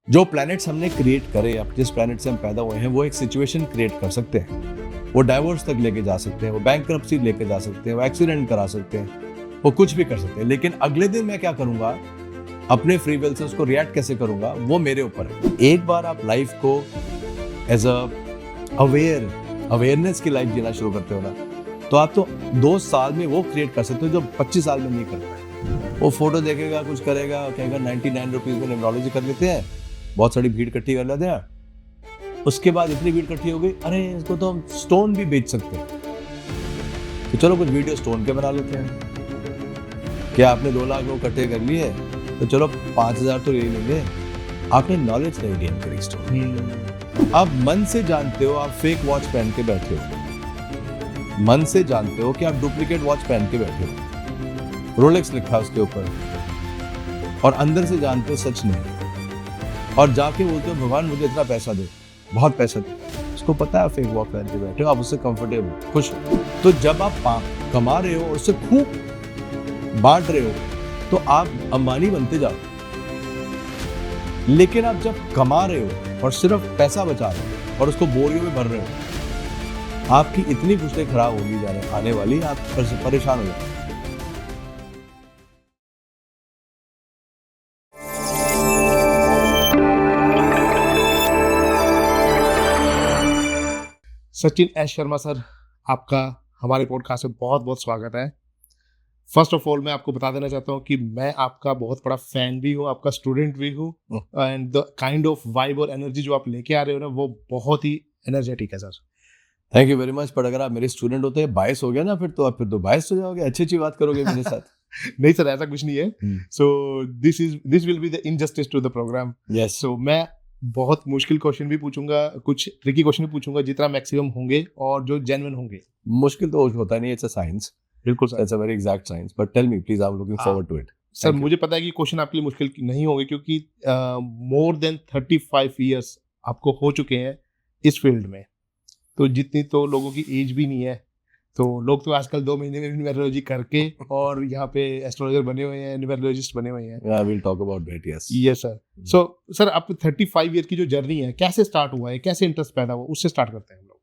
जो प्लैनेट्स हमने क्रिएट करे, अब जिस प्लैनेट से हम पैदा हुए हैं, वो एक सिचुएशन क्रिएट कर सकते हैं। वो डाइवोर्स तक लेके जा सकते हैं, वो बैंकरप्सी लेके जा सकते हैं, वो एक्सीडेंट करा सकते हैं, वो कुछ भी कर सकते हैं। लेकिन अगले दिन मैं क्या करूंगा, अपने फ्री विल से उसको रिएक्ट कैसे करूंगा, वो मेरे ऊपर है। एक बार आप लाइफ को एज अ अवेयरनेस की लाइफ जीना शुरू करते हो ना, तो आप तो 2 साल में वो क्रिएट कर सकते हो जो 25 साल में नहीं कर पाए। वो फोटो देखेगा, कुछ करेगा, कहेगा 99 रुपीज में न्यूमरोलॉजी कर लेते हैं, बहुत सारी भीड़ इकट्ठी कर लेते हैं। उसके बाद इतनी भीड़ इकट्ठी हो गई, अरे इसको तो हम स्टोन भी बेच सकते हैं, तो चलो कुछ वीडियो स्टोन के बना लेते हैं। क्या आपने 2 लाख लोग इकट्ठे कर लिए, तो चलो 5,000 तो ले लेंगे। आपने नॉलेज नहीं गेन करी स्टोन। आप मन से जानते हो आप फेक वॉच पहन के बैठे हो, मन से जानते हो कि आप डुप्लीकेट वॉच पहन के बैठे हो, रोलेक्स लिखा है उसके ऊपर, और अंदर से जानते हो सच नहीं, और जाके बोलते हो भगवान मुझे इतना पैसा दो, बहुत पैसा दो। उसको पता है फेक वॉच पहन के बैठे हो, आप उससे कंफर्टेबल खुश हो। तो जब आप कमा रहे हो और उससे खूब बांट रहे हो, तो आप अंबानी बनते जाओ। लेकिन आप जब कमा रहे हो और सिर्फ पैसा बचा रहे हो और उसको बोरियों में भर रहे हो, आपकी इतनी फसलें खराब होगी जाने आने वाली, आप परेशान हो जाओगे। सचिन एस शर्मा सर, आपका हमारे पॉडकास्ट में बहुत बहुत स्वागत है। फर्स्ट ऑफ ऑल मैं आपको बता देना चाहता हूँ कि मैं आपका बहुत बड़ा फैन भी हूँ, आपका स्टूडेंट भी हूँ, and the kind of vibe और एनर्जी जो आप लेके आ रहे हो ना, वो बहुत ही एनर्जेटिक है sir. Thank you very much. पर अगर आप मेरे स्टूडेंट होते हैं, बायस हो गया ना, फिर तो बायस हो जाओगे, अच्छी अच्छी बात करोगे मेरे साथ। नहीं सर, ऐसा कुछ नहीं है। So this will be the injustice to the programme. Yes. So मैं बहुत मुश्किल क्वेश्चन भी पूछूंगा, कुछ ट्रिकी क्वेश्चन भी पूछूंगा, जितना मैक्सिमम होंगे और जो जेन्युइन होंगे। मुश्किल तो होता नहीं, इट्स अ साइंस। बिल्कुल sir. It's a very exact science, but tell me please, I am looking forward to it. Sir मुझे पता है कि क्वेश्चन आपके लिए मुश्किल नहीं होंगे, क्योंकि मोर देन 35 इयर्स आपको हो चुके हैं इस फील्ड में। तो जितनी तो लोगों की एज भी नहीं है, तो लोग तो आजकल 2 महीने में न्यूमेरोलॉजी करके और यहाँ पे एस्ट्रोलॉजर बने हुए हैं, न्यूमेरोलॉजिस्ट बने हुए हैं। Yeah, we'll talk about that, yes. Yes sir. So sir, आप 35 ईयर की जो जर्नी है, कैसे स्टार्ट हुआ है, कैसे इंटरेस्ट पैदा हुआ, उससे स्टार्ट करते हैं हम लोग।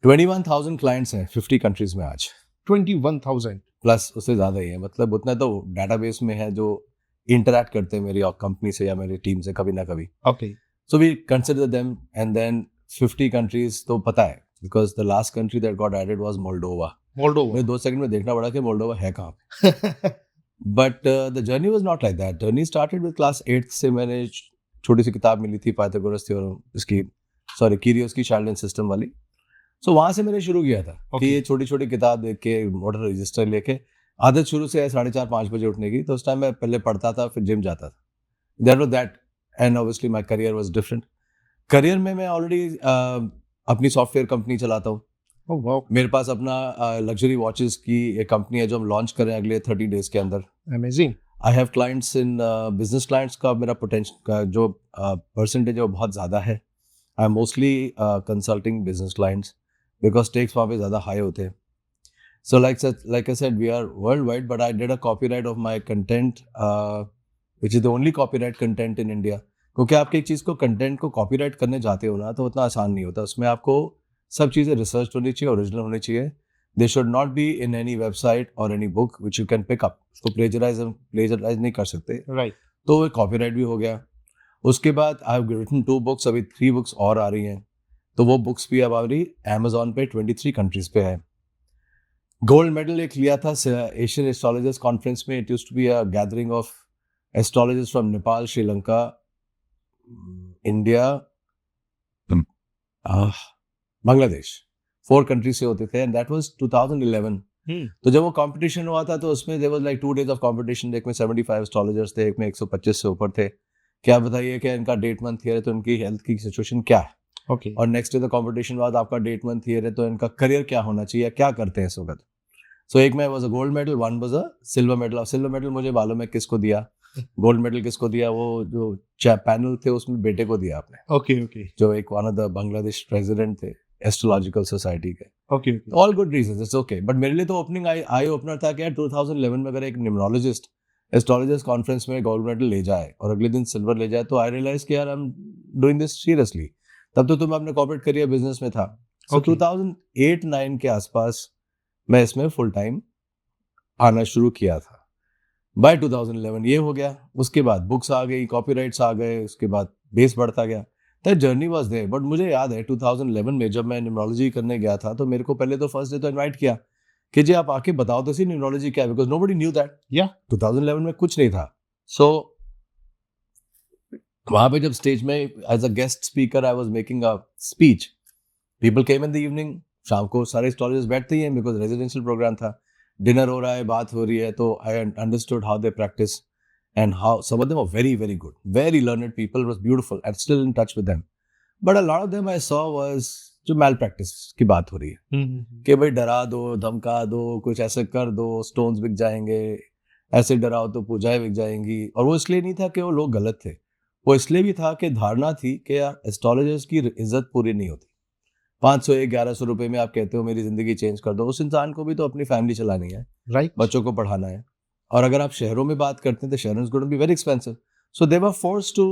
21,000 क्लाइंट्स हैं 50 कंट्रीज में आज, 21,000 प्लस उससे ज़्यादा ही है। मतलब उतना तो डेटाबेस में है जो इंटरैक्ट करते हैं मेरी कंपनी से या मेरी टीम से कभी ना कभी। Okay. So we consider them, and then 50 countries तो पता है, because the last country that got added was Moldova. Moldova. मुझे 2 सेकंड में देखना पड़ा कि मोल्डोवा है कहाँ पे। But the journey was not like that. Journey started with class 8 से। मैंने छोटी सी किताब मिली थी, पाइथागोरस थ्योरम, इसकी कीरियोस की चाइल्ड एंड सिस्टम वाली। सो वहां से मैंने शुरू किया था कि ये छोटी छोटी किताब देख के, मोटर रजिस्टर लेके। आदत शुरू से है 4:30-5 बजे उठने की, तो उस टाइम मैं पहले पढ़ता था, फिर जिम जाता था। That was that, and obviously my career was different. Career में मैं ऑलरेडी अपनी सॉफ्टवेयर कंपनी चलाता हूँ। ओह वाओ, मेरे पास अपना लग्जरी वॉचेस की एक कंपनी है जो हम लॉन्च करें अगले 30 डेज के अंदर। Amazing. I have clients in business clients का मेरा पोटेंशियल का जो परसेंटेज है वो बहुत ज़्यादा है। I am mostly consulting business clients because stakes वहाँ पे ज़्यादा हाई होते हैं। सो like I said, we are worldwide, but I did a copyright of my content, which is the only copyright content in India. क्योंकि आप एक चीज़ को, content को कॉपीराइट करने जाते हो ना, तो उतना आसान नहीं होता। उसमें आपको सब चीज़ें रिसर्च होनी चाहिए, ओरिजिनल होनी चाहिए। They should not be in any website और any book which you can pick up. उसको प्लेजराइज नहीं कर सकते, राइट। तो वो कॉपीराइट भी हो गया। उसके बाद आई हैव रिटन 2 बुक्स, अभी 3 बुक्स और आ रही हैं, तो वो बुक्स भी अब आ रही अमेजोन पे 23 कंट्रीज पे है। गोल्ड मेडल एक लिया था एशियन एस्ट्रोलॉजर्स कॉन्फ्रेंस में। It used to be a gathering of astrologers from Nepal, Sri Lanka, India, Bangladesh. 4 country से होते थे, एंड दैट वाज 2011। तो जब वो कंपटीशन हुआ था, तो उसमें there was like 2 days of competition. एक में 75 एस्ट्रोलॉजर्स थे, एक में 125 से ऊपर थे। क्या बताइए कि इनका डेट मंथ ईयर है, तो इनकी हेल्थ की सिचुएशन क्या है। ओके। और नेक्स्ट डे द कंपटीशन बाद आपका डेट मंथ ईयर है, तो इनका करियर क्या होना चाहिए, क्या करते हैं इस वक्त। सो एक में was a gold medal, one was a silver medal. Silver medal मुझे मालूम है किसको दिया, गोल्ड मेडल किसको दिया, वो जो पैनल थे उसमें बेटे को दिया आपने। ओके। ओके। जो एक one of the Bangladesh president थे एस्ट्रोलॉजिकल सोसाइटी के। Okay. All good reasons, it's okay. But मेरे लिए तो ओपनिंग आई ओपनर था कि यार 2011 में अगर एक न्यूमरोलॉजिस्ट एस्ट्रोलॉजर्स कॉन्फ्रेंस में गोल्ड मेडल ले जाए और अगले दिन सिल्वर ले जाए, तो आई रियलाइज कि यार I am doing this seriously. तब तो मैं अपने कॉर्पोरेट करियर बिजनेस में था। सो Okay. 2008-9 के आसपास मैं इसमें फुल टाइम आना शुरू किया था। बाय 2011 ये हो गया, उसके बाद बुक्स आ गई, कॉपीराइट्स आ गए, उसके बाद बेस बढ़ता गया। That journey was there. But मुझे याद है 2011 में जब मैं न्यूमरोलॉजी करने गया था, तो मेरे को पहले तो फर्स्ट डे तो इनवाइट किया कि जी आप आके बताओ तो सही न्यूमरोलॉजी क्या है, because nobody knew that. Yeah. 2011 में कुछ नहीं था। सो वहां पे जब स्टेज में as a guest speaker I was making a speech, people came in the evening. शाम को सारे एस्ट्रोलॉजर्स बैठते ही हैं बिकॉज रेजिडेंशियल प्रोग्राम था, डिनर हो रहा है, बात हो रही है, तो I understood how they practice and how some of them are very very good, very learned people, was beautiful and still in touch with them, but a lot of them I saw was जो malpractice की बात हो रही है कि भाई डरा दो, धमका दो, कुछ ऐसे कर दो, स्टोन्स बिक जाएंगे, ऐसे डराओ तो पूजाएं बिक जाएंगी। और वो इसलिए नहीं था कि वो लोग गलत थे, वो इसलिए भी था कि धारणा थी कि यार एस्ट्रोलॉजर्स की इज्जत पूरी नहीं होती। 500-1100 रुपए में आप कहते हो मेरी जिंदगी चेंज कर दो, उस इंसान को भी तो अपनी फैमिली चलानी है, Right. बच्चों को पढ़ाना है। और अगर आप शहरों में बात करते हैं तो शहरों is going to be very expensive, so they were forced to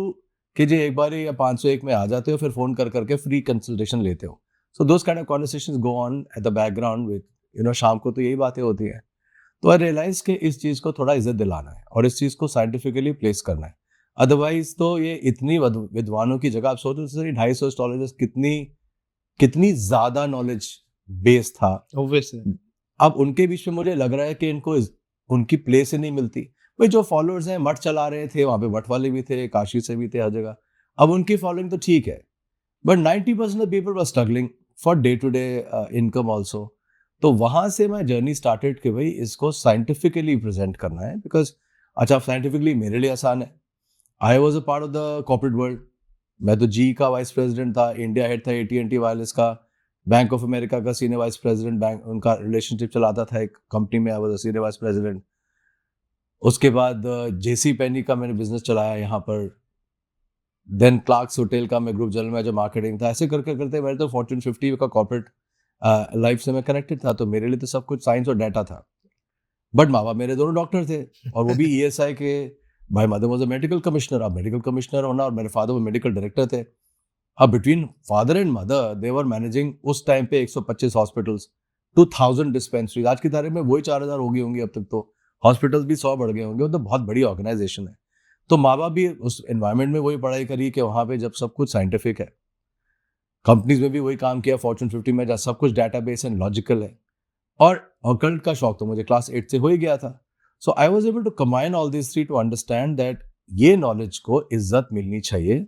कि जी एक बार या 501 में आ जाते हो, फिर फोन कर करके फ्री कंसल्टेशन लेते हो। So those kind of conversations go on at the background with शाम को तो यही बातें होती हैं। तो आई रियलाइज कि इस चीज़ को थोड़ा इज्जत दिलाना है और इस चीज़ को साइंटिफिकली प्लेस करना है। अदरवाइज तो ये इतनी विद्वानों की जगह, आप सोचो 250 एस्ट्रोलॉजर्स, कितनी ज्यादा नॉलेज बेस था। Obviously. अब उनके बीच में मुझे लग रहा है कि इनको उनकी प्लेस ही नहीं मिलती। भाई जो फॉलोअर्स हैं, मठ चला रहे थे, वहां पे मठ वाले भी थे, काशी से भी थे, हर जगह। अब उनकी फॉलोइंग तो ठीक है, but 90% of people were struggling for day to day income also. तो वहां से मैं जर्नी स्टार्टेड कि भाई इसको साइंटिफिकली प्रेजेंट करना है, बिकॉज अच्छा साइंटिफिकली मेरे लिए आसान है। I was a part of the corporate world. मैं तो जी का वाइस प्रेसिडेंट था, इंडिया हेड था AT&T वायरलेस का, बैंक ऑफ अमेरिका का सीनियर वाइस प्रेसिडेंट, बैंक उनका रिलेशनशिप चलाता था एक कंपनी में, I was senior vice president. उसके बाद जेसी पेनी का मैंने बिजनेस चलाया यहाँ पर, देन क्लार्क्स होटल का मैं ग्रुप जनरल मैनेजर मार्केटिंग था। ऐसे करके करते मेरे तो फॉर्च्यून 50 का कॉर्पोरेट लाइफ से मैं कनेक्टेड था, तो मेरे लिए तो सब कुछ साइंस और डाटा था। बट माँ बाप मेरे दोनों डॉक्टर थे, और वो भी ESI के। My mother was a medical commissioner. अब मेडिकल कमिश्नर होना और मेरे फादर वो मेडिकल डायरेक्टर थे। अब between father and mother they were managing उस टाइम पे 125 हॉस्पिटल्स, 2000 डिस्पेंसरीज। आज की तारीख में वही 4000 हो गई होंगी अब तक, तो हॉस्पिटल्स भी 100 बढ़ गए होंगे। तो बहुत बड़ी ऑर्गेनाइजेशन है। तो माँ बाप भी उस एनवायरनमेंट में वही पढ़ाई करी कि वहाँ पे जब सब कुछ साइंटिफिक है। कंपनीज में भी वही काम किया, फॉर्च्यून 50 में, जहाँ सब कुछ डाटाबेस एंड लॉजिकल है। और ऑकल्ट का शौक तो मुझे क्लास 8 से हो ही गया था। So I was able to combine all this three to understand that ये नॉलेज को इज्जत मिलनी चाहिए।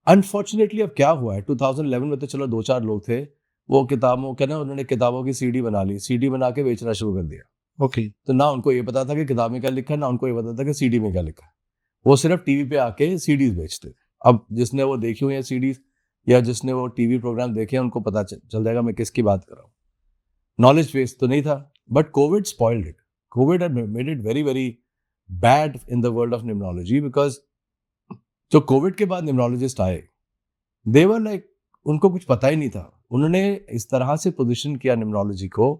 अनफॉर्चुनेटली अब क्या हुआ है, 2011 में तो चलो 2-4 लोग थे, वो किताबों के ना, उन्होंने किताबों की CD बना ली, CD बना के बेचना शुरू कर दिया। Okay. तो ना उनको ये पता था कि किताब में क्या लिखा है, ना उनको ये पता था कि CD में क्या लिखा है। वो सिर्फ टीवी पे आके CDs बेचते थे। अब जिसने वो देखी हुई है CDs, या जिसने वो टीवी प्रोग्राम देखे हैं, उनको पता चल जाएगा मैं किसकी बात कर रहा हूँ। नॉलेज बेस तो नहीं था, but Covid spoiled it. Covid had made it very very bad in the world of numerology, because जो कोविड के बाद न्यूमरोलॉजिस्ट आए, दे वर लाइक, उनको कुछ पता ही नहीं था। उन्होंने इस तरह से पोजीशन किया न्यूमरोलॉजी को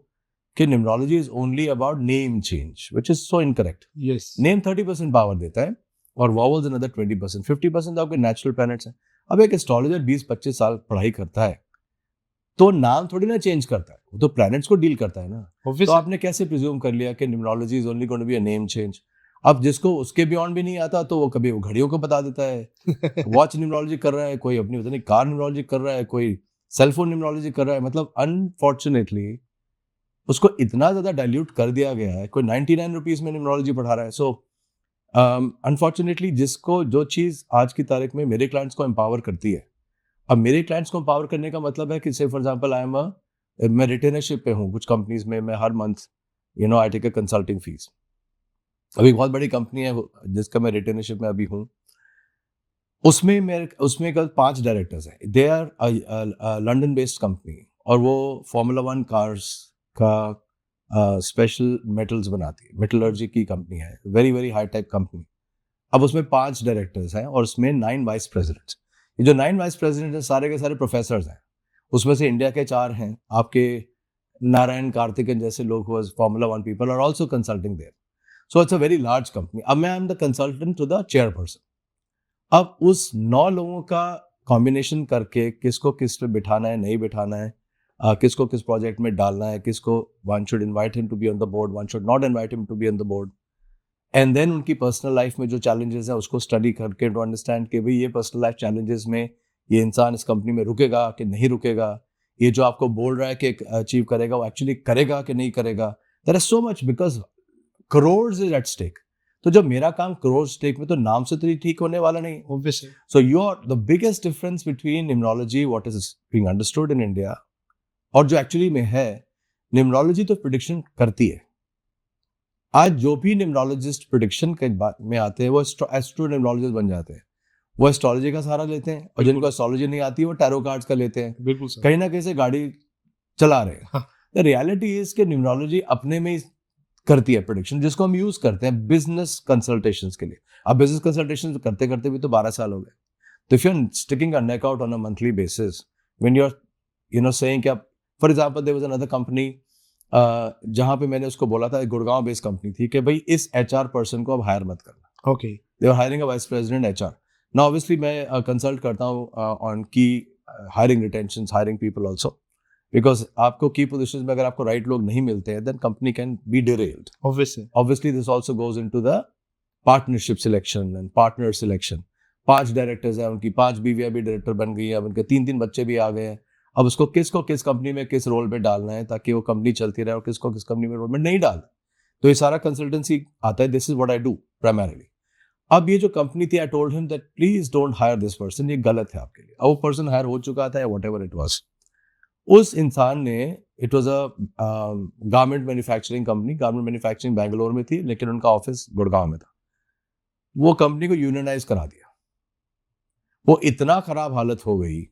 कि numerology is only about name change, which is so incorrect. Yes. Name 30% power देता है और वॉवल्स अनदर 20%, 50% आपके नेचुरल प्लैनेट्स हैं। अब एक एस्ट्रोलॉजर 20-25 साल पढ़ाई करता है, तो नाम थोड़ी ना चेंज करता है, वो तो प्लैनेट्स को डील करता है ना। तो Obviously. आपने कैसे प्रिज्यूम कर लिया कि numerology is only going to be a name change? अब जिसको उसके बियॉन्ड भी नहीं आता, तो वो कभी वो घड़ियों को बता देता है, वॉच न्यूमरोलॉजी कर रहा है, कोई अपनी पता नहीं कार न्यूमरोलॉजी कर रहा है, कोई सेलफोन न्यूमरोलॉजी कर रहा है। मतलब अनफॉर्चुनेटली उसको इतना ज्यादा डाइल्यूट कर दिया गया है, कोई 99 रुपीज में न्यूमरोलॉजी पढ़ा रहा है। सो अनफॉर्चुनेटली जिसको जो चीज आज की तारीख में मेरे क्लाइंट्स को एम्पावर करती है, अब मेरे क्लाइंट्स को एम्पावर करने का मतलब है कि से फॉर एग्जांपल मैं रिटेनरशिप पे हूँ कुछ कंपनीज में, मैं हर month I take a consulting fees. अभी बहुत बड़ी कंपनी है जिसका मैं रिटेनरशिप में अभी हूँ, उसमें कल 5 डायरेक्टर्स हैं। They are London based company, और वो Formula 1 कार्स का स्पेशल मेटल्स बनाती है, मेटलर्जी की कंपनी है, very very high tech company. अब उसमें 5 डायरेक्टर्स हैं और उसमें 9 वाइस प्रेसिडेंट्स। ये जो 9 वाइस प्रेसिडेंट हैं सारे के सारे प्रोफेसर्स हैं। उसमें से इंडिया के 4 हैं, आपके नारायण कार्तिकेन जैसे लोग हुआ, Formula 1 people are also consulting there. So it's a very large company. अब मैं I am the consultant to the chairperson. अब उस 9 लोगों का कॉम्बिनेशन करके किसको किस पे बिठाना है, नहीं बिठाना है, किसको किस प्रोजेक्ट में डालना है, किसको one should invite him to be on the board, one should not invite him to be on the board. And then उनकी पर्सनल लाइफ में जो चैलेंजेस हैं उसको स्टडी करके टू अंडरस्टैंड कि भाई ये पर्सनल लाइफ चैलेंजेस में ये इंसान इस कंपनी में रुकेगा कि नहीं रुकेगा, ये जो आपको बोल रहा है कि अचीव करेगा वो एक्चुअली करेगा कि नहीं करेगा. There is so much because crores is at stake. तो जब मेरा काम करोड़ स्टेक में, तो नाम से तो ये ठीक होने वाला नहीं. Obviously. So the biggest difference between numerology what is being understood in India और जो एक्चुअली में है, न्यूमरोलॉजी तो प्रिडिक्शन करती है. आज जो भी न्यूमरोलॉजिस्ट प्रिडिक्शन के बात में आते हैं वो एस्ट्रो न्यूमरोलॉजिस्ट बन जाते हैं. वो एस्ट्रोलॉजी का सहारा लेते हैं और जिनको एस्ट्रोलॉजी नहीं आती वो टैरो कार्ड्स का लेते हैं. बिल्कुल सर. कहीं ना कहीं से गाड़ी चला रहे हैं. हाँ. द रियलिटी इज कि न्यूमरोलॉजी अपने में ही करती है प्रिडिक्शन, जिसको हम यूज करते हैं बिजनेस कंसल्टेशंस के लिए. अब बिजनेस कंसल्टेशन करते करते भी तो 12 साल हो गए. तो if you are sticking a neck out on a monthly basis, when you are saying कि for example there was another company जहां पे मैंने उसको बोला था, एक गुड़गांव बेस्ड कंपनी थी, कि भाई इस एचआर पर्सन को अब हायर मत करना. Okay. They are hiring a vice president HR. Now obviously मैं कंसल्ट करता हूं on key hiring retentions, hiring people also, because आपको की पोजीशंस में अगर आपको राइट लोग नहीं मिलते हैं then company can be derailed. Obviously this also goes into the partnership selection and partner selection. 5 directors हैं, उनकी 5 बीवियां भी डायरेक्टर बन गई हैं, अब उनके 3 बच्चे भी आ गए हैं. अब उसको किस कंपनी में किस रोल पे डालना है ताकि वो कंपनी चलती रहे और किसको किस कंपनी में रोल में नहीं डाल. तो ये सारा कंसल्टेंसी आता है. This is what I do primarily. अब ये जो कंपनी थी, I told him that please don't hire this person, ये गलत है आपके लिए. अब वो पर्सन हायर हो चुका था या व्हाटएवर इट वाज. उस इंसान ने, it was a garment manufacturing company, garment manufacturing Bangalore में थी लेकिन उनका ऑफिस गुड़गांव में था. वो कंपनी को यूनियनाइज करा दिया. वो इतना खराब हालत हो गई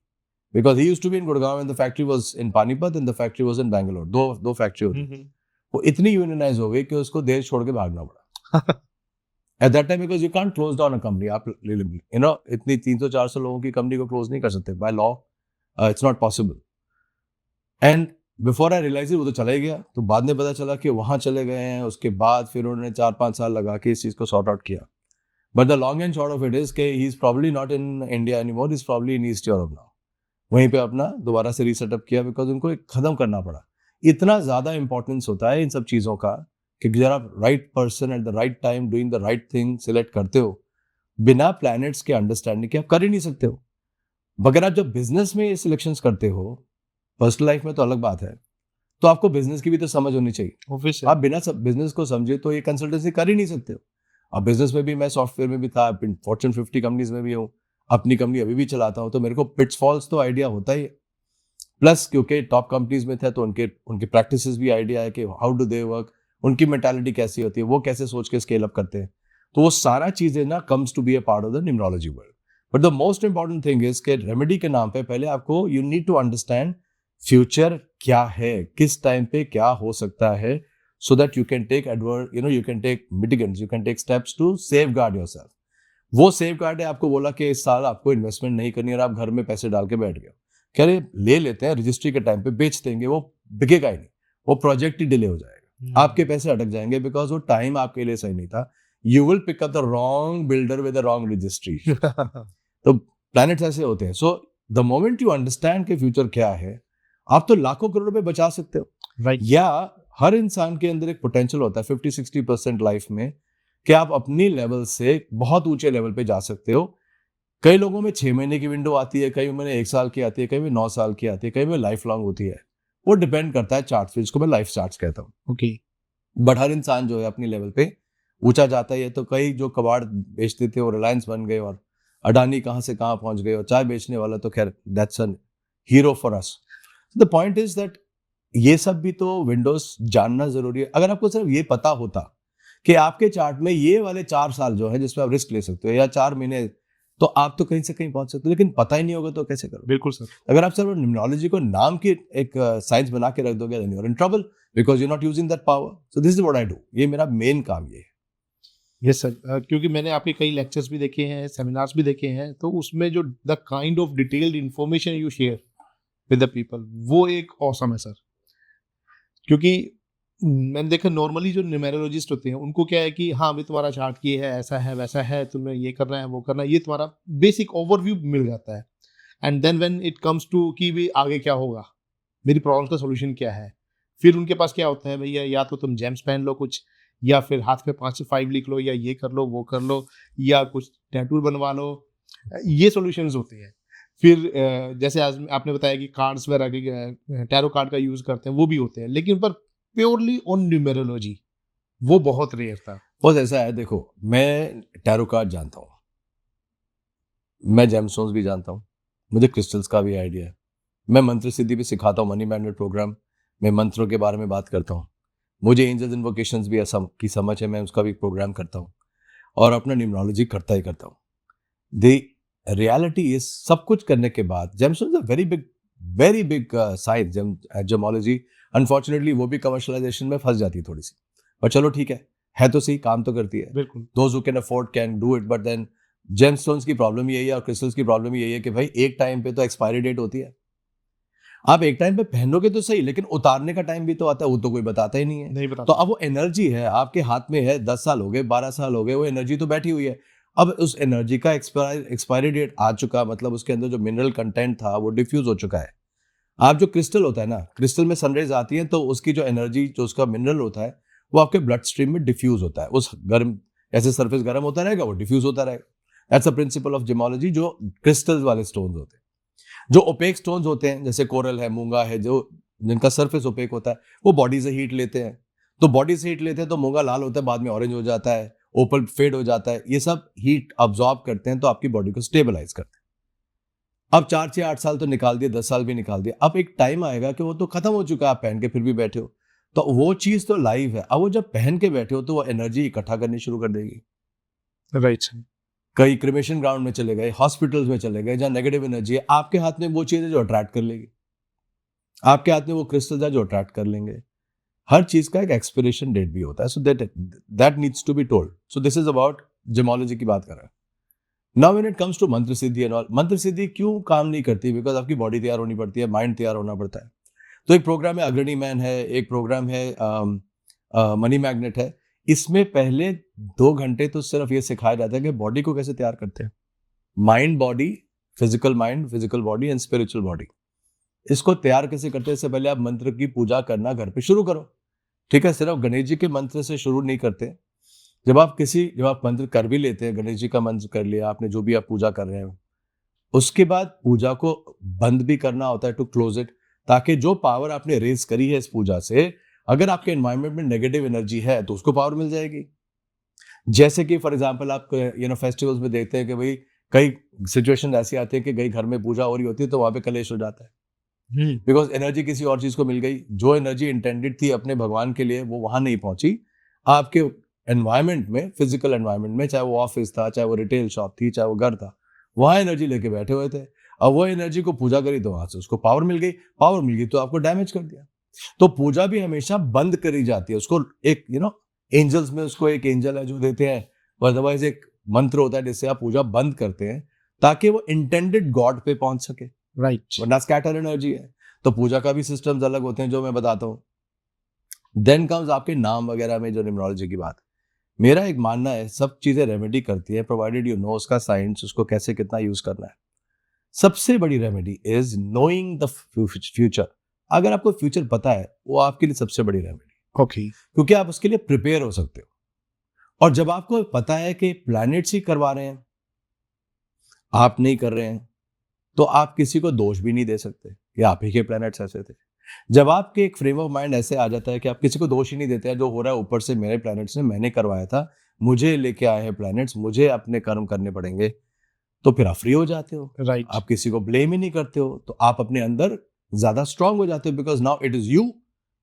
because he used to be in Gurgaon and the factory was in Panipat and the factory was in Bangalore. दो फैक्ट्री होती. वो इतनी यूनियनाइज हो गई कि उसको देश छोड़ के भागना पड़ा. At that time because you can't close down a company. आप इतनी 300-400 लोगों की कंपनी को क्लोज नहीं कर सकते by law. It's not possible. And before I realise वो तो चला ही गया. तो बाद में पता चला कि वहां चले गए हैं. उसके बाद फिर उन्होंने 4-5 साल लगा के इस चीज को सॉर्ट आउट किया. But the long and short of it is के he is probably not in India anymore, he is probably in East Europe now. वहीं पे अपना दोबारा से रीसेटअप किया बिकॉज उनको एक खत्म करना पड़ा. इतना ज्यादा इंपॉर्टेंस होता है इन सब चीजों का कि जब आप right person at the right time doing the right thing select करते हो, बिना प्लैनेट्स के अंडरस्टैंडिंग के आप कर ही नहीं सकते हो. मगर आप जब बिजनेस में ये सिलेक्शंस करते हो, पर्सनल लाइफ में तो अलग बात है, तो आपको बिजनेस की भी तो समझ होनी चाहिए. ऑब्वियसली. आप बिना बिजनेस को समझे तो ये कंसल्टेंसी कर ही नहीं सकते हो. अब बिजनेस में भी मैं सॉफ्टवेयर में भी था, फॉर्च्यून 50 कंपनीज में भी हूँ, अपनी कंपनी अभी भी चलाता हूँ, तो मेरे को पिट्सफॉल्स तो आइडिया होता ही है. प्लस क्योंकि टॉप कंपनीज में थे तो उनके प्रैक्टिसेस भी आइडिया है कि हाउ डू दे वर्क, उनकी मेंटालिटी कैसी होती है, वो कैसे सोच के स्केल अप करते हैं. तो वो सारा चीजें ना comes to be a part of the numerology world. But the most important thing is के रेमेडी के नाम पे पहले आपको you need to understand future क्या है, किस टाइम पे क्या हो सकता है, so that you can take you can take mitigants, you can take steps to safeguard yourself. वो safeguard है. आपको बोला कि इस साल आपको इन्वेस्टमेंट नहीं करनी और आप घर में पैसे डाल के बैठ गए. कह रहे ले लेते हैं, रजिस्ट्री के टाइम पे बेच देंगे, वो बिकेगा ही नहीं, वो प्रोजेक्ट ही डिले हो जाएगा, आपके पैसे अटक जाएंगे बिकॉज वो टाइम आपके लिए सही नहीं था. You will pick up the wrong builder with the wrong registry. तो प्लैनेट्स ऐसे होते हैं. So the moment you understand कि फ्यूचर क्या है, आप तो लाखों करोड़ रुपए बचा सकते हो. राइट. या हर इंसान के अंदर एक पोटेंशियल होता है 50-60% लाइफ में कि आप अपनी लेवल से बहुत ऊंचे लेवल पे जा सकते हो. कई लोगों में 6 महीने की विंडो आती है, कई में 1 साल की आती है, कई में 9 साल की आती है, कई में लाइफ लॉन्ग होती है. वो डिपेंड करता है चार्ट, जिसको मैं लाइफ चार्ट्स कहता हूँ. ओके. बट हर इंसान जो है अपनी लेवल पे ऊंचा जाता है. तो कई जो कबाड़ बेचते थे वो रिलायंस बन गए और अडानी कहाँ से कहाँ पहुंच गए, और चाय बेचने वाला तो खैर that's an hero for us. The point is that ये सब भी तो विंडोज जानना जरूरी है. अगर आपको सिर्फ ये पता होता कि आपके चार्ट में ये वाले 4 साल जो है जिसमें आप रिस्क ले सकते हो या 4 महीने, तो आप तो कहीं से कहीं पहुंच सकते हो. लेकिन पता ही नहीं होगा तो कैसे करोगे. बिल्कुल सर. अगर आप सिर्फ न्यूमरोलॉजी को नाम की एक साइंस बना के रख दोगे, then you are in trouble because you not using that power. So this is what I do. ये मेरा मेन काम ये है. Yes sir. क्योंकि मैंने आपके कई लेक्चर्स भी देखे हैं, सेमिनार्स भी देखे हैं, तो उसमें जो the kind of detailed information you share with the people, वो एक ऑसम है सर. क्योंकि मैंने देखा नॉर्मली जो न्यूमेरोलॉजिस्ट होते हैं उनको क्या है कि हाँ अभी तुम्हारा चार्ट ये है, ऐसा है, वैसा है, तुम्हें ये करना है, वो करना है, ये तुम्हारा बेसिक ओवरव्यू मिल जाता है। And then when it comes to कि भी आगे क्या होगा, मेरी प्रॉब्लम का सॉल्यूशन क्या है, फिर उनके पास क्या होता है, भैया या तो तुम जेम्स पहन लो कुछ, या फिर हाथ में 5 से 5 लिख लो, या ये कर लो, वो कर लो, या कुछ टैटू बनवा लो, ये सॉल्यूशंस होते हैं। फिर जैसे आज आपने बताया कि कार्ड्स वगैरह के टैरो कार्ड का यूज करते हैं, वो भी होते हैं, लेकिन पर प्योरली ऑन न्यूमेरोलॉजी वो बहुत रेयर था। बहुत ऐसा है, देखो मैं टैरो कार्ड जानता हूँ, मैं जेमस्टोन्स भी जानता हूँ, मुझे क्रिस्टल्स का भी आइडिया है, मैं मंत्र सिद्धि भी सिखाता हूँ, मनी मैग्नेट प्रोग्राम में मंत्रों के बारे में बात करता हूँ, मुझे एंजल्स इन्वोकेशंस भी की समझ है, मैं उसका भी प्रोग्राम करता हूँ और अपना न्यूमरोलॉजी करता ही करता हूँ। द रियलिटी इज सब कुछ करने के बाद gemstones a very big science, gemology unfortunately वो भी कमर्शलाइजेशन में फंस जाती है थोड़ी सी, पर चलो ठीक है तो सही, काम तो करती है। बिल्कुल। Those who can afford can do it, but then gemstones की प्रॉब्लम यही है और क्रिस्टल्स की प्रॉब्लम यही है कि भाई एक टाइम पे तो एक्सपायरी डेट होती है। आप एक टाइम पे पहनोगे तो सही, लेकिन उतारने का टाइम भी तो आता है, वो तो कोई बताता ही नहीं है। नहीं बताता। तो अब वो एनर्जी है आपके हाथ में है, 10 साल हो गए, 12 साल हो गए, वो एनर्जी तो बैठी हुई है। अब उस एनर्जी का एक्सपायरी डेट आ चुका, मतलब उसके अंदर जो मिनरल कंटेंट था वो डिफ्यूज हो चुका है। आप जो क्रिस्टल होता है ना, क्रिस्टल में सनरेज आती है तो उसकी जो एनर्जी, जो उसका मिनरल होता है, वो आपके ब्लड स्ट्रीम में डिफ्यूज होता है। उस गर्म, ऐसे सरफेस गर्म होता रहेगा, वो डिफ्यूज होता रहेगा। That's a principle of gemology, जो क्रिस्टल्स वाले स्टोन्स होते हैं। जो ओपेक स्टोन्स होते हैं, जैसे कोरल है, मूंगा है, जो जिनका सरफेस ओपेक होता है, वो बॉडी से हीट लेते हैं। तो बॉडी से हीट लेते हैं तो मूंगा लाल होता है, बाद में ऑरेंज हो जाता है, ओपल फेड हो जाता है। ये सब हीट अब्सॉर्ब करते हैं तो आपकी बॉडी को स्टेबलाइज करते हैं। अब 4 से 8 साल तो निकाल दिए, 10 साल भी निकाल दिए, अब एक टाइम आएगा कि वो तो खत्म हो चुका है, आप पहन के फिर भी बैठे हो, तो वो चीज तो लाइव है। अब वो जब पहन के बैठे हो तो वो एनर्जी इकट्ठा करनी शुरू कर देगी। राइट। कई क्रिमेशन ग्राउंड में चले गए, हॉस्पिटल्स में चले गए, जहां नेगेटिव एनर्जी है, आपके हाथ में वो चीज है जो अट्रैक्ट कर लेगी, आपके हाथ में वो क्रिस्टल है जो अट्रैक्ट कर लेंगे। हर चीज का एक एक्सपिरेशन डेट भी होता है, so that needs to be told. So this is about gemology की बात कर रहे हैं। Now when it comes to mantra siddhi and all, मंत्र सिद्धि क्यों काम नहीं करती? बिकॉज आपकी बॉडी तैयार होनी पड़ती है, माइंड तैयार होना पड़ता है। तो एक प्रोग्राम है अग्रणी मैन है, एक प्रोग्राम है मनी मैग्नेट है। इसमें पहले 2 घंटे तो सिर्फ ये सिखाया जाता है कि बॉडी को कैसे तैयार करते हैं, mind body, physical mind, physical body and spiritual body. इसको तैयार कैसे करते हैं, इससे पहले आप मंत्र की पूजा करना घर पे शुरू करो। ठीक है, सिर्फ गणेश जी के मंत्र से शुरू नहीं करते। जब आप मंत्र कर भी लेते हैं, गणेश जी का मंत्र कर लिया आपने, जो भी आप पूजा कर रहे हो, उसके बाद पूजा को बंद भी करना होता है, टू क्लोज इट, ताकि जो पावर आपने रेज करी है इस पूजा से, अगर आपके एनवायरनमेंट में नेगेटिव एनर्जी है तो उसको पावर मिल जाएगी। जैसे कि फॉर एग्जांपल आप फेस्टिवल्स में देखते हैं कि भाई कई सिचुएशन ऐसी आती है कि कई घर में पूजा हो रही होती है तो वहां पे कलेश हो जाता है, बिकॉज एनर्जी किसी और चीज को मिल गई। जो एनर्जी इंटेंडेड थी अपने भगवान के लिए वो वहां नहीं पहुंची, आपके एनवायरनमेंट में, फिजिकल एनवायरनमेंट में, चाहे वो ऑफिस था, चाहे वो रिटेल शॉप थी, चाहे वो घर था, वहां एनर्जी लेके बैठे हुए थे। अब वो एनर्जी को पूजा करी तो वहां से उसको पावर मिल गई, पावर मिल गई तो आपको डैमेज कर दिया। तो पूजा भी हमेशा बंद करी जाती है। उसको एक एंजल्स में उसको एक एंजल है जो देते हैं, अदरवाइज एक मंत्र होता है जिससे आप पूजा बंद करते हैं ताकि वो इंटेंडेड गॉड पे पहुंच सके, राइट। वरना स्कैटर एनर्जी है। तो पूजा का भी सिस्टम्स अलग होते हैं जो मैं बताता हूँ। देन कम्स आपके नाम वगैरह में जो न्यूमरोलॉजी की बात, मेरा एक मानना है सब चीजें रेमेडी करती है, प्रोवाइडेड यू नो उसका साइंस, उसको कैसे कितना यूज करना है। सबसे बड़ी remedy is knowing the future. अगर आपको फ्यूचर पता है, वो आपके लिए सबसे बड़ी रेमेडी, ओके। क्योंकि आप उसके लिए प्रिपेयर हो सकते हो। और जब आपको पता है कि प्लैनेट्स ही करवा रहे हैं, आप नहीं कर रहे हैं, तो आप किसी को दोष भी नहीं दे सकते कि आप ही के प्लैनेट्स ऐसे थे। जब आपके एक फ्रेम ऑफ माइंड ऐसे आ जाता है कि आप किसी को दोष ही नहीं देते हैं, जो हो रहा है ऊपर से मेरे प्लैनेट्स ने, मैंने करवाया था, मुझे लेके आए हैं प्लैनेट्स, मुझे अपने कर्म करने पड़ेंगे, तो फिर आप फ्री हो जाते हो। राइट। आप किसी को ब्लेम ही नहीं करते हो, तो आप अपने अंदर ज्यादा स्ट्रांग हो जाते हो, because now it is you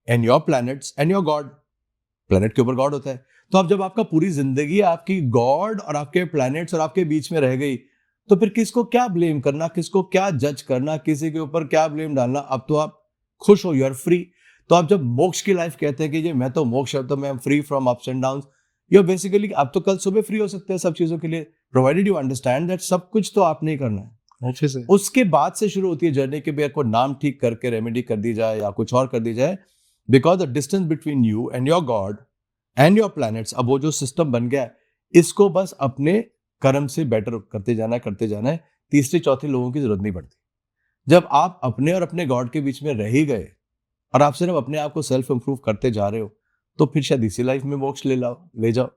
and your planets and your God. Planet के ऊपर गॉड होता है। तो अब जब आपका पूरी जिंदगी आपकी गॉड और आपके प्लैनेट्स और आपके बीच में रह गई, तो फिर किसको क्या ब्लेम करना, किसको क्या जज करना, किसी के ऊपर क्या ब्लेम डालना। अब तो आप खुश हो, यू आर फ्री। तो आप जब मोक्ष की लाइफ कहते हैं कि ये मैं तो मोक्ष है, तो मैं free from ups and downs, you basically आप तो कल सुबह फ्री हो सकते हैं सब चीजों के लिए, प्रोवाइडेड यू अंडरस्टैंड दैट सब कुछ तो आपने ही करना है। ऑफिस है। उसके बाद से शुरू होती है जर्नी के, भी को नाम ठीक करके रेमेडी कर दी जाए या कुछ और कर दी जाए, because the distance between you and your God and your planets, अब वो जो सिस्टम बन गया है, इसको बस अपने कर्म से बेटर करते जाना है। तीसरे चौथे लोगों की जरूरत नहीं पड़ती। जब आप अपने और अपने गॉड के बीच में रह ही गए और आप सिर्फ अपने आप को सेल्फ इंप्रूव करते जा रहे हो, तो फिर शायद इसी लाइफ में मोक्ष ले जाओ।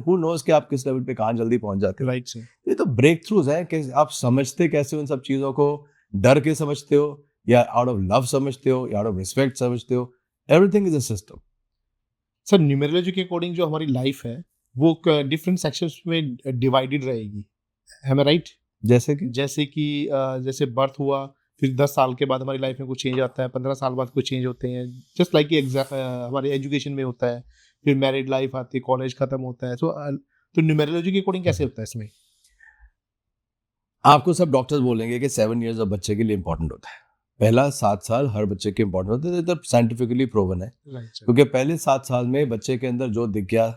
हु नोज कि आप किस लेवल पे कहाँ जल्दी पहुंच जाते हो। Right sir. ये तो ब्रेक थ्रूज हैं कि आप समझते कैसे हो इन सब चीजों को, डर के समझते हो या आउट ऑफ लव समझते हो या आउट ऑफ रिस्पेक्ट समझते हो। Everything is a system. Sir numerology के अकॉर्डिंग जो हमारी लाइफ है वो डिफरेंट सेक्शंस में डिवाइडेड रहेगी, है मैं राइट? जैसे कि जैसे बर्थ हुआ, फिर 10 साल के बाद हमारी लाइफ में कुछ चेंज आता है, 15 साल बाद कुछ चेंज होते हैं, जस्ट लाइक हमारे एजुकेशन में होता है, फिर मैरिड लाइफ आती है, कॉलेज खत्म होता है। तो न्यूमरोलॉजी के अकॉर्डिंग कैसे होता है इसमें? आपको सब डॉक्टर्स बोलेंगे कि 7 इयर्स अब बच्चे के लिए इंपॉर्टेंट होता है। पहला 7 साल हर बच्चे के इंपॉर्टेंट होते हैं, तो साइंटिफिकली प्रूवन है। Right sir. क्योंकि पहले 7 साल में बच्चे के अंदर जो दिख गया,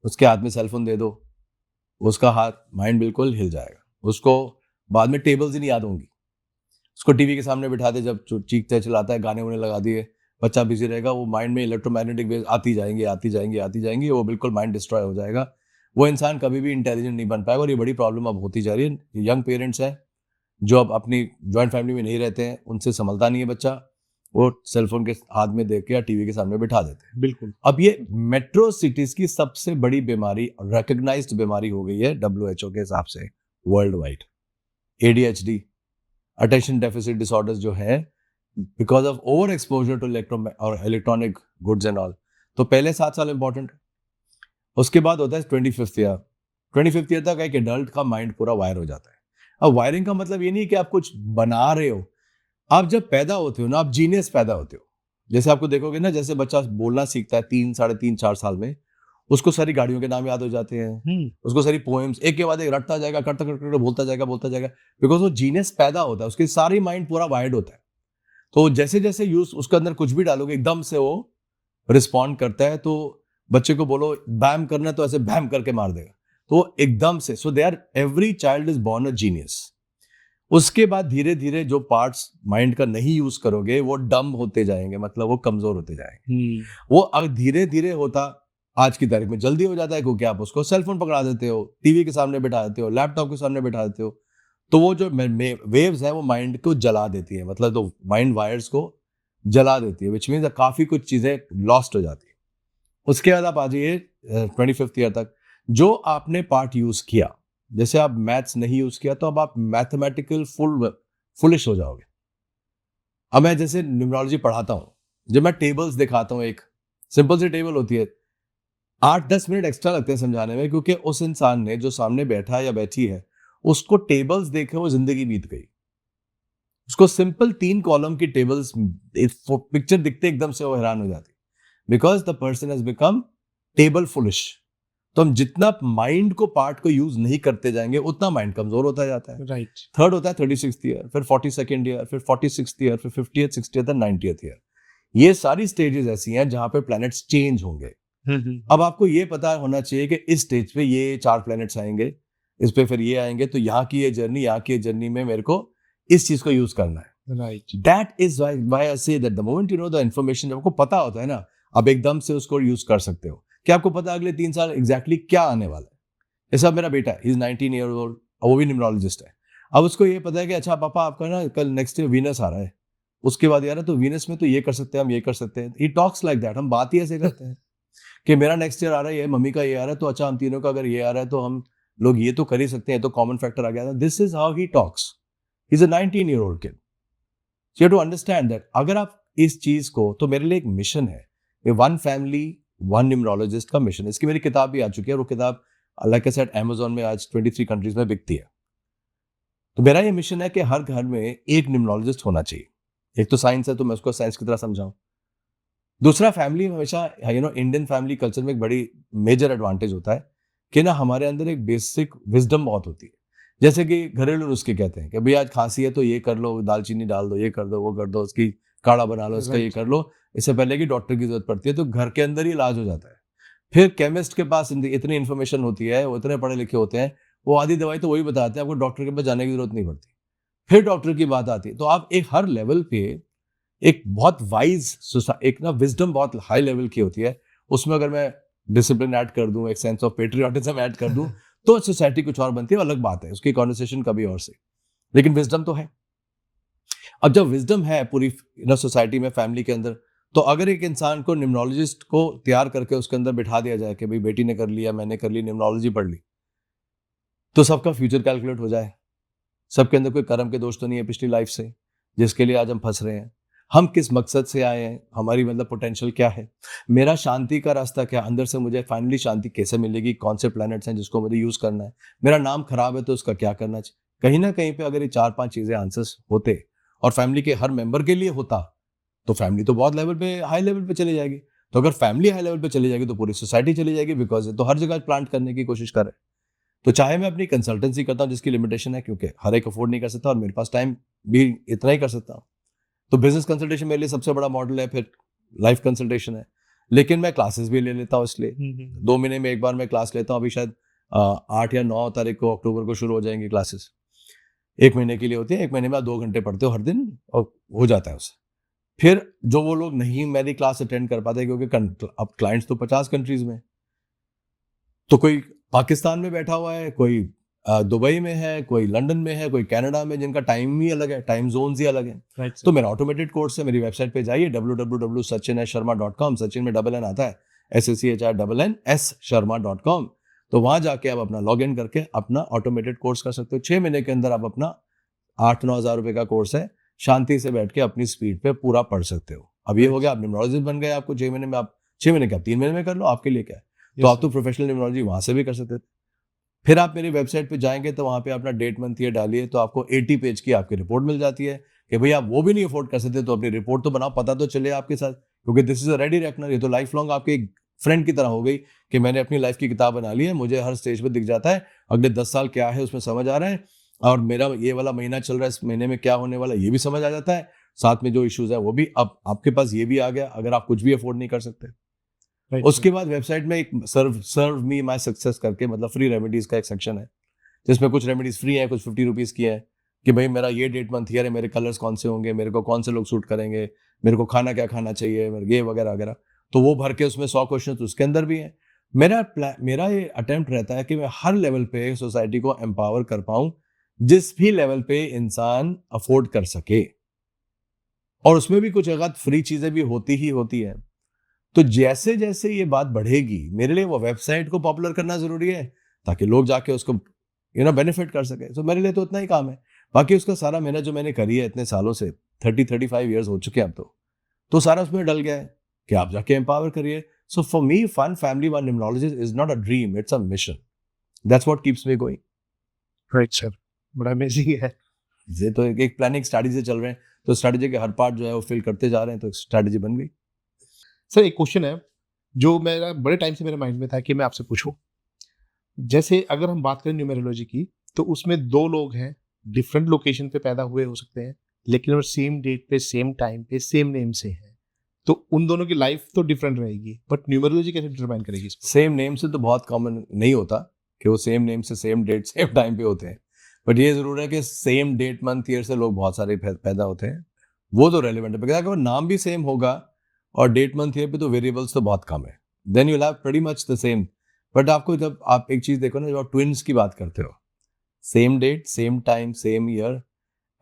उसके हाथ में सेलफोन दे दो, उसका माइंड बिल्कुल हिल जाएगा। उसको बाद में टेबल्स ही नहीं याद होंगी। उसको टीवी के सामने बिठा दे, जब चीखते चिल्लाता है, गाने वाने लगा दिए, बच्चा बिजी रहेगा, वो माइंड में इलेक्ट्रोमैग्नेटिक वेव आती जाएंगी, वो बिल्कुल माइंड डिस्ट्रॉय हो जाएगा। वो इंसान कभी भी इंटेलिजेंट नहीं बन पाएगा। और ये बड़ी प्रॉब्लम अब होती जा रही है। यंग पेरेंट्स हैं जो अब अपनी जॉइंट फैमिली में नहीं रहते हैं, उनसे संभलता नहीं है बच्चा, वो सेलफोन के हाथ में देख के या टीवी के सामने बिठा देते हैं। बिल्कुल। अब ये मेट्रो सिटीज की सबसे बड़ी बीमारी, रिकॉग्नाइज्ड बीमारी हो गई है WHO के हिसाब से world wide. ADHD, attention deficit disorders जो है, because of over exposure to electronic goods and all. तो पहले 7 साल इंपॉर्टेंट, उसके बाद होता है 25th ईयर। 25th ईयर तक एक एडल्ट का माइंड पूरा वायर हो जाता है। अब वायरिंग का मतलब ये नहीं कि आप कुछ बना रहे हो। आप जब पैदा होते हो ना, आप जीनियस पैदा होते हो। जैसे आपको देखोगे ना, जैसे बच्चा बोलना सीखता है 3, 3.5, 4 साल में, उसको सारी गाड़ियों के नाम याद हो जाते हैं, उसको सारी पोएम्स एक के बाद एक रटता जाएगा, करता बोलता जाएगा, बिकॉज वो जीनियस पैदा होता है, उसकी सारी माइंड पूरा वायर्ड होता है। तो जैसे जैसे यूज उसके अंदर कुछ भी डालोगे, एकदम से वो रिस्पॉन्ड करता है। तो बच्चे को बोलो बैम करना, तो ऐसे बैम करके मार देगा, तो एकदम से। So they are, every child is born a genius. उसके बाद धीरे धीरे जो पार्ट्स माइंड का नहीं यूज करोगे, वो डम होते जाएंगे, मतलब वो कमजोर होते जाएंगे। वो धीरे धीरे होता आज की तारीख में जल्दी हो जाता है, क्योंकि आप उसको सेलफोन पकड़ा देते हो, टीवी के सामने बैठा देते हो, लैपटॉप के सामने बैठा देते हो। तो वो जो वेव्स है वो माइंड को जला देती है, मतलब तो माइंड वायर्स को जला देती है, विच मीन्स काफी कुछ चीजें लॉस्ट हो जाती है। उसके बाद आप आ जाइए 25th ईयर तक, जो आपने पार्ट यूज किया, जैसे आप मैथ्स नहीं यूज किया, तो अब आप मैथमेटिकल फुलिश हो जाओगे। अब मैं जैसे न्यूमरोलॉजी पढ़ाता हूँ, जब मैं टेबल्स दिखाता हूँ, एक सिंपल सी टेबल होती है, 8-10 मिनट एक्स्ट्रा लगते हैं समझाने में, क्योंकि उस इंसान ने जो सामने बैठा या बैठी है, उसको टेबल्स देखे वो जिंदगी बीत गई। उसको सिंपल 3 कॉलम की टेबल्स पिक्चर दिखते एकदम से वो हैरान हो जाती, because the person has become table foolish. तो हम जितना माइंड को पार्ट को यूज नहीं करते जाएंगे, उतना माइंड कमजोर होता जाता है। राइट। थर्ड होता है 36th ईयर, फिर 42nd ईयर, फिर 46th ईयर, फिर 50th, 60th और 90th ईयर। ये सारी स्टेजेस ऐसी हैं जहां पे प्लैनेट्स चेंज होंगे। अब आपको ये पता होना चाहिए कि इस स्टेज पे ये 4 प्लैनेट्स आएंगे, इस पे फिर ये आएंगे, तो यहाँ की ये जर्नी में मेरे को इस चीज को यूज करना है। Right. That is why I say that the moment you know the information, जब आपको पता होता है ना, अब एकदम से उसको यूज कर सकते हो। क्या आपको पता अगले 3 साल एग्जैक्टली क्या आने वाला है? जैसा मेरा बेटा है, 19 ईयर ओल्ड, वो भी न्यूमरोलॉजिस्ट है। अब उसको ये पता है कि अच्छा पापा आपका ना कल नेक्स्ट ईयर वीनस आ रहा है, उसके बाद यार तो वीनस में तो ये कर सकते हैं, हम ये कर सकते हैं। He talks like that. हम बात ही ऐसे करते हैं कि मेरा नेक्स्ट ईयर आ रहा है, मम्मी का ये आ रहा है, तो अच्छा हम तीनों का अगर ये आ रहा है तो हम लोग ये तो कर ही सकते हैं, तो कॉमन फैक्टर आ गया। This is how he talks. He is a 19 year old kid. So you have to understand that अगर आप इस चीज को, तो मेरे लिए एक मिशन है, वन फैमिली वन न्यूमरोलॉजिस्ट का मिशन। इसकी मेरी किताब भी आ चुकी है, वो किताब लाइक आई सेड अमेज़न में आज 23 कंट्रीज में बिकती है। तो मेरा ये मिशन है कि हर घर में एक न्यूमरोलॉजिस्ट होना चाहिए। एक तो साइंस है, तो मैं उसको साइंस की तरह समझाऊं। दूसरा, फैमिली में हमेशा इंडियन फैमिली कल्चर में एक बड़ी मेजर एडवांटेज होता है कि ना हमारे अंदर एक बेसिक विजडम बहुत होती है। जैसे कि घरेलू नुस्खे कहते हैं कि भाई आज खांसी है तो ये कर लो, दालचीनी डाल दो, ये कर दो, वो कर दो, उसकी काढ़ा बना लो, इसका ये कर लो, इससे पहले कि डॉक्टर की जरूरत पड़ती है, तो घर के अंदर ही इलाज हो जाता है। फिर केमिस्ट के पास इतनी इन्फॉर्मेशन होती है, वो इतने पढ़े लिखे होते हैं, वो आधी दवाई तो वही बताते हैं, आपको डॉक्टर के पास जाने की जरूरत नहीं पड़ती। फिर डॉक्टर की बात आती है। तो आप एक हर लेवल पे एक बहुत वाइज एक ना विजडम बहुत हाई लेवल की होती है, उसमें अगर मैं डिसिप्लिन ऐड कर दूं, एक सेंस ऑफ पेट्रियोटिज्म ऐड कर दूं, तो सोसाइटी कुछ और बनती है, अलग बात है, उसकी कॉन्वर्सेशन कभी और से। लेकिन विजडम तो है। अब जब विजडम है पूरी सोसाइटी में, फैमिली के अंदर, तो अगर एक इंसान को निम्नोलॉजिस्ट को तैयार करके उसके अंदर बिठा दिया जाए कि भाई बेटी ने कर लिया, मैंने कर ली, निम्नोलॉजी पढ़ ली, तो सबका फ्यूचर कैलकुलेट हो जाए। सबके अंदर कोई कर्म के दोष तो नहीं है पिछली लाइफ से जिसके लिए आज हम फंस रहे हैं। हम किस मकसद से आए हैं, हमारी मतलब पोटेंशियल क्या है, मेरा शांति का रास्ता क्या, अंदर से मुझे फाइनली शांति कैसे मिलेगी, कौन से प्लैनेट्स हैं जिसको मुझे यूज करना है, मेरा नाम खराब है तो उसका क्या करना चाहिए। कहीं ना कहीं पे अगर ये 4-5 चीजें आंसर्स होते और फैमिली के हर मेंबर के लिए होता, तो फैमिली तो बहुत लेवल पे, हाई लेवल पे चली जाएगी। तो अगर फैमिली हाई लेवल पे चली जाएगी तो पूरी सोसाइटी चली जाएगी, बिकॉज ये तो हर जगह प्लांट करने की कोशिश कर रहे हैं। तो चाहे मैं अपनी कंसल्टेंसी करता हूँ जिसकी लिमिटेशन है, क्योंकि हर एक अफोर्ड नहीं कर सकता और मेरे पास टाइम भी इतना ही कर सकता हूँ, तो बिजनेस कंसल्टेशन मेरे लिए सबसे बड़ा मॉडल है, फिर लाइफ कंसल्टेशन है। लेकिन मैं क्लासेस भी ले लेता हूँ, इसलिए 2 महीने में एक बार मैं क्लास लेता हूँ। अभी शायद 8 या 9 तारीख को अक्टूबर को शुरू हो जाएंगी क्लासेस। 1 महीने के लिए होती है, 1 महीने में आप 2 घंटे पढ़ते हो हर दिन और हो जाता है उससे। फिर जो वो लोग नहीं मेरी क्लास अटेंड कर पाते, क्योंकि अब क्लाइंट्स तो 50 कंट्रीज में, तो कोई पाकिस्तान में बैठा हुआ है, कोई दुबई में है, कोई लंदन में है, कोई कनाडा में, जिनका टाइम ही अलग है, टाइम जोन्स ही अलग है। तो मेरा ऑटोमेटेड कोर्स है, मेरी वेबसाइट पे जाइए www.sachinssharma.com, सचिन में डबल एन आता है, SACHINNS-sharma.com। तो वहां जाके आप अपना लॉग इन करके अपना ऑटोमेटेड कोर्स कर सकते हो। 6 महीने के अंदर आप अपना 8-9 हज़ार रुपए का कोर्स है, शांति से बैठ के अपनी स्पीड पे पूरा पढ़ सकते हो। अब ये हो गया, आप न्यूमरोलॉजिस्ट बन गए, आपको 6 महीने में, आप 6 महीने के आप 3 महीने में कर लो, आपके लिए क्या है। तो आप तो प्रोफेशनल न्यूमरोलॉजी वहां से भी कर सकते थे। फिर आप मेरी वेबसाइट पे जाएंगे तो वहां पे अपना डेट मंथ ईयर डालिए, तो आपको 80 पेज की आपकी रिपोर्ट मिल जाती है कि भाई आप वो भी नहीं अफोर्ड कर सकते तो अपनी रिपोर्ट तो बनाओ, पता तो चले आपके साथ, क्योंकि this is a ready reckoner. ये तो लाइफ लॉन्ग आपके फ्रेंड की तरह हो गई कि मैंने अपनी लाइफ की किताब बना ली है, मुझे हर स्टेज पे दिख जाता है अगले 10 साल क्या है उसमें समझ आ रहा है, और मेरा ये वाला महीना चल रहा है, इस महीने में क्या होने वाला ये भी समझ आ जाता है, साथ में जो इश्यूज है वो भी। अब आपके पास ये भी आ गया अगर आप कुछ भी अफोर्ड नहीं कर सकते। उसके बाद वेबसाइट में एक सर्व मी माई सक्सेस करके, मतलब फ्री रेमेडीज का एक सेक्शन है जिसमें कुछ रेमेडीज फ्री है, कुछ 50 रुपीज की है, कि भाई मेरा ये डेट मंथ ईयर है, मेरे कलर्स कौन से होंगे, मेरे को कौन से लोग सूट करेंगे, मेरे को खाना क्या खाना चाहिए, मेरे ये वगैरह वगैरह। तो वो भर के उसमें 100 क्वेश्चन उसके अंदर भी है। मेरा ये अटेम्प्ट रहता है कि मैं हर लेवल पे सोसाइटी को एम्पावर कर पाऊं, जिस भी लेवल पे इंसान अफोर्ड कर सके, और उसमें भी कुछ अगत फ्री चीजें भी होती ही होती है। तो जैसे जैसे ये बात बढ़ेगी, मेरे लिए वो वेबसाइट को पॉपुलर करना जरूरी है ताकि लोग जाके उसको बेनिफिट कर सके। तो मेरे लिए तो उतना ही काम है, बाकी उसका सारा मेहनत जो मैंने करी है इतने सालों से, 30-35 ईयर्स हो चुके हैं अब तो सारा उसमें डल गया है कि आप जाके एम्पावर करिए। So for me, fun family one numerologist is not a dream, it's a mission. That's what keeps me going. Right sir, बड़ा अमेजिंग है। ये तो एक प्लानिंग स्ट्रैटेजी से चल रहे हैं, तो स्ट्रैटेजी के हर पार्ट जो है वो फिल करते जा रहे हैं, तो स्ट्रैटेजी बन गई। सर एक क्वेश्चन है जो मेरा बड़े टाइम से मेरे माइंड में था कि मैं आपसे पूछूं। जैसे अगर हम बात करें न्यूमेरोलॉजी की, तो उसमें 2 लोग हैं, डिफरेंट लोकेशन पे पैदा हुए हो सकते हैं, लेकिन वो सेम डेट पे, सेम टाइम पे, सेम नेम से हैं, तो उन दोनों की लाइफ तो डिफरेंट रहेगी, बट न्यूमेरोलॉजी कैसे डिटरमाइन करेगी इसको? सेम नेम से तो बहुत कॉमन नहीं होता कि वो सेम नेम से सेम डेट सेम टाइम पे होते हैं, बट ये जरूर है कि सेम डेट मंथ ईयर से लोग बहुत सारे पैदा होते हैं, वो तो रेलिवेंट है। अगर नाम भी सेम होगा और डेट मंथ ईयर पे, तो वेरिएबल्स तो बहुत कम है, then you will have pretty much the same. But आपको जब आप एक चीज देखो ना, जब आप ट्विन्स की बात करते हो, same date, same time, same year,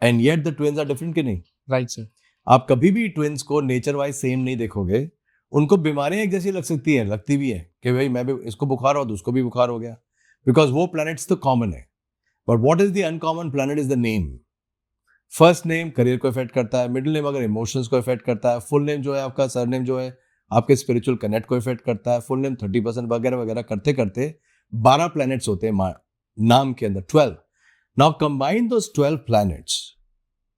and yet the twins are different, कि नहीं? Right sir. आप कभी भी ट्विन्स को नेचर वाइज सेम नहीं देखोगे, उनको बीमारियां एक जैसी लग सकती है, लगती भी है कि भाई मैं भी, इसको बुखार हो तो उसको भी बुखार हो गया, बिकॉज वो प्लैनेट्स तो कॉमन है। But what is the uncommon planet is the name. First name career को इफेक्ट करता है, मिडिल नेम अगर इमोशंस को इफेक्ट करता है, फुल नेम जो है आपका, सरनेम जो है आपके स्पिरिचुअल कनेक्ट को इफेक्ट करता है, फुल नेम 30% वगैरह वगैरह करते करते 12 प्लैनेट्स होते हैं नाम के अंदर, 12। Now combine those 12 planets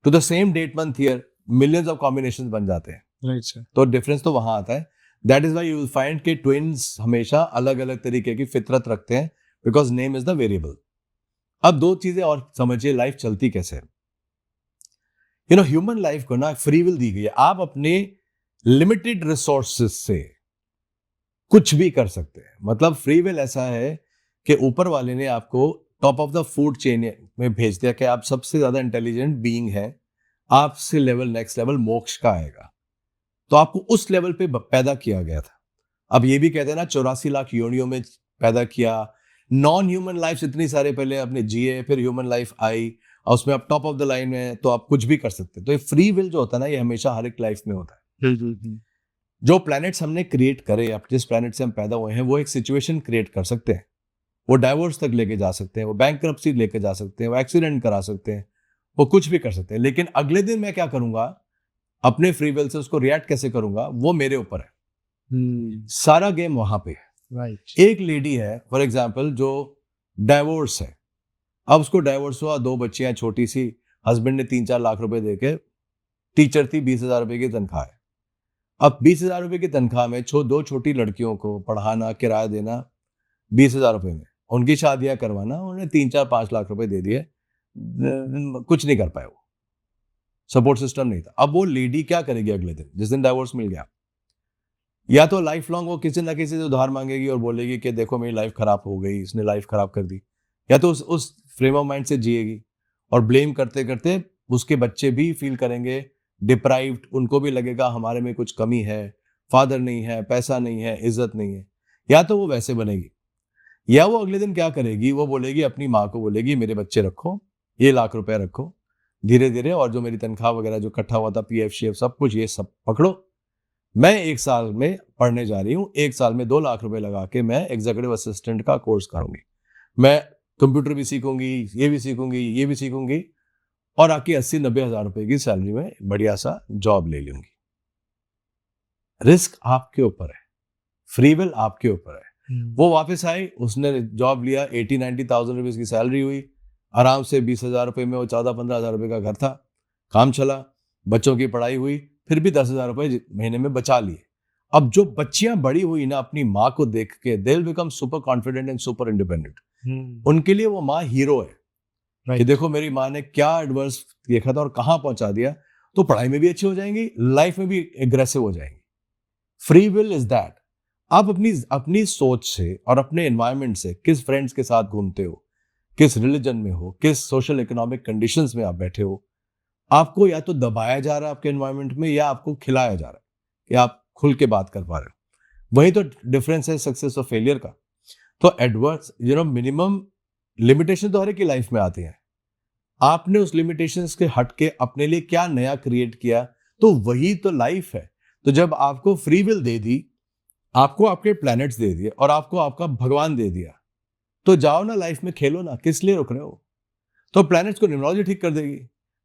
to the same date month year, millions of combinations बन जाते हैं। Right sir. तो डिफरेंस तो वहां आता है। That is why you will find कि ट्विन्स हमेशा अलग अलग तरीके की फितरत रखते हैं, because name is the variable. अब 2 चीजें और समझिए, लाइफ चलती कैसे है। ह्यूमन लाइफ को ना फ्री विल दी गई है, आप अपने लिमिटेड रिसोर्सेस से कुछ भी कर सकते हैं। मतलब फ्री विल ऐसा है कि ऊपर वाले ने आपको top of the food chain में भेज दिया कि आप सबसे ज्यादा इंटेलिजेंट बीइंग है, आपसे लेवल नेक्स्ट लेवल मोक्ष का आएगा। तो आपको उस लेवल पे पैदा किया गया था। अब ये भी कहते हैं ना 84 लाख योनियों में पैदा किया, नॉन ह्यूमन लाइफ इतनी सारे पहले आपने जिए, फिर ह्यूमन लाइफ आई और उसमें आप टॉप ऑफ द लाइन में, तो आप कुछ भी कर सकते हैं। तो ये फ्री विल जो होता है ना, ये हमेशा हर एक लाइफ में होता है। जो प्लैनेट्स हमने क्रिएट करे, अब जिस प्लैनेट से हम पैदा हुए हैं, वो एक सिचुएशन क्रिएट कर सकते हैं। वो डाइवोर्स तक लेके जा सकते हैं, वो बैंकरप्सी लेके जा सकते हैं, वो एक्सीडेंट करा सकते हैं, वो कुछ भी कर सकते हैं। लेकिन अगले दिन मैं क्या करूंगा, अपने फ्री विल से उसको रिएक्ट कैसे करूंगा, वो मेरे ऊपर है। सारा गेम वहां पे है। राइट। एक लेडी है फॉर एग्जाम्पल जो डाइवोर्स है, अब उसको डाइवोर्स हुआ, 2 बच्चियां छोटी सी, हस्बैंड ने 3-4 लाख रुपए देके, टीचर थी, 20,000 रुपए की तनख्वाह है। अब 20,000 रुपए की तनख्वाह में 2 छोटी लड़कियों को पढ़ाना, किराया देना 20,000 रुपए में, उनकी शादियां करवाना, उन्होंने 3-4-5 लाख रुपए दे दिए, कुछ नहीं कर पाए, वो सपोर्ट सिस्टम नहीं था। अब वो लेडी क्या करेगी अगले दिन, जिस दिन डाइवोर्स मिल गया? या तो लाइफ लॉन्ग वो किसी ना किसी से उधार मांगेगी और बोलेगी कि देखो मेरी लाइफ खराब हो गई, इसने लाइफ खराब कर दी, या तो उस फ्रेम ऑफ माइंड से जिएगी और ब्लेम करते करते उसके बच्चे भी फील करेंगे डिप्राइव्ड, उनको भी लगेगा हमारे में कुछ कमी है, फादर नहीं है, पैसा नहीं है, इज्जत नहीं है। या तो वो वैसे बनेगी, या वो अगले दिन क्या करेगी, वो बोलेगी अपनी माँ को, बोलेगी मेरे बच्चे रखो, ये लाख रुपए रखो, धीरे धीरे, और जो मेरी तनख्वाह वगैरह जो इकट्ठा हुआ था, पीएफ शीएफ सब कुछ, ये सब पकड़ो, मैं 1 साल में पढ़ने जा रही हूँ, 1 साल में 2 लाख रुपए लगा के मैं एग्जीक्यूटिव असिस्टेंट का कोर्स करूंगी, मैं कंप्यूटर भी सीखूंगी, ये भी सीखूंगी, ये भी सीखूंगी, और आके 80-90 हजार रुपए की सैलरी में बढ़िया सा जॉब ले लूंगी। रिस्क आपके ऊपर है, फ्री विल आपके ऊपर है। वो वापस आई, उसने जॉब लिया, 80-90,000 रुपीज की सैलरी हुई, आराम से 20,000 रुपए में वो 14-15 हजार रुपए का घर था, काम चला, बच्चों की पढ़ाई हुई, फिर भी 10,000 रुपए महीने में बचा लिए। अब जो बच्चियां बड़ी हुई ना, अपनी माँ को देख के they will become super confident and super independent. उनके लिए वो माँ हीरो है कि देखो मेरी माँ ने क्या एडवर्स देखा था और कहां पहुंचा दिया, तो पढ़ाई में भी अच्छी हो जाएंगी, लाइफ में भी एग्रेसिव हो जाएंगी। Free will is that. आप अपनी सोच से और अपने एनवायरनमेंट से, किस फ्रेंड्स के साथ घूमते हो, किस रिलीजन में हो, किस सोशल इकोनॉमिक कंडीशंस में आप बैठे हो, आपको या तो दबाया जा रहा है आपके एनवायरनमेंट में, या आपको खिलाया जा रहा है कि आप खुल के बात कर पा रहे हो। वही तो डिफरेंस है सक्सेस और फेलियर का। तो एडवर्स मिनिमम लिमिटेशन तो हर एक की लाइफ में आती है, आपने उस लिमिटेशंस के हट के अपने लिए क्या नया क्रिएट किया, तो वही तो लाइफ है। तो जब आपको फ्री विल दे दी, आपको आपके प्लैनेट्स दे दिए और आपको आपका भगवान दे दिया, तो जाओ ना लाइफ में, खेलो ना, किस लिए रुक रहे हो? तो प्लैनेट्स को न्यूमरोलॉजी ठीक कर देगी।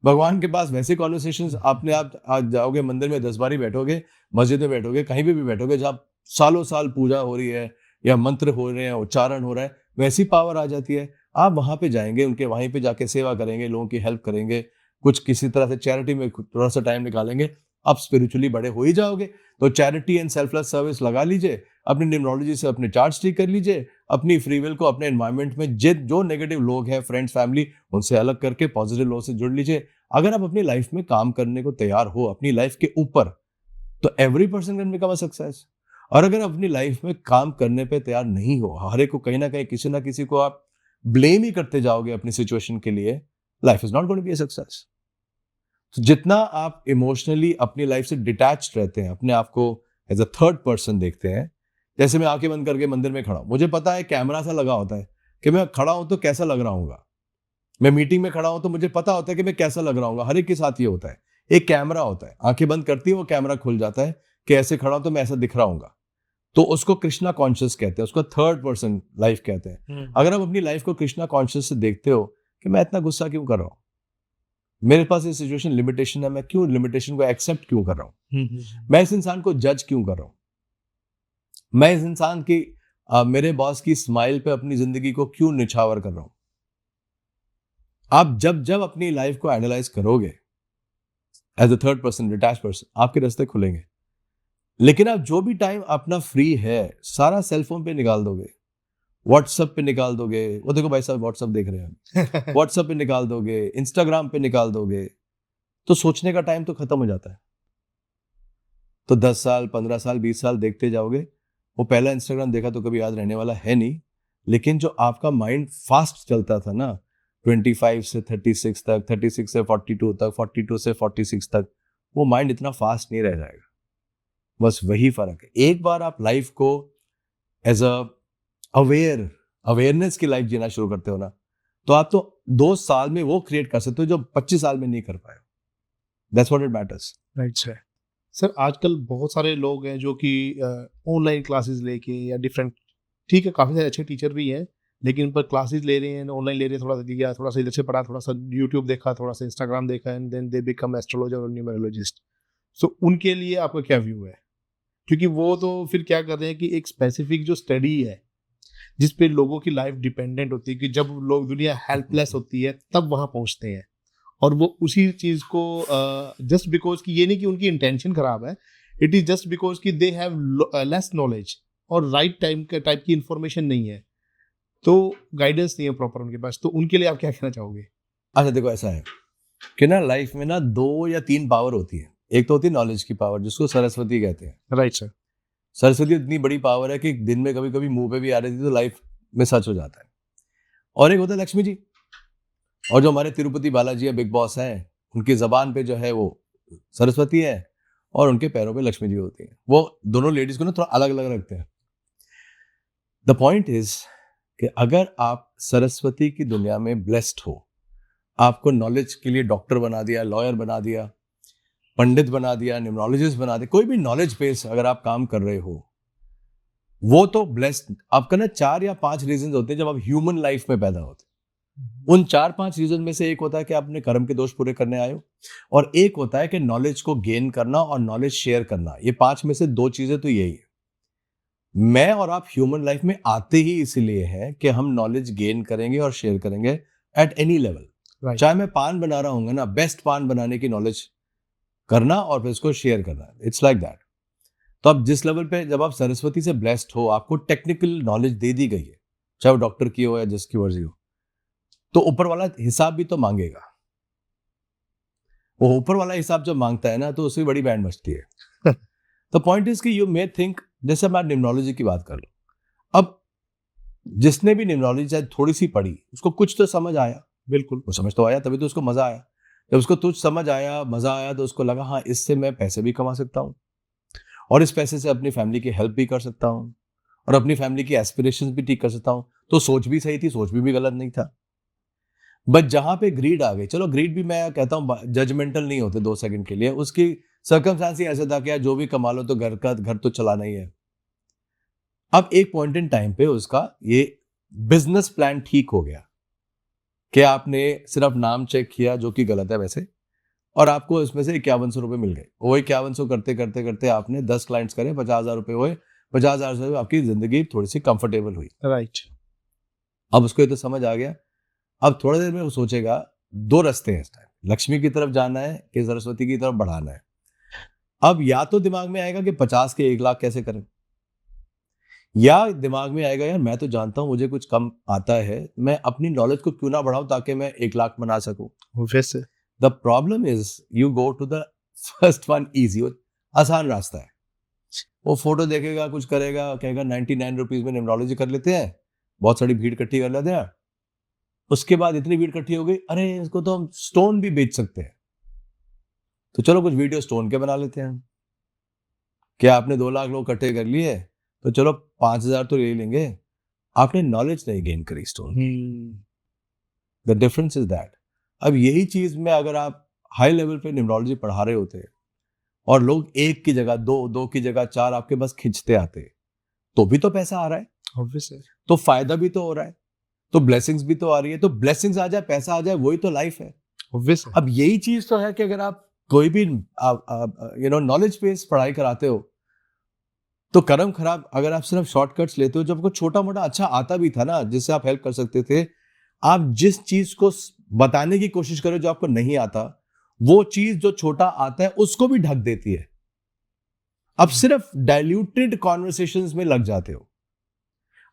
भगवान के पास वैसे कॉन्वर्सेशंस, आपने आप आज जाओगे मंदिर में 10 बारी बैठोगे, मस्जिद में बैठोगे, कहीं भी बैठोगे, जहाँ सालों साल पूजा हो रही है या मंत्र हो रहे हैं, उच्चारण हो रहा है, वैसी पावर आ जाती है। आप वहां पे जाएंगे, उनके वहीं पे जाके सेवा करेंगे, लोगों की हेल्प करेंगे, कुछ किसी तरह से चैरिटी में थोड़ा सा टाइम निकालेंगे, आप स्पिरिचुअली बड़े हो ही जाओगे। तो चैरिटी एंड सेल्फलेस सर्विस लगा लीजिए, अपनी न्यूमरोलॉजी से अपने चार्ट्स ठीक कर लीजिए, अपनी फ्री विल को अपने एनवायरनमेंट में जो नेगेटिव लोग हैं, फ्रेंड्स, फैमिली, उनसे अलग करके पॉजिटिव लोग से जुड़ लीजिए। अगर आप अपनी लाइफ में काम करने को तैयार हो, अपनी लाइफ के ऊपर, तो every person can become a success. और अगर अपनी लाइफ में काम करने पे तैयार नहीं हो, हर एक को कहीं ना कहीं किसी ना किसी को आप ब्लेम ही करते जाओगे अपनी सिचुएशन के लिए, life is not going to be a success. तो जितना आप इमोशनली अपनी लाइफ से डिटैच्ड रहते हैं, अपने आप को एज अ थर्ड पर्सन देखते हैं, जैसे मैं आंखें बंद करके मंदिर में खड़ा हूं, मुझे पता है कैमरा सा लगा होता है कि मैं खड़ा हूं तो कैसा लग रहा हूंगा, मैं मीटिंग में खड़ा हूं तो मुझे पता होता है कि मैं कैसा लग रहा हूंगा। हर एक के साथ ये होता है, एक कैमरा होता है, आंखें बंद करती है वो कैमरा खुल जाता है कि ऐसे खड़ा हूं तो मैं ऐसा दिख रहा हूंगा। तो उसको कृष्णा कॉन्शियस कहते हैं, उसको थर्ड पर्सन लाइफ कहते हैं। अगर आप अपनी लाइफ को कृष्णा कॉन्शियस से देखते हो कि मैं इतना गुस्सा क्यों कर रहा हूं, मेरे पास ये सिचुएशन लिमिटेशन है, मैं क्यों लिमिटेशन को एक्सेप्ट क्यों कर रहा हूं, मैं इस इंसान को जज क्यों कर रहा हूं, मैं इस इंसान की मेरे बॉस की स्माइल पे अपनी जिंदगी को क्यों निछावर कर रहा हूं। आप जब जब अपनी लाइफ को एनालाइज करोगे as a third person, detach person, आपके रास्ते खुलेंगे। लेकिन आप जो भी टाइम अपना फ्री है, सारा सेलफोन पे निकाल दोगे, व्हाट्सएप पे निकाल दोगे, वो देखो भाई साहब व्हाट्सएप देख रहे हैं, व्हाट्सएप पे निकाल दोगे, इंस्टाग्राम पे निकाल दोगे, तो सोचने का टाइम तो खत्म हो जाता है। तो 10 साल, 15 साल, 20 साल देखते जाओगे, वो पहला इंस्टाग्राम देखा तो कभी याद रहने वाला है नहीं। लेकिन जो आपका माइंड फास्ट चलता था ना, 25 से 36 तक, 36 से 42 तक, 42 से 46 तक, वो माइंड इतना फास्ट नहीं रह जाएगा। बस वही फर्क है। एक बार आप लाइफ को एज अ अवेयरनेस की लाइफ जीना शुरू करते हो ना, तो आप तो 2 साल में वो क्रिएट कर सकते हो जो 25 साल में नहीं कर पाए। That's what it matters. Right sir. Sir आजकल बहुत सारे लोग हैं जो कि ऑनलाइन क्लासेस लेके या डिफरेंट, ठीक है काफ़ी सारे अच्छे टीचर भी हैं, लेकिन पर क्लासेस ले रहे हैं, ऑनलाइन ले रहे हैं, थोड़ा सा दिया, थोड़ा सा इधर से पढ़ा, थोड़ा सा यूट्यूब देखा, थोड़ा सा इंस्टाग्राम देखा, and then they become astrologer और न्यूमरोलॉजिस्ट। सो उनके लिए आपका क्या व्यू है? क्योंकि वो तो फिर क्या कर रहे हैं कि एक स्पेसिफिक जो स्टडी है जिस पे लोगों की लाइफ डिपेंडेंट होती है, कि जब लोग दुनिया हेल्पलेस होती है तब वहाँ पहुँचते हैं, और वो उसी चीज़ को जस्ट बिकॉज कि ये नहीं कि उनकी इंटेंशन खराब है, इट इज़ जस्ट बिकॉज कि दे हैव लेस नॉलेज और राइट टाइप की इंफॉर्मेशन नहीं है, तो गाइडेंस नहीं है प्रॉपर उनके पास, तो उनके लिए आप क्या कहना चाहोगे? अच्छा देखो, ऐसा है कि ना लाइफ में ना 2 या 3 पावर होती है। एक तो होती है नॉलेज की पावर, जिसको सरस्वती कहते हैं। Right sir. सरस्वती इतनी बड़ी पावर है कि दिन में कभी कभी मुंह पे भी आ रही थी तो लाइफ में सच हो जाता है। और एक होता है लक्ष्मी जी, और जो हमारे तिरुपति बालाजी है, बिग बॉस हैं, उनकी जबान पे जो है वो सरस्वती है और उनके पैरों पे लक्ष्मी जी होती है। वो दोनों लेडीज को ना थोड़ा अलग अलग रखते हैं। द पॉइंट इज कि अगर आप सरस्वती की दुनिया में ब्लेस्ड हो, आपको नॉलेज के लिए डॉक्टर बना दिया, लॉयर बना दिया, पंडित बना दिया, न्यूमरोलॉजिस्ट बना दिया, कोई भी नॉलेज बेस अगर आप काम कर रहे हो, वो तो ब्लेस्ड। आपका ना 4 या 5 रीजन होते हैं जब आप ह्यूमन लाइफ में पैदा होते हैं। उन 4-5 रीजन में से एक होता है कि आपने कर्म के दोष पूरे करने आए हो, और एक होता है कि नॉलेज को गेन करना और नॉलेज शेयर करना। ये 5 में से 2 चीजें तो यही है। मैं और आप ह्यूमन लाइफ में आते ही इसलिए हैं कि हम नॉलेज गेन करेंगे और शेयर करेंगे एट एनी लेवल। चाहे मैं पान बना रहा हूँ ना, बेस्ट पान बनाने की नॉलेज करना और फिर उसको शेयर करना, इट्स लाइक दैट। तो अब जिस लेवल पे जब आप सरस्वती से ब्लेस्ड हो, आपको टेक्निकल नॉलेज दे दी गई है, चाहे वो डॉक्टर की हो या जिसकी मर्जी हो, तो ऊपर वाला हिसाब भी तो मांगेगा। वो ऊपर वाला हिसाब जब मांगता है ना, तो उससे बड़ी बैंड बजती है। तो पॉइंट इज कि यू मे थिंक, जैसे मैं न्यूमरोलॉजी की बात कर लूं, अब जिसने भी न्यूमरोलॉजी चाहे थोड़ी सी पढ़ी, उसको कुछ तो समझ आया। बिल्कुल, वो समझ तो आया, तभी तो उसको मजा आया। जब उसको कुछ समझ आया, मजा आया, तो उसको लगा हाँ, इससे मैं पैसे भी कमा सकता हूँ और इस पैसे से अपनी फैमिली की हेल्प भी कर सकता हूँ और अपनी फैमिली की एस्पिरेशंस भी ठीक कर सकता हूँ। तो सोच भी सही थी, सोच भी गलत नहीं था। बट जहां पे ग्रीड आ गई, चलो ग्रीड भी मैं कहता हूँ जजमेंटल नहीं होते 2 सेकंड के लिए, उसकी सर्कमस्टेंस ही ऐसा था कि यार जो भी कमा लो तो घर तो चलाना ही है। अब एक पॉइंट इन टाइम पे उसका ये बिजनेस प्लान ठीक हो गया कि आपने सिर्फ नाम चेक किया, जो कि गलत है वैसे, और आपको इसमें से 5100 रुपए मिल गए। वो 5100 करते करते करते आपने 10 क्लाइंट्स करे, 50,000 रुपए हुए। 50,000 से आपकी जिंदगी थोड़ी सी कंफर्टेबल हुई। राइट। अब उसको ये तो समझ आ गया। अब थोड़ी देर में वो सोचेगा 2 रास्ते हैं इस टाइम, लक्ष्मी की तरफ जाना है कि सरस्वती की तरफ बढ़ाना है। अब या तो दिमाग में आएगा कि 50 के 1 लाख कैसे करें, या दिमाग में आएगा यार मैं तो जानता हूं मुझे कुछ कम आता है, मैं अपनी नॉलेज को क्यों ना बढ़ाऊं ताकि मैं 1 लाख बना सकूं। वैसे the problem is you go to the first one, easy, आसान रास्ता है। वो फोटो देखेगा, कुछ करेगा, कहेगा 99 रुपीज में न्यूमरोलॉजी कर लेते हैं, बहुत सारी भीड़ इकट्ठी कर लेते हैं। उसके बाद इतनी भीड़ इकट्ठी हो गई, अरे इसको तो हम स्टोन भी बेच सकते हैं, तो चलो कुछ वीडियो स्टोन के बना लेते हैं। क्या आपने 2 लाख लोग इकट्ठे कर लिए, तो चलो 5,000 तो ले लेंगे। आपने नॉलेज नहीं गेन करी stone. The difference is that. अब यही चीज में अगर आप हाई लेवल पे न्यूमरोलॉजी पढ़ा रहे होते और लोग 1 की जगह 2, 2 की जगह 4 आपके बस खींचते आते, तो भी तो पैसा आ रहा है, ऑब्वियसली, तो फायदा भी तो हो रहा है, तो ब्लेसिंग्स भी तो आ रही है। तो ब्लेसिंग्स आ जाए, पैसा आ जाए, वही तो लाइफ है। ऑब्वियसली। अब यही चीज तो है कि अगर आप कोई भी नॉलेज बेस्ड पढ़ाई कराते हो, तो कर्म खराब अगर आप सिर्फ शॉर्टकट्स लेते हो, जब आपको छोटा मोटा अच्छा आता भी था ना जिससे आप हेल्प कर सकते थे, आप जिस चीज को बताने की कोशिश करो जो आपको नहीं आता, वो चीज जो छोटा आता है उसको भी ढक देती है। अब सिर्फ डाइल्यूटेड कॉन्वर्सेशंस में लग जाते हो।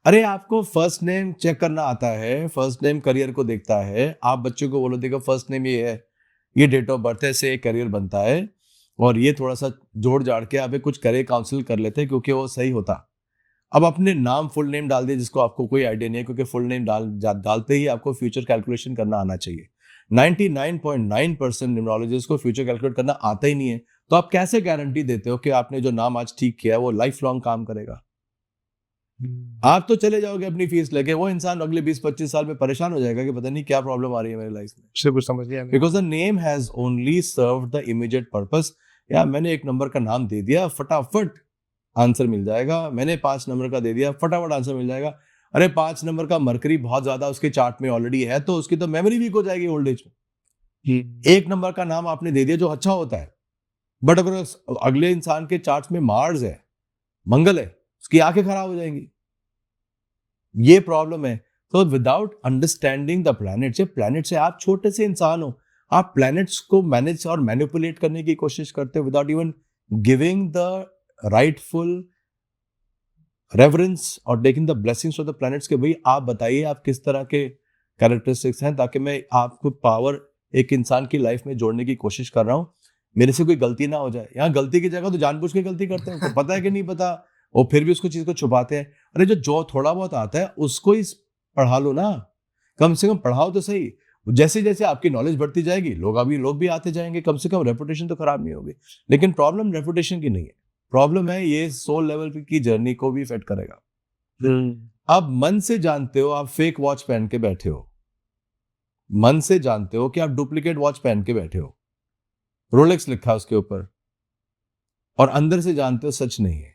अरे आपको फर्स्ट नेम चेक करना आता है, फर्स्ट नेम करियर को देखता है। आप बच्चों को बोलो देखो फर्स्ट नेम ये है, ये डेट ऑफ बर्थ है, से करियर बनता है, और ये थोड़ा सा जोड़ जाड़ के आप कुछ करियर काउंसिल कर लेते हैं क्योंकि वो सही होता। अब अपने नाम फुल नेम डाल दिए जिसको आपको कोई आइडिया नहीं है, क्योंकि फुल नेम डालते ही आपको फ्यूचर कैलकुलेशन करना आना चाहिए। 99.9% न्यूमरोलॉजिस्ट को फ्यूचर कैलकुलेट करना आता ही नहीं है, तो आप कैसे गारंटी देते हो कि आपने जो नाम आज ठीक किया है वो लाइफ लॉन्ग काम करेगा? आप तो चले जाओगे अपनी फीस लेके, वो इंसान अगले 20-25 साल में परेशान हो जाएगा कि पता नहीं क्या प्रॉब्लम आ रही है मेरी लाइफ में। से कुछ समझ लिया नहीं। Because the name has only serve the immediate purpose. या मैंने एक नंबर का नाम दे दिया, फटाफट आंसर मिल जाएगा। मैंने 5 नंबर का दे दिया, फटाफट आंसर मिल जाएगा। अरे 5 नंबर का मरकरी बहुत ज्यादा उसके चार्ट में ऑलरेडी है, तो उसकी तो मेमोरी वीक हो जाएगी ओल्ड एज में। 1 नंबर का नाम आपने दे दिया जो अच्छा होता है, बट अगर अगले इंसान के चार्ट में मार्स है, मंगल है, उसकी आंखें खराब हो जाएंगी। ये प्रॉब्लम है। तो विदाउट अंडरस्टैंडिंग द प्लैनेट, जब प्लैनेट से आप छोटे से इंसान हो, आप प्लैनेट्स को मैनेज और मैनिपुलेट करने की कोशिश करते हो without even giving the rightful reverence और taking the blessings of the planets के भाई आप बताइए आप किस तरह के कैरेक्टरिस्टिक्स हैं, ताकि मैं आपको पावर एक इंसान की लाइफ में जोड़ने की कोशिश कर रहा हूं, मेरे से कोई गलती ना हो जाए। यहाँ गलती की जगह तो जानबूझ के गलती करते हैं, उनको पता है कि नहीं पता, और फिर भी उसको चीज को छुपाते हैं। अरे जो थोड़ा बहुत आता है उसको ही पढ़ा लो ना, कम से कम पढ़ाओ तो सही। जैसे जैसे आपकी नॉलेज बढ़ती जाएगी लोग भी आते जाएंगे, कम से कम रेपुटेशन तो खराब नहीं होगी। लेकिन प्रॉब्लम रेपुटेशन की नहीं है, प्रॉब्लम है ये सोल लेवल की जर्नी को भी इफेक्ट करेगा। अब मन से जानते हो आप फेक वॉच पहन के बैठे हो, मन से जानते हो कि आप डुप्लीकेट वॉच पहन के बैठे हो, रोलेक्स लिखा है उसके ऊपर, और अंदर से जानते हो सच नहीं है,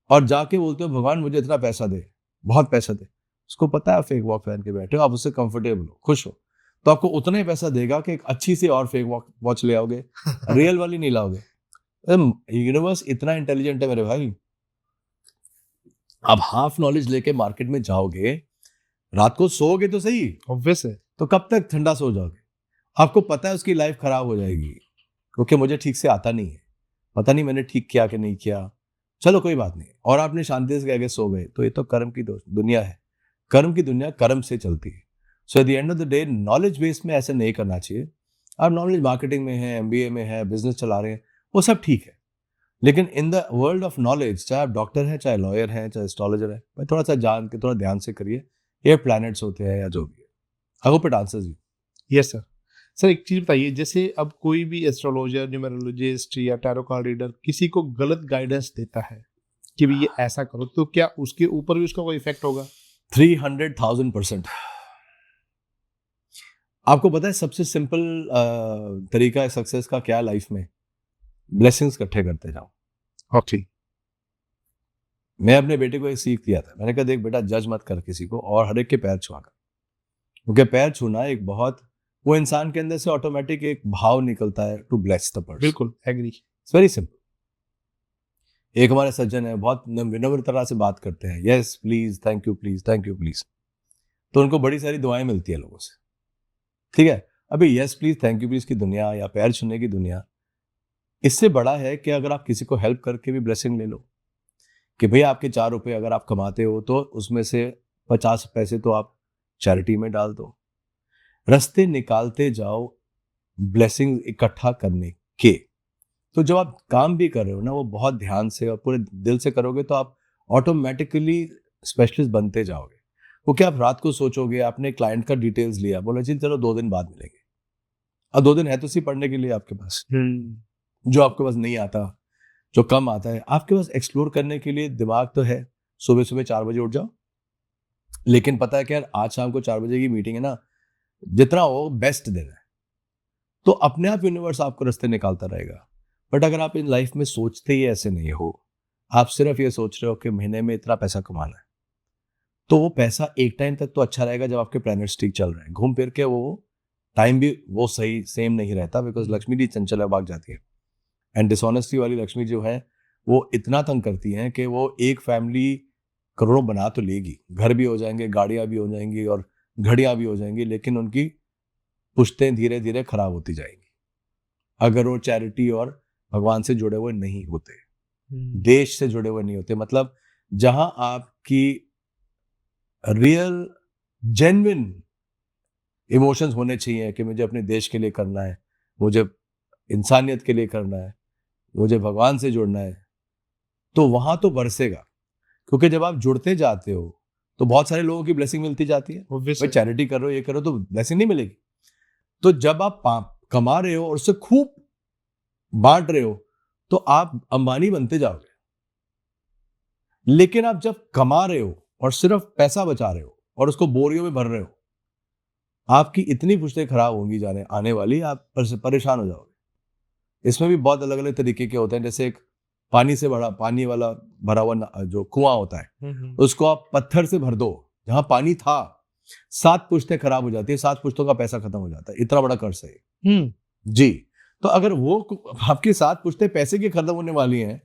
और जाके बोलते हो भगवान मुझे इतना पैसा दे, बहुत पैसा दे। उसको पता है फेक वॉच पहन के बैठे हो, आप उससे कंफर्टेबल हो, खुश हो, तो आपको उतना ही पैसा देगा कि एक अच्छी सी और फेक वॉच ले आओगे, रियल वाली नहीं लाओगे। यूनिवर्स इतना इंटेलिजेंट है मेरे भाई। अब हाफ नॉलेज लेके मार्केट में जाओगे, रात को सोओगे तो सही, ऑब्वियस है, तो कब तक ठंडा सो जाओगे? आपको पता है उसकी लाइफ खराब हो जाएगी, क्योंकि मुझे ठीक से आता नहीं है, पता नहीं मैंने ठीक किया कि नहीं किया, चलो कोई बात नहीं, और आपने शांति से आगे सो गए। तो ये तो कर्म की दुनिया है, कर्म की दुनिया कर्म से चलती है। So at the end of the day knowledge base में ऐसे नहीं करना चाहिए। आप नॉलेज मार्केटिंग में है, MBA में है, बिजनेस चला रहे हैं, वो सब ठीक है, लेकिन in the world of knowledge, चाहे आप डॉक्टर हैं, चाहे लॉयर हैं, चाहे एस्ट्रोलॉजर है, भाई थोड़ा सा जान के थोड़ा ध्यान से करिए, ये प्लैनेट्स होते हैं या जो भी है। I hope it answers you. Yes sir. Sir एक चीज बताइए, जैसे अब कोई भी एस्ट्रोलॉजर, न्यूमेरोलॉजिस्ट या टैरो कार्ड रीडर किसी को गलत गाइडेंस देता है कि भी ये ऐसा करो, तो क्या उसके ऊपर भी उसका कोई इफेक्ट होगा? 300,000%। आपको पता है सबसे सिंपल तरीका है सक्सेस का क्या लाइफ में? ब्लेसिंग्स इकट्ठे करते जाओ। ओके। मैं अपने बेटे को एक सीख दिया था, मैंने कहा देख बेटा, जज मत कर किसी को, और हर एक के पैर छुआ कर, क्योंकि पैर छूना एक बहुत, वो इंसान के अंदर से ऑटोमेटिक एक भाव निकलता है टू ब्लेस द पर्सन। बिल्कुल एग्री। It's very simple. एक हमारे सज्जन है, बहुत विनम्र तरह से बात करते हैं, yes please, thank you please, thank you please, तो उनको बड़ी सारी दुआएं मिलती है लोगों से, ठीक है। अभी yes please thank you please की दुनिया या पैर छूने की दुनिया, इससे बड़ा है कि अगर आप किसी को हेल्प करके भी ब्लेसिंग ले लो, कि भैया आपके 4 रुपए अगर आप कमाते हो तो उसमें से 50 पैसे तो आप चैरिटी में डाल दो। रास्ते निकालते जाओ ब्लेसिंग इकट्ठा करने के। तो जब आप काम भी कर रहे हो ना, वो बहुत ध्यान से और पूरे दिल से करोगे, तो आप ऑटोमेटिकली स्पेशलिस्ट बनते जाओगे। वो क्या, आप रात को सोचोगे, आपने क्लाइंट का डिटेल्स लिया, बोला जी चलो 2 दिन बाद मिलेंगे, अब 2 दिन है तो सी पढ़ने के लिए आपके पास, जो आपके पास नहीं आता, जो कम आता है, आपके पास एक्सप्लोर करने के लिए दिमाग तो है। सुबह सुबह 4 बजे उठ जाओ, लेकिन पता है क्या, आज शाम को 4 बजे की मीटिंग है ना, जितना हो बेस्ट देना है, तो अपने आप यूनिवर्स आपको रास्ते निकालता रहेगा। बट अगर आप इन लाइफ में सोचते ही ऐसे नहीं हो, आप सिर्फ ये सोच रहे हो कि महीने में इतना पैसा कमाना है, तो वो पैसा एक टाइम तक तो अच्छा रहेगा जब आपके प्लैनेट्स ठीक चल रहे हैं, घूम फिर के वो टाइम भी वो सही सेम नहीं रहता, बिकॉज लक्ष्मी जी चंचल भाग जाती है। एंड डिसऑनेस्टी वाली लक्ष्मी जो है वो इतना तंग करती हैं कि वो एक फैमिली करोड़ों बना तो लेगी, घर भी हो जाएंगे, गाड़ियां भी हो जाएंगी और घड़ियां भी हो जाएंगी, लेकिन उनकी पुश्तें धीरे धीरे खराब होती जाएंगी अगर वो चैरिटी और भगवान से जुड़े हुए नहीं होते, देश से जुड़े हुए नहीं होते। मतलब जहां आपकी रियल जेन्युइन इमोशंस होने चाहिए कि मुझे अपने देश के लिए करना है, मुझे इंसानियत के लिए करना है, मुझे भगवान से जुड़ना है, तो वहां तो बरसेगा, क्योंकि जब आप जुड़ते जाते हो तो बहुत सारे लोगों की ब्लेसिंग मिलती जाती है। Obviously. भाई चैरिटी कर रहे हो, ये करो तो ब्लेसिंग नहीं मिलेगी। तो जब आप कमा रहे हो और उससे खूब बांट रहे हो तो आप अंबानी बनते जाओगे। लेकिन आप जब कमा रहे हो और सिर्फ पैसा बचा रहे हो और उसको बोरियों में भर रहे हो, आपकी इतनी पुश्तें खराब होंगी जाने आने वाली, आप परेशान हो जाओगे। इसमें भी बहुत अलग अलग तरीके के होते हैं। जैसे एक पानी वाला भरा हुआ जो कुआं होता है, उसको आप पत्थर से भर दो, जहां पानी था 7 पुश्तें खराब हो जाती है, 7 पुश्तों का पैसा खत्म हो जाता है। इतना बड़ा कर्ज है जी। तो अगर वो आपकी 7 पुश्तें पैसे की खत्म होने वाली हैं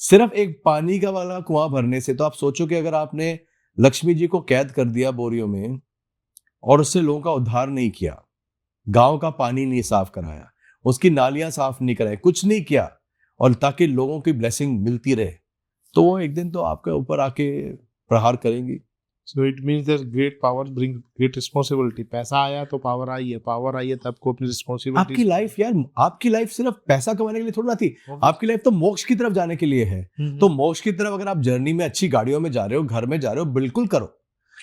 सिर्फ एक पानी का वाला कुआं भरने से, तो आप सोचो कि अगर आपने लक्ष्मी जी को कैद कर दिया बोरियों में और उससे लोगों का उद्धार नहीं किया, गांव का पानी नहीं साफ कराया, उसकी नालियां साफ नहीं कराई, कुछ नहीं किया, और ताकि लोगों की ब्लेसिंग मिलती रहे, तो वो एक दिन तो आपके ऊपर आके प्रहार करेंगी। So it means that great power brings great responsibility. पैसा आया तो पावर आई है, पावर आई है तो आपको अपनी रिस्पॉन्सिबिलिटी। आपकी लाइफ यार, आपकी लाइफ सिर्फ पैसा कमाने के लिए थोड़ा ना थी, आपकी लाइफ तो मोक्ष की तरफ जाने के लिए है। तो मोक्ष की तरफ अगर आप जर्नी में अच्छी गाड़ियों में जा रहे हो, घर में जा रहे हो, बिल्कुल करो,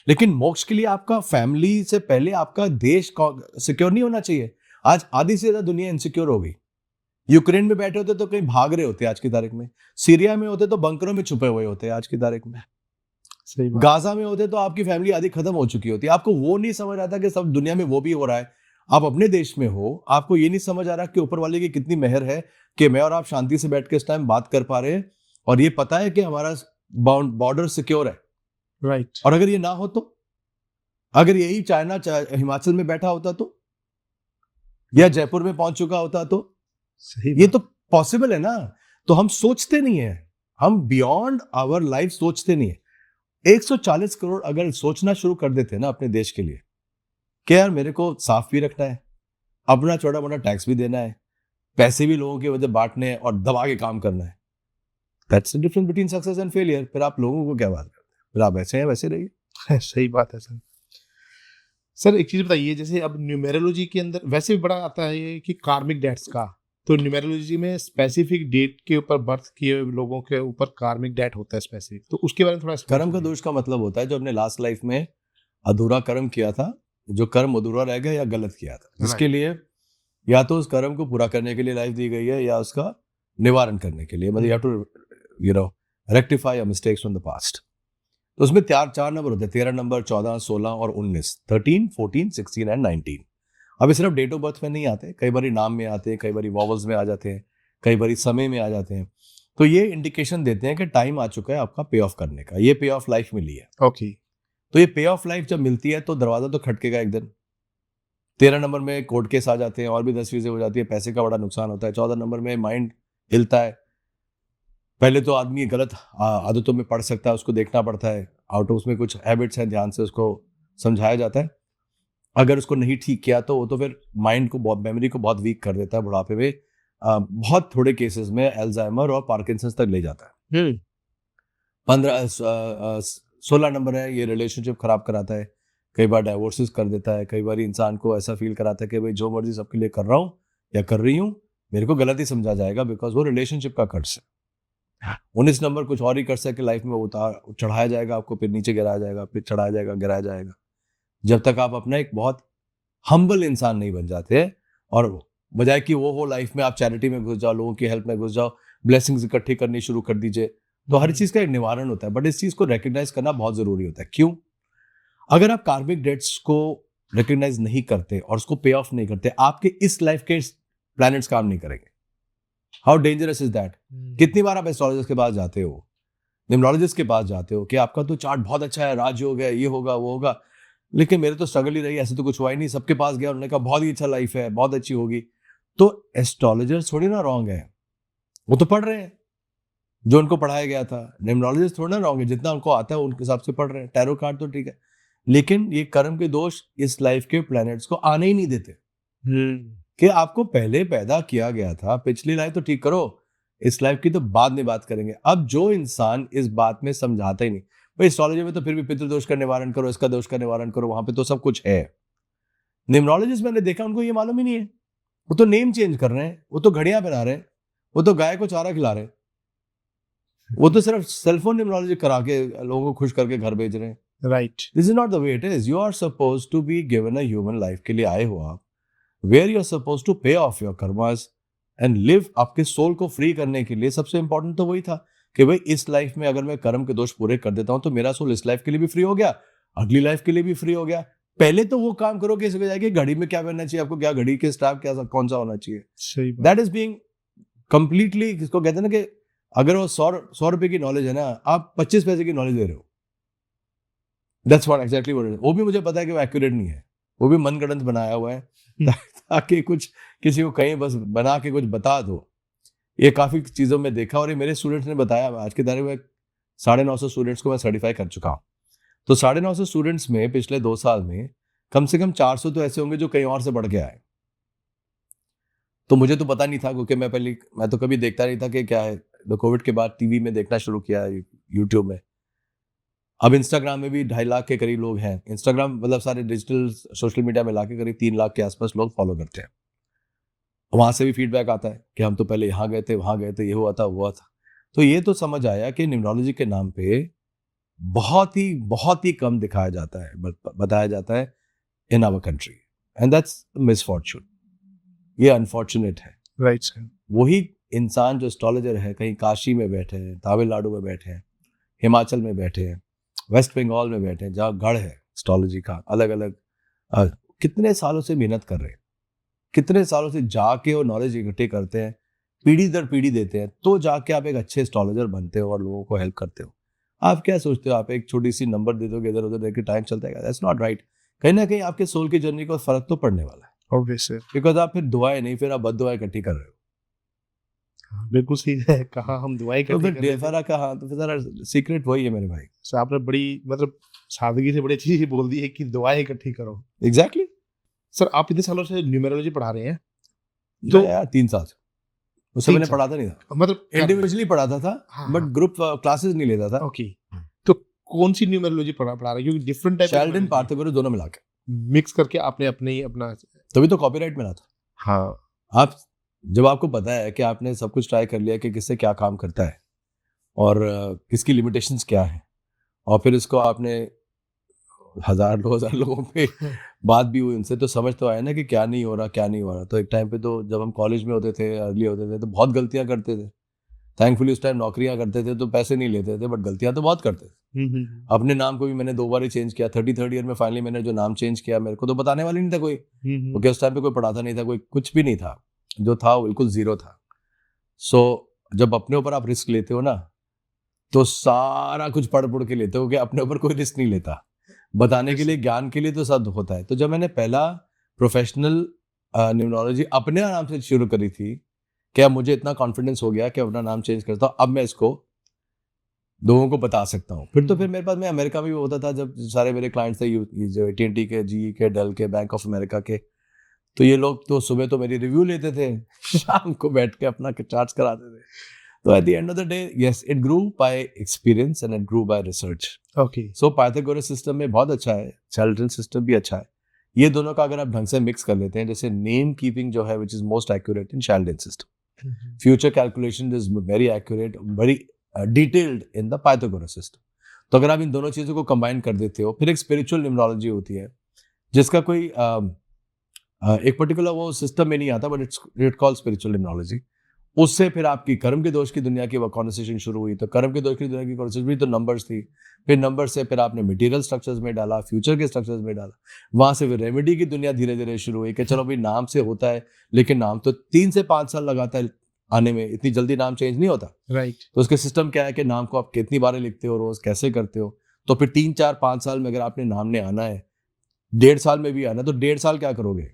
लेकिन मोक्ष के लिए आपका फैमिली से पहले आपका देश सिक्योर नहीं होना चाहिए। आज आधी से ज्यादा दुनिया इनसिक्योर हो गई। यूक्रेन में बैठे होते तो कहीं भाग रहे होते आज की तारीख में, सीरिया में होते तो बंकरों में छुपे हुए होते आज की तारीख में, सही बात। गाजा में होते तो आपकी फैमिली आधी खत्म हो चुकी होती। आपको वो नहीं समझ आता कि सब दुनिया में वो भी हो रहा है, आप अपने देश में हो, आपको ये नहीं समझ आ रहा कि ऊपर वाले की कितनी मेहर है कि मैं और आप शांति से बैठ के इस टाइम बात कर पा रहे हैं, और ये पता है कि हमारा बॉर्डर सिक्योर है। राइट। और अगर ये ना हो तो, अगर यही चाइना हिमाचल में बैठा होता तो, या जयपुर में पहुंच चुका होता तो, ये तो पॉसिबल है ना। तो हम सोचते नहीं है, हम बियॉन्ड आवर लाइफ सोचते नहीं है। 140 करोड़ अगर सोचना शुरू कर देते ना अपने देश के लिए कि यार मेरे को साफ भी रखना है, अपना छोटा मोटा टैक्स भी देना है, पैसे भी लोगों की वजह बांटने हैं और दबा के काम करना है, that's the difference between success and failure. फिर आप लोगों को क्या बात करते हैं, फिर आप ऐसे हैं वैसे रहिए। सही बात है सर। सर एक चीज बताइए, जैसे अब न्यूमेरोलॉजी के अंदर वैसे भी बड़ा आता है ये कि कार्मिक डेट्स का, तो न्यूमेरोलॉजी में स्पेसिफिक डेट के ऊपर बर्थ किए हुए लोगों के ऊपर कार्मिक डेट होता है स्पेसिफिक, तो उसके बारे में थोड़ा कर्म का दोष का मतलब होता है जो अपने लास्ट लाइफ में अधूरा कर्म किया था, जो कर्म अधूरा रह गया या गलत किया था, जिसके लिए या तो उस कर्म को पूरा करने के लिए लाइफ दी गई है या उसका निवारण करने के लिए, मतलब you have to rectify mistakes from the past. तो उसमें 4 नंबर होते हैं, 13 नंबर, 14, 16 और 19, 13, 14, 16 एंड 19। अब सिर्फ डेट ऑफ बर्थ में नहीं आते, कई बार नाम में आते हैं, कई बार वॉवल्स में आ जाते हैं, कई बार समय में आ जाते हैं। तो ये इंडिकेशन देते हैं कि टाइम आ चुका है आपका पे ऑफ करने का, ये पे ऑफ लाइफ मिली है। ओके। तो ये पे ऑफ लाइफ जब मिलती है तो दरवाजा तो खटकेगा एक दिन। 13 नंबर में कोर्ट केस आ जाते हैं और भी 10 चीजें हो जाती है, पैसे का बड़ा नुकसान होता है। 14 नंबर में माइंड हिलता है, पहले तो आदमी गलत आदतों में पड़ सकता है, उसको देखना पड़ता है, आउट ऑफ उसमें कुछ हैबिट्स हैं, ध्यान से उसको समझाया जाता है। अगर उसको नहीं ठीक किया तो वो तो फिर माइंड को बहुत, मेमोरी को बहुत वीक कर देता है बुढ़ापे में। बहुत थोड़े केसेस में अल्जाइमर और पार्किंसंस तक ले जाता है। 16 नंबर है, ये रिलेशनशिप खराब कराता है, कई बार डाइवोर्सेस कर देता है, कई बार इंसान को ऐसा फील कराता है कि भाई जो मर्जी सबके लिए कर रहा हूँ या कर रही हूँ, मेरे को गलत ही समझा जाएगा, बिकॉज वो रिलेशनशिप का कर्ज है। 19 नंबर कुछ और ही कर सके लाइफ में, उतार चढ़ाया जाएगा आपको, फिर नीचे गिराया जाएगा, फिर चढ़ाया जाएगा, गिराया जाएगा, जब तक आप अपना एक बहुत हम्बल इंसान नहीं बन जाते। और बजाय कि वो हो लाइफ में आप चैरिटी में घुस जाओ, लोगों की हेल्प में घुस जाओ, ब्लेसिंग्स इकट्ठी करनी शुरू कर दीजिए, तो हर चीज का एक निवारण होता है। बट इस चीज को रिकग्नाइज करना बहुत जरूरी होता है। क्यों? अगर आप कार्मिक डेट्स को रिकग्नाइज नहीं करते और उसको पे ऑफ नहीं करते, आपके इस लाइफ के प्लैनेट्स काम नहीं करेंगे। How dangerous is that? कितनी बार आप एस्ट्रोलॉजिस्ट के पास जाते हो, न्यूमरोलॉजिस्ट के पास जाते हो कि आपका तो चार्ट बहुत अच्छा है, राजयोग है, ये होगा वो होगा, लेकिन मेरे तो स्ट्रगल ही रही, ऐसे तो कुछ हुआ ही नहीं। सबके पास गया, उन्होंने कहा बहुत ही अच्छा लाइफ है, बहुत अच्छी होगी। तो एस्ट्रोलॉजर्स थोड़ी ना रॉन्ग है, वो तो पढ़ रहे हैं जो उनको पढ़ाया गया था। न्यूमरोलॉजिस्ट थोड़ा ना रॉन्ग है, जितना उनको आता है उनके हिसाब से पढ़ रहे हैं। टैरो कार्ड तो ठीक है, लेकिन ये कर्म के दोष इस लाइफ के प्लैनेट्स को आने ही नहीं देते कि आपको पहले पैदा किया गया था, पिछली लाइफ तो ठीक करो, इस लाइफ की तो बाद में बात करेंगे। अब जो इंसान इस बात में समझाता ही नहीं, भाई एस्ट्रोलॉजी में तो फिर भी पितृदोष का निवारण करो, इसका दोष का निवारण करो, वहां पे तो सब कुछ है। न्यूमरोलॉजिस्ट मैंने देखा उनको ये मालूम ही नहीं है, वो तो नेम चेंज कर रहे हैं, वो तो घड़ियां पहना रहे हैं, वो तो गाय को चारा खिला रहे हैं। वो तो सिर्फ सेलफोन न्यूमरोलॉजी करा के लोगों को खुश करके घर भेज रहे हैं। Right. This is not the way it is. You are suppose to be given a human life के लिए आए हो आप, where you are suppose to pay off your karmas and live. आपके सोल को फ्री करने के लिए सबसे इंपॉर्टेंट तो वही था कि भाई इस लाइफ में अगर मैं कर्म के दोष पूरे कर देता हूं तो मेरा सोल इस लाइफ के लिए भी फ्री हो गया, अगली लाइफ के लिए भी फ्री हो गया। पहले तो वो काम करो कि इसके जाएगी घड़ी में क्या पहनना चाहिए आपको, क्या घड़ी के स्टाफ क्या कौन सा होना चाहिए। सही बात। दैट इज बीइंग कंप्लीटली, इसको कहते हैं ना कि अगर वो 100 रुपए की नॉलेज है ना, आप 25 पैसे की नॉलेज दे रहे हो। That's what exactly what it is. वो भी मुझे पता है कि वो एक्यूरेट नहीं है, वो भी मनगढ़ंत बनाया हुआ है ताकि कुछ किसी को कहीं बस बना के कुछ बता दो। ये काफी चीजों में देखा और ये मेरे स्टूडेंट्स ने बताया। आज के तारीख में 950 स्टूडेंट्स को मैं सर्टिफाई कर चुका हूँ। तो 950 स्टूडेंट्स में पिछले 2 साल में कम से कम 400 तो ऐसे होंगे जो कहीं और से बढ़ के आए। तो मुझे तो पता नहीं था क्योंकि मैं तो कभी देखता नहीं था कि क्या है। तो कोविड के बाद टीवी में देखना शुरू किया, यूट्यूब में। अब इंस्टाग्राम में भी 2.5 लाख के करीब लोग हैं। इंस्टाग्राम मतलब सारे डिजिटल सोशल मीडिया में लाके करीब 3 लाख के आसपास लोग फॉलो करते हैं। वहां से भी फीडबैक आता है कि हम तो पहले यहाँ गए थे, वहां गए थे, ये हुआ था, वो हुआ था। तो ये तो समझ आया कि न्यूमरोलॉजी के नाम पे बहुत ही कम दिखाया जाता है, बताया जाता है in our country, and that's misfortune. ये अनफॉर्चुनेट है। Right sir. वही इंसान जो एस्ट्रोलॉजर है, कहीं काशी में बैठे हैं, तमिलनाडु में बैठे हैं, हिमाचल में बैठे हैं, वेस्ट बंगाल में बैठे हैं, जहाँ गढ़ है एस्ट्रोलॉजी का अलग अलग, कितने सालों से मेहनत कर रहे हैं, कितने सालों से जाके वो नॉलेज इकट्ठे करते हैं, पीढ़ी दर पीढ़ी देते हैं, तो जाके आप एक अच्छे एस्ट्रोलॉजर बनते हो और लोगों को हेल्प करते हो। आप क्या सोचते हो आप एक छोटी सी नंबर दे दोगे, इधर उधर देके टाइम चलता है? That's not right. कहीं ना कहीं आपके सोल की जर्नी को फर्क तो पड़ने वाला है। ऑब्वियसली। बिकॉज आप फिर दुआएं नहीं, फिर आप बद दुआएं इकट्ठी कर रहे हो। बिल्कुल सही है, कहा हम दुआएं तो करते फिर डेफरा का, हाँ, तो फिर सारा सीक्रेट वही है मेरे भाई। सर आपने बड़ी मतलब सादगी से बड़ी अच्छी चीज बोल दी है कि दुआएं इकट्ठी करो। एग्जैक्टली। सर आप इतने सालों से न्यूमरोलॉजी पढ़ा रहे हैं तो यार 3 साल से उस समय 3 मैंने साल। पढ़ाता नहीं था, मतलब इंडिविजुअली पढ़ाता था, हाँ, बट हाँ। ग्रुप क्लासेस नहीं लेता था। ओके। तो कौन सी न्यूमरोलॉजी पढ़ा रहे हैं? क्योंकि डिफरेंट टाइप शेल्डन पार्थागोरस दोनों मिला के, मिक्स करके आपने अपने ही अपना। तभी तो कॉपीराइट मिला था। हाँ। आप जब आपको पता है कि आपने सब कुछ ट्राई कर लिया कि किससे क्या काम करता है और किसकी लिमिटेशंस क्या है, और फिर इसको आपने 1000-2000 लोगों पे बात भी हुई उनसे, तो समझ तो आया ना कि क्या नहीं हो रहा, क्या नहीं हो रहा। तो एक टाइम पे तो जब हम कॉलेज में होते थे, अर्ली होते थे, तो बहुत गलतियां करते थे। थैंकफुली उस टाइम नौकरियां करते थे तो पैसे नहीं लेते थे, बट गलतियां तो बहुत करते थे। अपने नाम को भी मैंने 2 बार ही चेंज किया। 33rd ईयर में फाइनली मैंने जो नाम चेंज किया, मेरे को तो बताने वाले नहीं था कोई, क्योंकि उस टाइम पे कोई पढ़ाता नहीं था, कोई कुछ भी नहीं था, जो था बिल्कुल जीरो था। सो जब अपने ऊपर आप रिस्क लेते हो ना, तो सारा कुछ पढ़ के लेते हो कि अपने ऊपर कोई रिस्क नहीं लेता। बताने के लिए, ज्ञान के लिए तो सब होता है। तो जब मैंने पहला प्रोफेशनल न्यूमरोलॉजी अपने नाम से शुरू करी थी, क्या मुझे इतना कॉन्फिडेंस हो गया कि अपना नाम चेंज करता हूँ, अब मैं इसको लोगों को बता सकता हूँ। फिर मेरे पास, मैं अमेरिका में भी होता था, जब सारे मेरे क्लाइंट्स थे ये जो AT&T के, GE के, डेल के, बैंक ऑफ अमेरिका के, तो ये लोग तो सुबह तो मेरी रिव्यू लेते थे, शाम को बैठ के अपना चार्ज कराते थे। तो eight the end of the day, yes, it grew by experience and it grew by research. Okay. So Pythagoras system में बहुत अच्छा है, शेल्डन सिस्टम भी अच्छा है। ये दोनों का अगर आप ढंग से मिक्स कर लेते हैं, जैसे नेम कीपिंग जो है, which is most accurate in Sheldon system, future calculation is very accurate, very detailed in the Pythagoras system. तो अगर आप इन दोनों चीजों को कंबाइन कर देते हो, फिर एक स्पिरिचुअल न्यूमरोलॉजी होती है जिसका कोई एक पर्टिकुलर वो सिस्टम में नहीं आता, but it called spiritual numerology. उससे फिर आपकी कर्म के दोष की दुनिया की कॉन्वर्सेशन शुरू हुई। तो कर्म के दोष की दुनिया की कॉन्वर्सेशन भी तो नंबर्स थी, फिर नंबर से फिर आपने मटेरियल स्ट्रक्चर्स में डाला, फ्यूचर के स्ट्रक्चर्स में डाला, वहां से फिर रेमेडी की दुनिया धीरे धीरे शुरू हुई कि चलो भाई नाम से होता है, लेकिन नाम तो 3 से 5 साल लगाता है आने में, इतनी जल्दी नाम चेंज नहीं होता। राइट। तो उसके सिस्टम क्या है कि नाम को आप कितनी बार लिखते हो, रोज कैसे करते हो। तो फिर 3, 4, 5 साल में अगर आपने नाम ने आना है, 1.5 साल में भी आना, तो 1.5 साल क्या करोगे।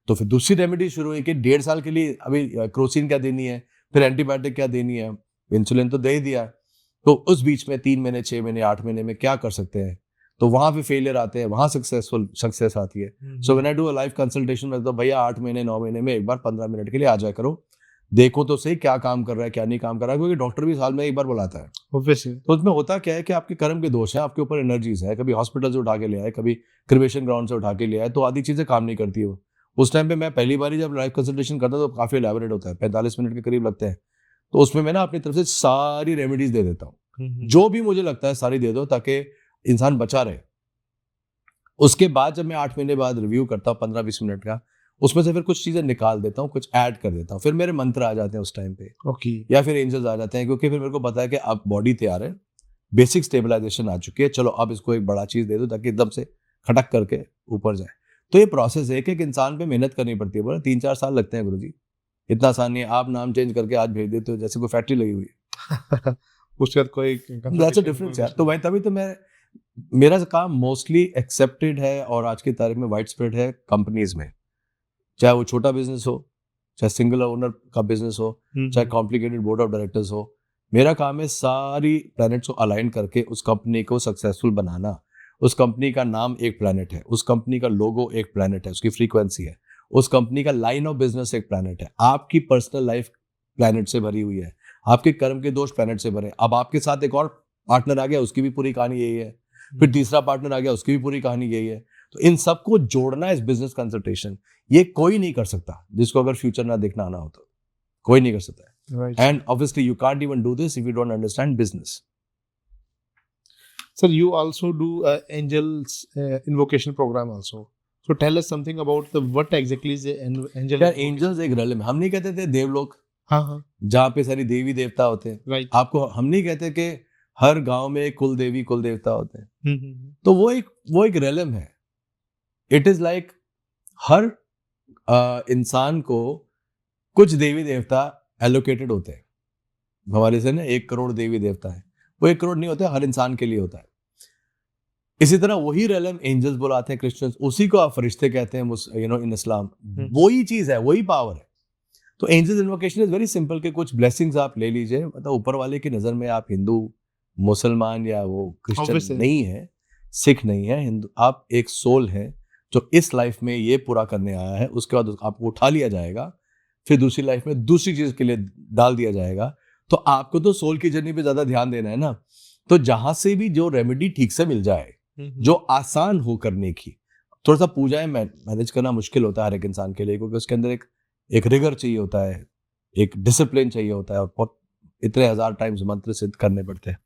तो फिर दूसरी रेमेडी शुरू हुई कि 1.5 साल के लिए अभी क्रोसिन क्या देनी है, फिर एंटीबायोटिक क्या देनी है, इंसुलिन तो दे ही दिया, तो उस बीच में 3 महीने, 6 महीने, 8 महीने में क्या कर सकते हैं। तो वहां पे फेलियर आते हैं, वहां सक्सेस आती है। So when I do a live consultation में, तो भैया 8 महीने 9 महीने में एक बार 15 मिनट के लिए आ जाया करो, देखो तो सही क्या काम कर रहा है, क्या नहीं काम कर रहा है, क्योंकि डॉक्टर भी साल में एक बार बुलाता है। ऑब्वियसली। तो उसमें होता क्या है कि आपके कर्म के दोष हैं, आपके ऊपर एनर्जीज है, कभी हॉस्पिटल से उठा के ले आए, कभी क्रिमेशन ग्राउंड से उठा के ले आए, तो आधी चीजें काम नहीं करती हो। उस टाइम पे मैं पहली बार जब लाइव कंसल्टेशन करता तो काफी एलैबोरेट होता है, 45 मिनट के करीब लगते हैं। तो उसमें मैं ना अपनी तरफ से सारी रेमेडीज दे देता हूँ, जो भी मुझे लगता है सारी दे दो ताकि इंसान बचा रहे। उसके बाद जब मैं 8 महीने बाद रिव्यू करता हूँ 15-20 मिनट का, उसमें से फिर कुछ चीजें निकाल देता हूँ, कुछ ऐड कर देता हूँ, फिर मेरे मंत्र आ जाते हैं उस टाइम पे, ओके। या फिर एंजल्स आ जाते हैं, क्योंकि फिर मेरे को पता है कि अब बॉडी तैयार है, बेसिक स्टेबलाइजेशन आ चुकी है, चलो अब इसको एक बड़ा चीज दे दो ताकि एकदम से खटक करके ऊपर जाए। तो ये प्रोसेस है कि एक इंसान पे मेहनत करनी पड़ती है, बोला 3-4 साल लगते हैं गुरुजी, इतना आसान नहीं है। आप नाम चेंज करके आज भेज देते हो जैसे कोई फैक्ट्री लगी हुई है। उसके बाद कोई दैट्स अ डिफरेंस यार। तो वही तभी तो मैं, मेरा काम मोस्टली एक्सेप्टेड है और आज की तारीख में वाइड स्प्रेड है कंपनीज में, चाहे वो छोटा बिजनेस हो, चाहे सिंगल ओनर का बिजनेस हो, चाहे कॉम्प्लिकेटेड बोर्ड ऑफ डायरेक्टर्स हो। मेरा काम है सारी प्लैनेट्स को अलाइन करके उस कंपनी को सक्सेसफुल बनाना। उस कंपनी का नाम एक प्लैनेट है, उस कंपनी का लोगो एक प्लैनेट है, उसकी फ्रीक्वेंसी है, उस कंपनी का लाइन ऑफ बिजनेस एक प्लैनेट है। आपकी पर्सनल लाइफ प्लैनेट से भरी हुई है, आपके कर्म के दोष प्लैनेट से भरे। अब आपके साथ एक और पार्टनर आ गया, उसकी भी पूरी कहानी यही है, फिर तीसरा पार्टनर आ गया, उसकी भी पूरी कहानी यही है। तो इन सबको जोड़ना इस बिजनेस कंसल्टेशन, ये कोई नहीं कर सकता जिसको अगर फ्यूचर ना देखना आना हो तो, कोई नहीं कर सकता है। And obviously you can't even do this if you don't understand business. Sir, you also do angels invocation program also. So tell us something about what exactly is the angel. यार एंजल्स एक realm है, हम नहीं कहते थे देवलोक हाँ हाँ जहाँ पे सारी देवी देवता होते हैं, राइट। आपको हम नहीं कहते कि हर गांव में एक कुल देवी कुल देवता होते हैं। तो वो एक realm है। इट इज लाइक हर इंसान को कुछ देवी देवता एलोकेटेड होते हैं। हमारे से ना 1 करोड़ देवी देवता है, वो 1 करोड़ नहीं होते, हर इंसान के लिए होता है। इसी तरह वही रेलम एंजल्स बुलाते हैं क्रिश्चियंस, उसी को आप फरिश्ते कहते हैं इन इस्लाम। वही चीज है, वही पावर है। तो angels invocation is very simple कि कुछ ब्लेसिंग्स आप ले लीजिए, मतलब ऊपर वाले की नजर में आप हिंदू मुसलमान या वो क्रिश्चियन नहीं है, सिख नहीं है, हिंदू, आप एक सोल है जो इस लाइफ में ये पूरा करने आया है। उसके बाद आपको उठा लिया जाएगा, फिर दूसरी लाइफ में दूसरी चीज के लिए डाल दिया जाएगा। तो आपको तो सोल की जर्नी पे ज्यादा ध्यान देना है ना। तो जहां से भी जो रेमेडी ठीक से मिल जाए, जो आसान हो करने की, थोड़ा सा पूजाएं मैनेज करना मुश्किल होता है हर एक इंसान के लिए, क्योंकि उसके अंदर एक रिगर चाहिए होता है, एक डिसिप्लिन चाहिए होता है, और बहुत इतने 1000 टाइम्स मंत्र सिद्ध करने पड़ते हैं।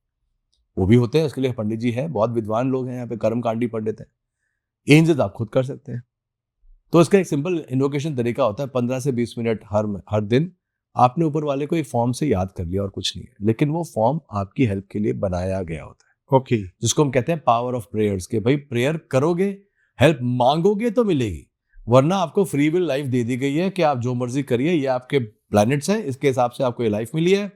वो भी होते हैं, उसके लिए पंडित जी हैं, बहुत विद्वान लोग हैं यहाँ पे, कर्मकांडी पंडित हैं। एंजल्स आप खुद कर सकते हैं। तो इसका एक सिंपल इन्वोकेशन तरीका होता है, 15 से 20 मिनट हर दिन आपने ऊपर वाले को एक फॉर्म से याद कर लिया और कुछ नहीं है, लेकिन वो फॉर्म आपकी हेल्प के लिए बनाया गया होता है। ओके जिसको हम कहते हैं पावर ऑफ प्रेयर्स, के भाई प्रेयर करोगे, हेल्प मांगोगे तो मिलेगी, वरना आपको फ्री विल लाइफ दे दी गई है कि आप जो मर्जी करिए, ये आपके प्लैनेट्स हैं, इसके हिसाब से आपको ये लाइफ मिली है,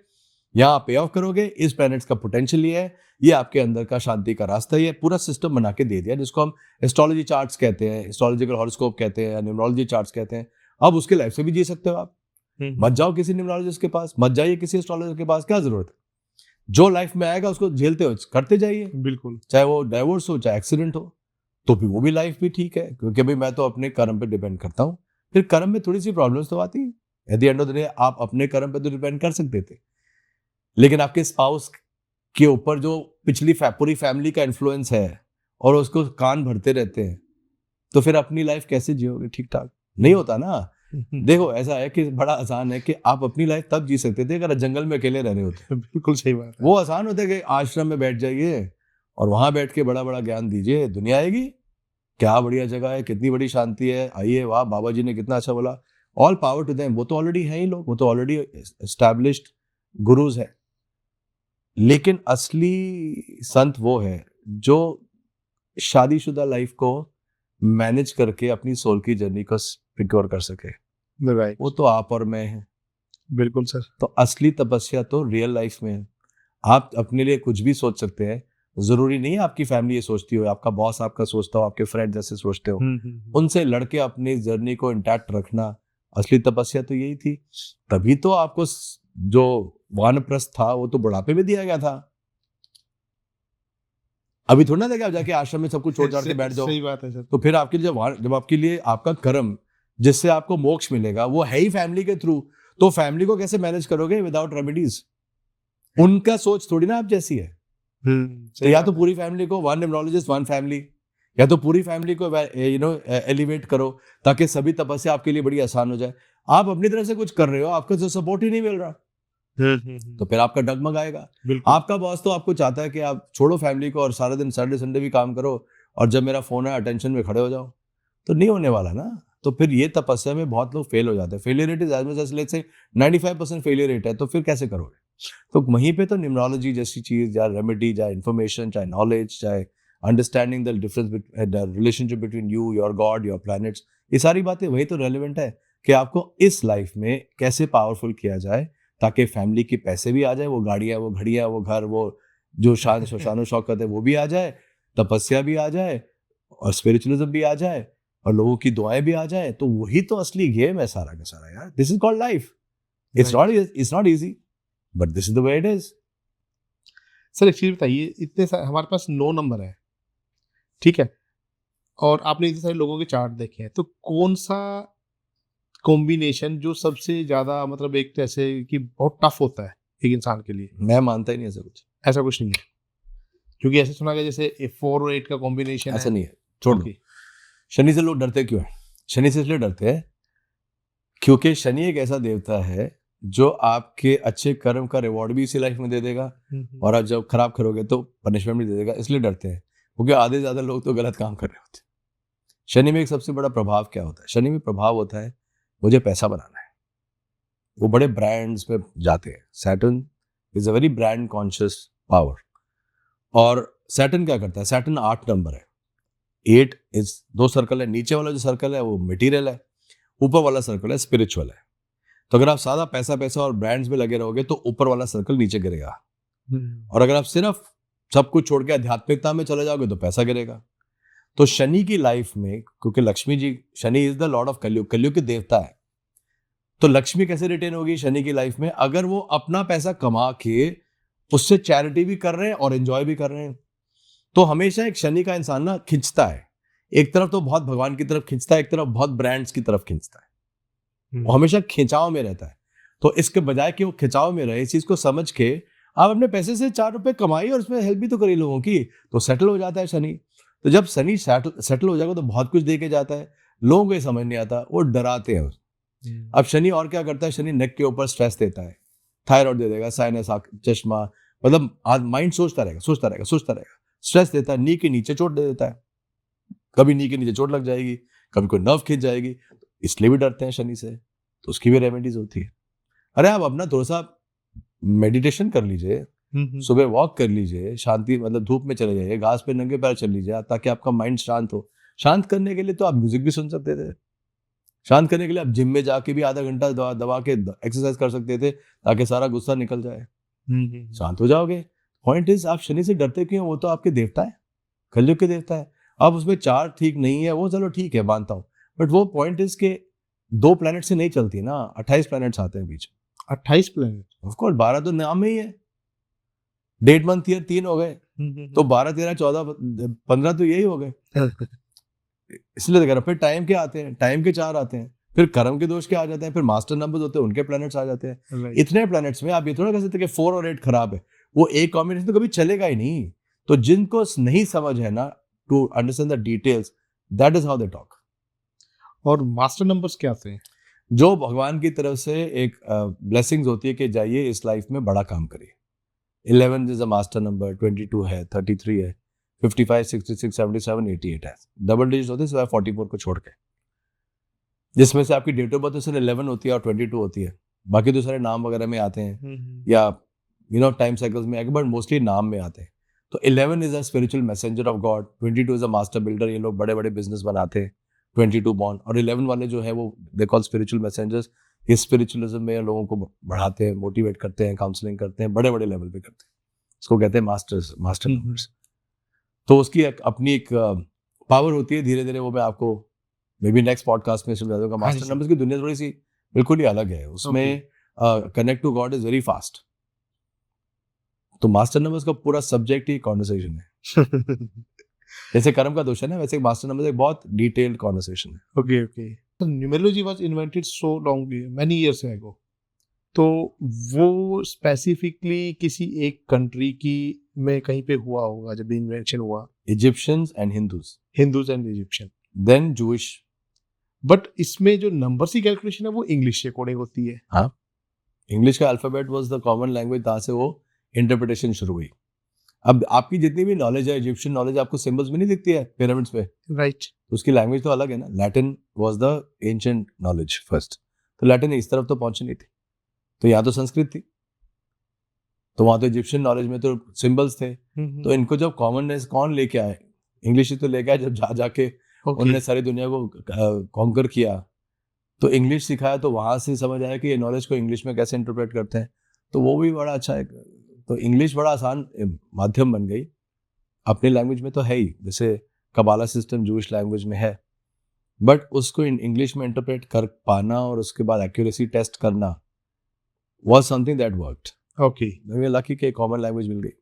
यहाँ पे ऑफ करोगे, इस प्लैनेट्स का पोटेंशियल ये है, ये आपके अंदर का शांति का रास्ता, ये पूरा सिस्टम बना के दे दिया, जिसको हम एस्ट्रोलॉजी चार्ट्स कहते हैं, एस्ट्रोलॉजिकल हॉरोस्कोप कहते हैं, न्यूमरोलॉजी चार्ट्स कहते हैं। अब उसके लाइफ से भी जी सकते हो आप। मत जाओ किसी न्यूमरोलॉजिस्ट के पास, मत जाइए किसी एस्ट्रोलॉजर के पास, क्या जरूरत है। जो लाइफ में आएगा उसको झेलते हो, करते जाइए। बिल्कुल, चाहे चाहे वो डाइवोर्स हो, चाहे एक्सीडेंट हो, तो भी वो भी लाइफ भी ठीक है, क्योंकि भाई मैं तो अपने कर्म पे डिपेंड करता हूँ। फिर कर्म में थोड़ी सी प्रॉब्लम्स तो आती है, eight the end of the day आप अपने कर्म पे तो डिपेंड कर सकते थे, लेकिन आपके स्पाउस के ऊपर जो पिछली पूरी फैमिली का इन्फ्लुएंस है और उसको कान भरते रहते हैं, तो फिर अपनी लाइफ कैसे जियोगे ठीक ठाक? नहीं होता ना। देखो ऐसा है कि बड़ा आसान है कि आप अपनी लाइफ तब जी सकते थे अगर जंगल में अकेले रह रहे होते। बिल्कुल सही बात है। वो आसान होता है कि आश्रम में बैठ जाइए और वहां बैठ के बड़ा बड़ा ज्ञान दीजिए, दुनिया आएगी, क्या बढ़िया जगह है, कितनी बड़ी शांति है, आइए, वाह बाबा जी ने कितना अच्छा बोला, ऑल पावर टू देम। वो तो ऑलरेडी है ही लोग, वो तो ऑलरेडी एस्टैब्लिश्ड गुरुज है। लेकिन असली संत वो है जो शादीशुदा लाइफ को मैनेज करके अपनी सोल की जर्नी को सिक्योर कर सके। राइट, वो तो आप और मैं है। बिल्कुल सर। तो असली तपस्या तो रियल लाइफ में है। आप अपने लिए कुछ भी सोच सकते हैं, जरूरी नहीं है आपकी फैमिली ये सोचती हो, आपका बॉस आपका सोचता हो, आपके फ्रेंड जैसे सोचते हो, उनसे लड़के अपनी जर्नी को इंटैक्ट रखना, असली तपस्या तो यही थी। तभी तो आपको जो वानप्रस्थ था वो तो बुढ़ापे में दिया गया था। अभी थोड़ा ना था कि आप जाके आश्रम में सब कुछ छोड़ के बैठ जाओ। सही बात है सर। तो फिर आपके लिए जब आपके लिए आपका कर्म जिससे आपको मोक्ष मिलेगा वो है ही फैमिली के थ्रू, तो फैमिली को कैसे मैनेज करोगे विदाउट रेमेडीज? उनका सोच थोड़ी ना आप जैसी है। तो या तो पूरी फैमिली को, वन न्यूमरोलॉजिस्ट वन फैमिली, या तो पूरी फैमिली को एलिवेट करो ताकि सभी तपस्या आपके लिए बड़ी आसान हो जाए। आप अपनी तरफ से कुछ कर रहे हो, आपका जो सपोर्ट ही नहीं मिल रहा। तो फिर आपका डगमग आएगा। बिल्कुल। आपका बॉस तो आपको चाहता है कि आप छोड़ो फैमिली को और सारा दिन सैटरडे संडे भी काम करो और जब मेरा फोन है अटेंशन में खड़े हो जाओ, तो नहीं होने वाला ना। तो फिर ये तपस्या में बहुत लोग फेल हो जाते हैं। Failure rate is as much as let's say 95% failure rate है, तो फिर कैसे करोगे? तो वहीं पे तो न्यूमरोलॉजी जैसी चीज या रेमेडी, चाहे इन्फॉर्मेशन, चाहे नॉलेज, चाहे understanding the difference, the relationship between you, your God, your planets, ये सारी बातें वही तो रेलिवेंट है कि आपको इस लाइफ में कैसे पावरफुल किया जाए ताकि फैमिली के पैसे भी आ जाए, वो गाड़ियाँ, वो घड़ियाँ, वो घर, वो जो शान शौकत है वो भी आ जाए, तपस्या भी आ जाए और स्पिरिचुअलिज्म भी आ जाए और लोगों की दुआएं भी आ जाए। तो वही तो असली गेम है सारा का सारा यार। This is called life. It's not easy, but this is the way it is. Sir एक चीज बताइए, हमारे पास 9 नंबर है, ठीक है, और आपने इतने सारे लोगों के चार्ट देखे हैं, तो कौन सा कॉम्बिनेशन जो सबसे ज्यादा मतलब एक जैसे कि बहुत टफ होता है एक इंसान के लिए? मैं मानता ही नहीं ऐसा कुछ। ऐसा कुछ नहीं है, क्योंकि ऐसे सुना गया जैसे 4 और 8 का कॉम्बिनेशन ऐसा है। नहीं है, छोड़ दो। Okay. शनि से लोग डरते क्यों हैं? शनि से इसलिए डरते हैं क्योंकि शनि एक ऐसा देवता है जो आपके अच्छे कर्म का रिवॉर्ड भी इसी लाइफ में दे देगा और आप जब खराब करोगे तो पनिशमेंट भी दे देगा। इसलिए डरते हैं क्योंकि आधे से ज्यादा लोग तो गलत काम कर रहे होते हैं। शनि में एक सबसे बड़ा प्रभाव क्या होता है? शनि में प्रभाव होता है मुझे पैसा बनाना है। वो बड़े ब्रांड्स में जाते हैं। Saturn is a very brand conscious power. और सैटर्न क्या करता है? सैटर्न 8 नंबर है। 8 इज 2 सर्कल है। नीचे वाला जो सर्कल है वो मटेरियल है, ऊपर वाला सर्कल है स्पिरिचुअल है। तो अगर आप सादा पैसा पैसा और ब्रांड्स में लगे रहोगे तो ऊपर वाला सर्कल नीचे गिरेगा, और अगर आप सिर्फ सब कुछ छोड़ के आध्यात्मिकता में चले जाओगे तो पैसा गिरेगा। तो शनि की लाइफ में, क्योंकि Lakshmi ji, Shani is the lord of Kalyug, Kalyug की देवता है, तो लक्ष्मी कैसे रिटेन होगी शनि की लाइफ में? अगर वो अपना पैसा कमा के उससे चैरिटी भी कर रहे हैं और एंजॉय भी कर रहे हैं। तो हमेशा एक शनि का इंसान ना खिंचता है, एक तरफ तो बहुत भगवान की तरफ खिंचता है, एक तरफ बहुत ब्रांड्स की तरफ खिंचता है। वो हमेशा खिंचाव में रहता है। तो इसके बजाय कि वो खिंचाव में रहे, इस चीज को समझ के आप अपने पैसे से 4 रुपए कमाइए और उसमें हेल्प भी तो करिए लोगों की, तो सेटल हो जाता है शनि। तो जब शनि सेटल हो जाएगा तो बहुत कुछ दे के जाता है। लोगों को ये समझ नहीं आता, वो डराते हैं। अब शनि और क्या करता है? शनि नेक के ऊपर स्ट्रेस देता है, थायराइड दे देगा, साइनस, चश्मा, मतलब माइंड सोचता रहेगा। स्ट्रेस देता है, नी के नीचे चोट दे देता है। कभी नी के नीचे चोट लग जाएगी, कभी कोई नर्व खींच जाएगी, इसलिए भी डरते हैं शनि से। तो उसकी भी रेमेडीज होती है। अरे आप अपना थोड़ा सा मेडिटेशन कर लीजिए, सुबह वॉक कर लीजिए, शांति मतलब धूप में चले जाइए, घास पे नंगे पैर चल लीजिए, ताकि आपका माइंड शांत हो। शांत करने के लिए तो आप म्यूजिक भी सुन सकते थे। शांत करने के लिए आप जिम में जाके भी आधा घंटा दबा के एक्सरसाइज कर सकते थे, ताकि सारा गुस्सा निकल जाए, शांत हो जाओगे। पॉइंट इज, आप शनि से डरते क्यों? वो तो आपके देवता है, कलयुग के देवता है। अब उसमें 4 ठीक नहीं है, वो चलो ठीक है मानता हूँ, बट वो पॉइंट इज के 2 प्लैनेट से नहीं चलती ना, 28 प्लैनेट्स आते हैं बीच में। 28 प्लैनेट? ऑफ कोर्स, 12 तो नाम में ही है। डेट मंथ ईयर 3 हो गए, तो 12 13 14 15 तो यही हो गए। इसलिए देखा, फिर टाइम के आते हैं, टाइम के 4 आते हैं, फिर कर्म के दोष के आ जाते हैं, फिर मास्टर नंबर्स होते हैं, उनके प्लैनेट्स आ जाते हैं। इतने प्लैनेट्स में आप ये थोड़ा कह सकते कि 4 और 8 खराब है, वो एक कॉम्बिनेशन तो कभी चलेगा ही नहीं। तो जिनको नहीं समझ है ना, to understand the details, that is how they talk. और मास्टर नंबर्स क्या थे? जो भगवान की तरफ से एक ब्लेसिंग्स होती है कि जाइए इस लाइफ में बड़ा काम करिए। 11 इज अ मास्टर नंबर, 22 है, 33 है, 55, 66, 77, 88 है। डबल डिजिट होते हैं सिवाय 44 को छोड़ के, जिसमें से आपकी डेट ऑफ बर्थ सिर्फ 11 होती है और 22 होती है। बाकी तो सारे नाम वगैरह में आते हैं या टाइम साइकिल्स में आगे, बट मोस्टली नाम में आते हैं। तो 11 is a spiritual messenger of God, 22 is a master builder, ये लोग बड़े बड़े बिजनेस बनाते हैं 22 बॉर्न। और 11 वाले जो है वो दे कॉल स्पिरिचुअल मैसेंजर्स। ये स्पिरिचुअलिज्म में लोगों को बढ़ाते हैं, मोटिवेट करते हैं, काउंसलिंग करते हैं, बड़े बड़े लेवल पे करते हैं। इसको कहते हैं मास्टर नंबर्स। तो उसकी अपनी एक पावर होती है। धीरे धीरे वो मैं आपको मे बी नेक्स्ट पॉडकास्ट में समझा दूंगा। मास्टर नंबर्स की दुनिया थोड़ी सी बिल्कुल ही अलग है। उसमें connect to God is very fast. तो मास्टर नंबर्स का पूरा सब्जेक्ट ही कॉन्वर्सेशन है। जैसे कर्म का दोष है ना, वैसे मास्टर नंबर्स एक बहुत डिटेल्ड कॉन्वर्सेशन है। Okay okay. Numerology was invented so long many years ago, तो वो स्पेसिफिकली किसी एक कंट्री की में कहीं पे हुआ होगा जब इन्वेंशन हुआ? Egyptians and Hindus and Egyptian, then Jewish. But इसमें जो नंबर्स की कैलकुलेशन है वो इंग्लिश के अकॉर्डिंग होती है। हाँ, इंग्लिश का alphabet was the common language, जहाँ से वो इंटरप्रिटेशन शुरू हुई। अब आपकी जितनी भी नॉलेज है, इजिप्शियन नॉलेज आपको सिंबल्स में नहीं दिखती है पिरामिड्स पे, राइट। तो उसकी लैंग्वेज तो अलग है ना। Latin was the ancient knowledge first, तो लैटिन इस तरफ तो पहुंची नहीं थी, तो यहाँ तो संस्कृत थी, तो वहाँ तो इजिप्शियन नॉलेज में तो सिंबल्स थे। तो इनको जब कॉमननेस कौन लेके आए, इंग्लिश ही तो लेके आए, जब जाके उन्होंने सारी दुनिया को कॉन्कर किया, तो इंग्लिश सिखाया, तो वहां से समझ आया कि ये नॉलेज को इंग्लिश में कैसे इंटरप्रेट करते हैं, तो वो भी बड़ा अच्छा है। तो इंग्लिश बड़ा आसान माध्यम बन गई, अपनी लैंग्वेज में तो है ही, जैसे कबाला सिस्टम जूइश लैंग्वेज में है, बट उसको इंग्लिश में इंटरप्रेट कर पाना और उसके बाद एक्यूरेसी टेस्ट करना was something that worked. Okay we are lucky कि कॉमन लैंग्वेज मिल गई।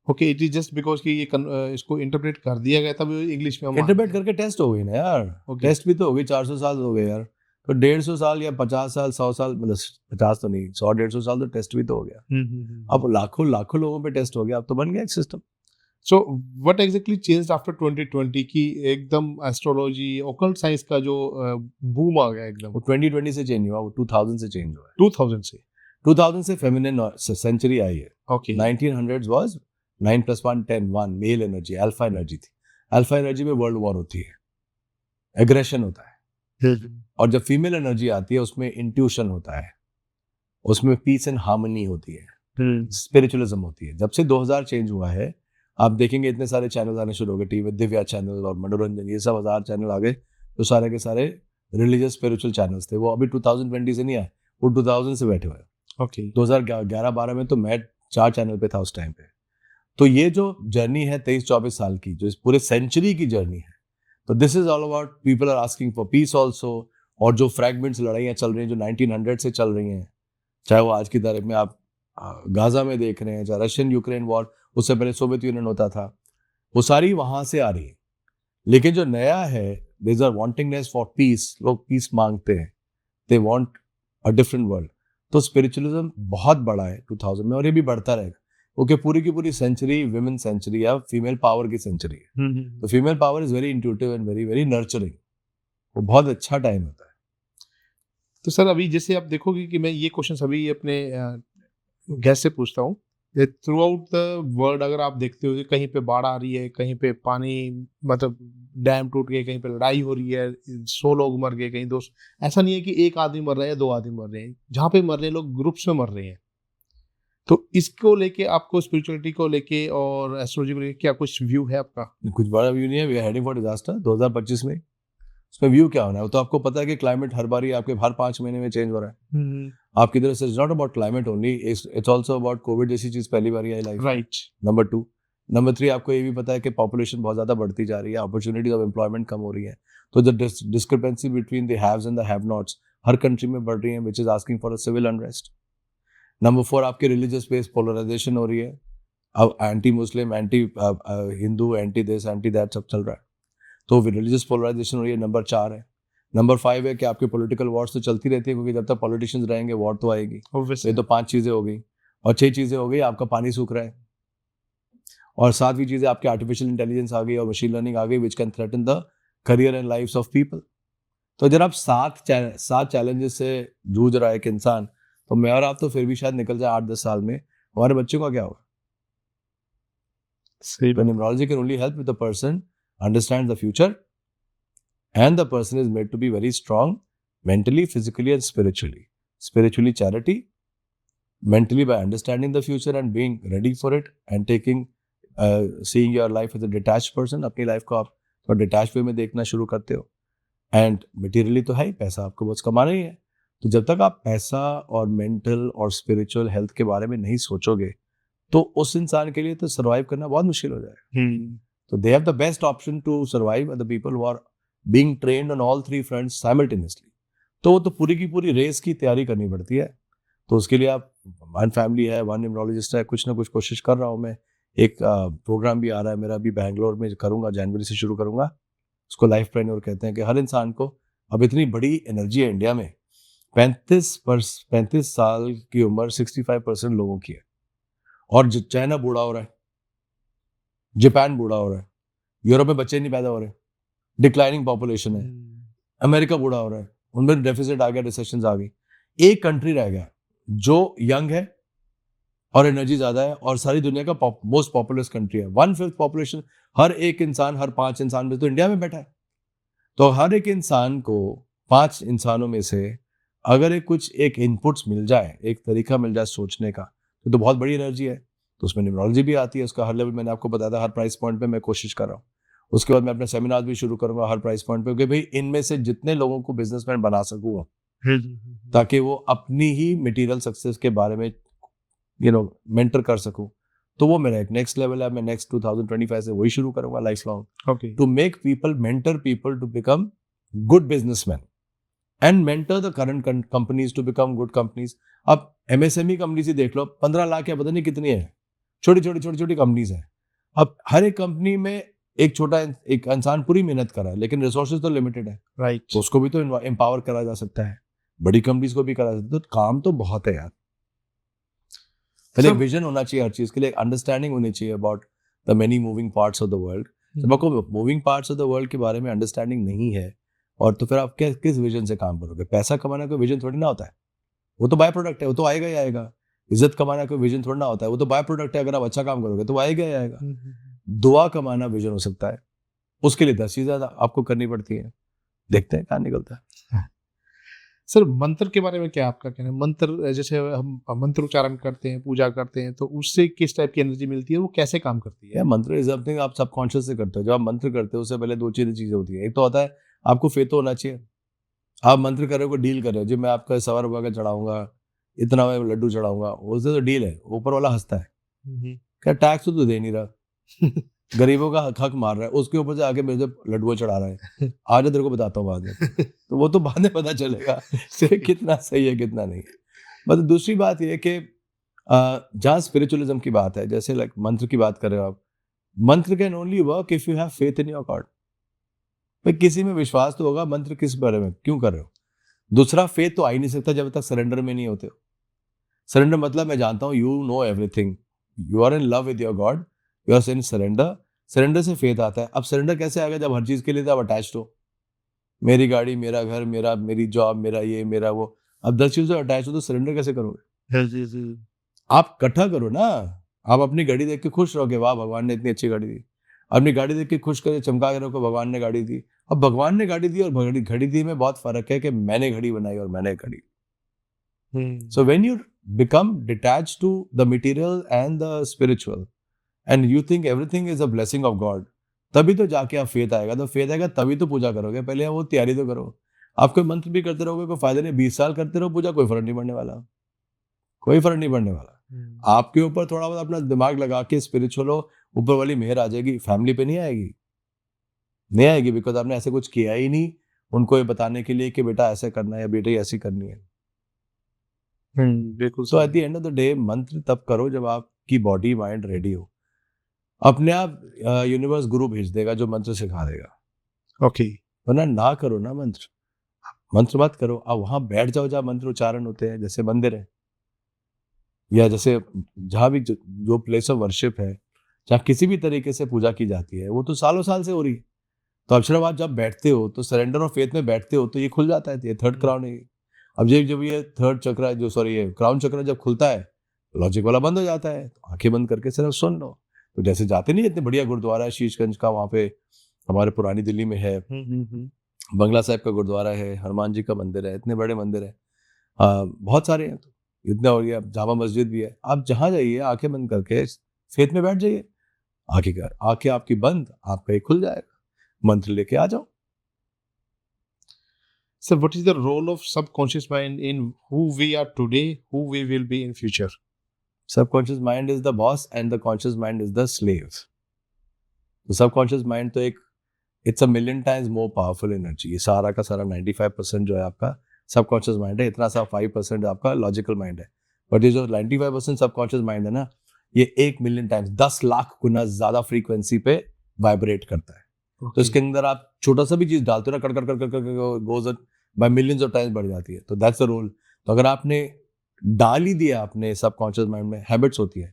Okay, it is just because कि ये इसको इंटरप्रेट कर दिया गया तब इंग्लिश में हम इंटरप्रेट करके टेस्ट हो गई ना यार। Okay. टेस्ट भी तो हो गई, 400 साल हो गए यार, तो 150 साल या 50 साल 100 साल, मतलब 50 तो नहीं, 100-150 साल तो टेस्ट भी तो हो गया। अब लाखों लाखों लोगों पे टेस्ट हो गया, अब तो बन गया एक system. So what exactly changed after 2020 की एकदम एस्ट्रोलॉजी ऑकल्ट साइंस का जो बूम आ गया एकदम? वो 2020 से चेंज हुआ, वो 2000 से चेंज हुआ है। 2000 से 2000 से फेमिनिन सेंचुरी आई है। Okay 1900s was 9 + 1 10 1 mail energy, alpha energy थी। अल्फा एनर्जी में वर्ल्ड वॉर होती है, एग्रेशन होता है, और जब फीमेल एनर्जी आती है उसमें इंट्यूशन होता है, उसमें पीस एंड हार्मनी होती है, स्पिरिचुअलिज्म होती है। जब से 2000 चेंज हुआ है, आप देखेंगे इतने सारे चैनल आने शुरू हो गए टीवी, दिव्या चैनल और मनोरंजन, ये सब 1000 चैनल आ गए, तो सारे के सारे रिलीजियस स्पिरिचुअल चैनल्स थे। वो अभी 2020 से नहीं आए, वो 2000 से बैठे हुए हैं। ओके 2011-12 में तो मैं 4 चैनल पे था उस टाइम पे। तो ये जो जर्नी है 23-24 साल की, जो इस पूरे सेंचुरी की जर्नी है, तो this is all about people are asking for peace also. और जो फ्रैगमेंट्स लड़ाइयाँ चल रही हैं, जो 1900 से चल रही हैं, चाहे वो आज की तारीख में आप गाजा में देख रहे हैं, चाहे रशियन यूक्रेन वॉर, उससे पहले सोवियत यूनियन होता था, वो सारी वहां से आ रही है। लेकिन जो नया है, देयर आर वांटिंगनेस फॉर पीस, लोग पीस मांगते हैं, they want a different world. तो स्पिरिचुअलिज्म बहुत बड़ा है 2000 में, और ये भी बढ़ता रहेगा, क्योंकि पूरी की पूरी सेंचुरी विमेन सेंचुरी या फीमेल पावर की सेंचुरी है। तो female power is very intuitive and very very nurturing, वो बहुत अच्छा टाइम होता है। तो सर अभी जैसे आप देखोगे कि मैं ये क्वेश्चन अभी अपने गेस्ट से पूछता हूँ, थ्रू आउट द वर्ल्ड अगर आप देखते हो कि कहीं पे बाढ़ आ रही है, कहीं पे पानी मतलब डैम टूट गए, कहीं पे लड़ाई हो रही है, 100 लोग मर गए, कहीं 200, ऐसा नहीं है कि एक आदमी मर रहा है या 2 आदमी मर रहे हैं, जहाँ पे मर रहे हैं लोग ग्रुप्स में मर रहे हैं। तो इसको लेके आपको स्पिरिचुअलिटी को लेके और एस्ट्रोलॉजी को लेके क्या कुछ व्यू है आपका? कुछ बड़ा व्यू नहीं है, we are heading for disaster 2025 में। उसमें व्यू क्या होना है, वो तो आपको पता है कि क्लाइमेट हर बारी आपके हर 5 महीने में चेंज हो रहा है आपकी तरफ से। It's not about climate only, it's also about COVID जैसी चीज पहली बार आई लाइफ। राइट। नंबर 2, नंबर 3, आपको ये भी पता है कि पॉपुलेशन बहुत ज्यादा बढ़ती जा रही है, अपॉर्चुनिटीज ऑफ एम्प्लॉयमेंट कम हो रही है, तो the discrepancy between the haves and the have nots हर कंट्री में बढ़ रही है, which is asking for a civil unrest. Number 4, आपके रिलीजियस बेस्ड पोलराइजेशन हो रही है, अब anti Muslim, anti Hindu, anti this anti that सब चल रहा है, तो रिलीजियस पोलराइजेशन हो रही है। नंबर 4 है। नंबर 5 है कि आपके पॉलिटिकल वॉर्स तो चलती रहती है, क्योंकि जब तक पॉलिटिशियंस रहेंगे वॉर तो आएगी। Obviously. ये तो 5 चीजें हो गई, और 6 चीजें हो गई, आपका पानी सूख रहा है, और 7वीं चीजें आपकी आर्टिफिशियल इंटेलिजेंस आ गई और मशीन लर्निंग आ गई, which can threaten the career and lives of people. तो जब आप 7 चैलेंजेस से जूझ रहा है एक इंसान, तो मैं और आप तो फिर भी शायद निकल जाए 8-10 साल में, हमारे बच्चों का क्या होगा? Numerology can only help with the person understand the future, and the person is made to be very strong mentally, physically and spiritually. Spiritually charity, mentally by understanding the future and being ready for it, and seeing your life as a detached person. अपनी life को आप तो detach वे में देखना शुरू करते हो, and materially तो है ही, पैसा आपको बस कमाना ही है। तो जब तक आप पैसा और मेंटल और स्पिरिचुअल हेल्थ के बारे में नहीं सोचोगे, तो उस इंसान के लिए तो सर्वाइव करना बहुत मुश्किल हो जाएगा। तो they have the best option to survive the people who are being trained on all 3 fronts simultaneously। तो वो तो पूरी की पूरी रेस की तैयारी करनी पड़ती है। तो उसके लिए आप वन फैमिली है, वन न्यूमरोलॉजिस्ट है, कुछ ना कुछ कोशिश कर रहा हूँ मैं। एक प्रोग्राम भी आ रहा है मेरा, भी बैंगलोर में करूँगा, जनवरी से शुरू करूँगा। उसको लाइफ प्रेन्योर कहते हैं, कि हर इंसान को अब इतनी बड़ी एनर्जी है इंडिया में। 35 साल की उम्र 65% लोगों की है, और चाइना बूढ़ा हो रहा है, जापान बूढ़ा हो रहा है, यूरोप में बच्चे नहीं पैदा हो रहे, डिक्लाइनिंग पॉपुलेशन है, अमेरिका बूढ़ा हो रहा है, उनमें डेफिसिट आ गया, रिसेशन आ गई। एक कंट्री रह गया जो यंग है और एनर्जी ज्यादा है और सारी दुनिया का मोस्ट पॉपुलस कंट्री है, 1/5 पॉपुलेशन, हर एक इंसान, हर 5 इंसान में तो इंडिया में बैठा है। तो हर एक इंसान को 5 इंसानों में से अगर एक इनपुट्स मिल जाए, एक तरीका मिल जाए सोचने का, तो बहुत बड़ी एनर्जी है। तो उसमें न्यूमरोलॉजी भी आती है, उसका हर लेवल मैंने आपको बताया था, हर प्राइस पॉइंट पे मैं कोशिश कर रहा हूँ। उसके बाद मैं अपने सेमिनार भी शुरू करूंगा हर प्राइस पॉइंट पे, क्योंकि भाई इनमें से जितने लोगों को बिजनेसमैन बना सकूँ ताकि वो अपनी ही मटेरियल सक्सेस के बारे में मेंटर कर सकूं, तो वो मेरा एक नेक्स्ट लेवल है। मैं नेक्स्ट 2025 से वही शुरू करूंगा, life long, to make people, mentor people to become good businessman and mentor the current companies to become good companies. अब एमएसएमई कंपनीज ही देख लो, 15 लाख या पता नहीं कितनी है, छोटी छोटी कंपनीज है। अब हर एक कंपनी में एक इंसान पूरी मेहनत कर रहा है, लेकिन रिसोर्सेज तो लिमिटेड है, राइट। तो उसको भी तो एम्पावर करा जा सकता है, बड़ी कंपनीज को भी करा जा सकता है। तो काम तो बहुत है यार। पहले विजन होना चाहिए हर चीज के लिए, अंडरस्टैंडिंग होनी चाहिए about the many moving parts of the world. जब आपको moving parts of the world के बारे में अंडरस्टैंडिंग नहीं है, और तो फिर आप किस विजन से काम करोगे? पैसा कमाना कोई विजन थोड़ी ना होता है, वो तो बाय प्रोडक्ट है, वो तो आएगा ही आएगा। इज्जत कमाना कोई विजन थोड़ा ना होता है, वो तो बाय प्रोडक्ट है, अगर आप अच्छा काम करोगे तो आएगा ही आएगा। दुआ कमाना विजन हो सकता है, उसके लिए 10 चीजें आपको करनी पड़ती है। देखते हैं कहाँ निकलता है। सर, मंत्र के बारे में क्या आपका कहना है? मंत्र, जैसे हम मंत्र उच्चारण करते हैं, पूजा करते हैं, तो उससे किस टाइप की एनर्जी मिलती है, वो कैसे काम करती है? मंत्र इज समथिंग आप सबकॉन्शियस से करते हो। जब आप मंत्र करते हो उससे पहले 2 चीजें होती है। एक तो होता है आपको फेथ होना चाहिए, आप मंत्र कर रहे हो, कोई डील कर रहे हो, जी मैं आपका सवार हुआ का चढ़ाऊंगा, इतना मैं लड्डू चढ़ाऊंगा, उससे तो डील है। ऊपर वाला हंसता है, क्या टैक्स तो दे नहीं रहा, गरीबों का हक मार रहा है, उसके ऊपर से आके मेरे से लड्डू चढ़ा रहा है, आज तेरे को बताता हूँ बाद में। तो वो तो बाद में पता चलेगा कितना सही है कितना नहीं है। मतलब दूसरी बात ये है कि जहाँ स्पिरिचुअलिज्म की बात है, जैसे लाइक मंत्र की बात कर रहे हो आप, मंत्र can only work if you have faith in your God. भाई किसी में विश्वास तो होगा, मंत्र किस बारे में क्यों कर रहे हो? दूसरा, फेथ तो आ ही नहीं सकता जब तक सरेंडर में नहीं होते हो। सरेंडर मतलब मैं जानता हूँ you know everything, you are in love with your God, you are in surrender. Surrender से फेथ आता है। अब सरेंडर कैसे आएगा? जब हर चीज के लिए तो आप अटैच्ड हो, मेरी गाड़ी, मेरा घर, मेरी जॉब, मेरा ये, मेरा वो। अब 10 चीजों से अटैच हो तो सरेंडर कैसे करोगे? आप इकट्ठा करो ना। आप अपनी गाड़ी देख के खुश रहोगे, वाह भगवान ने इतनी अच्छी गाड़ी दी। अपनी गाड़ी देख के खुश करके चमका के रखो, भगवान ने गाड़ी दी। अब भगवान ने गाड़ी दी और घड़ी दी में बहुत फर्क है कि मैंने घड़ी बनाई और मैंने घड़ी। So when you become detached to the material and the spiritual and you think everything is a blessing of God, तभी तो जाके आप फेथ आएगा। तो फेथ आएगा तभी तो पूजा करोगे, पहले वो तैयारी तो करो। आप कोई मंत्र भी करते रहोगे कोई फायदा नहीं, 20 साल करते रहो पूजा, कोई फर्क नहीं पड़ने वाला, कोई फर्क नहीं पड़ने वाला। आपके ऊपर थोड़ा बहुत अपना दिमाग लगा के स्पिरिचुअल हो, ऊपर वाली मेहर आ जाएगी, फैमिली पे नहीं आएगी, नहीं आएगी, बिकॉज आपने ऐसे कुछ किया ही नहीं उनको ये बताने के लिए कि बेटा ऐसे करना है या बेटा ऐसी करनी है। बिल्कुल। So at the end of the day मंत्र तब करो जब आपकी बॉडी माइंड रेडी हो। अपने आप यूनिवर्स गुरु भेज देगा जो मंत्र सिखा देगा। ओके। वरना ना करो ना मंत्र, मंत्र मत करो। आप वहां बैठ जाओ जहाँ मंत्र उच्चारण होते हैं, जैसे मंदिर है या जैसे जहाँ भी जो प्लेस ऑफ वर्शिप है, जहाँ किसी भी तरीके से पूजा की जाती है, वो तो सालों साल से हो रही है। तो अक्षराबाद जब बैठते हो तो सरेंडर और फेथ में बैठते हो तो ये खुल जाता है, ये थर्ड क्राउन है। अब जब ये थर्ड चक्र जो सॉरी ये क्राउन चक्र जब खुलता है, लॉजिक वाला बंद हो जाता है, तो आंखें बंद करके सिर्फ सुन लो। तो जैसे जाते नहीं, इतने बढ़िया गुरुद्वारा है शीशगंज का, वहाँ पे हमारे पुरानी दिल्ली में है, बंगला साहिब का गुरुद्वारा है, हनुमान जी का मंदिर है, इतने बड़े मंदिर है, बहुत सारे हैं। तो इतना हो गया, जामा मस्जिद भी है। आप जहाँ जाइए आंखें बंद करके फेथ में बैठ जाइए, आंखें आपकी बंद, आपका एक खुल जाएगा, मंत्र लेके आ जाओ। So what is the role of subconscious mind in who we are today, who we will be in future? Subconscious mind is the boss and the conscious mind is the slave. तो subconscious mind तो it's a million times more powerful energy। ये सारा का सारा 95% जो है आपका subconscious mind है, इतना सा 5% आपका logical mind है। बट ये जो 95% subconscious mind है ना, ये 1 million times 10 लाख गुना ज्यादा फ्रीक्वेंसी पे वाइब्रेट करता है। तो इसके अंदर आप छोटा सा भी चीज डालते हो ना, कर goes by millions of times बढ़ जाती है। तो दैट्स द रोल। तो अगर आपने डाल ही दिया अपने सबकॉन्शियस माइंड में, हैबिट्स होती है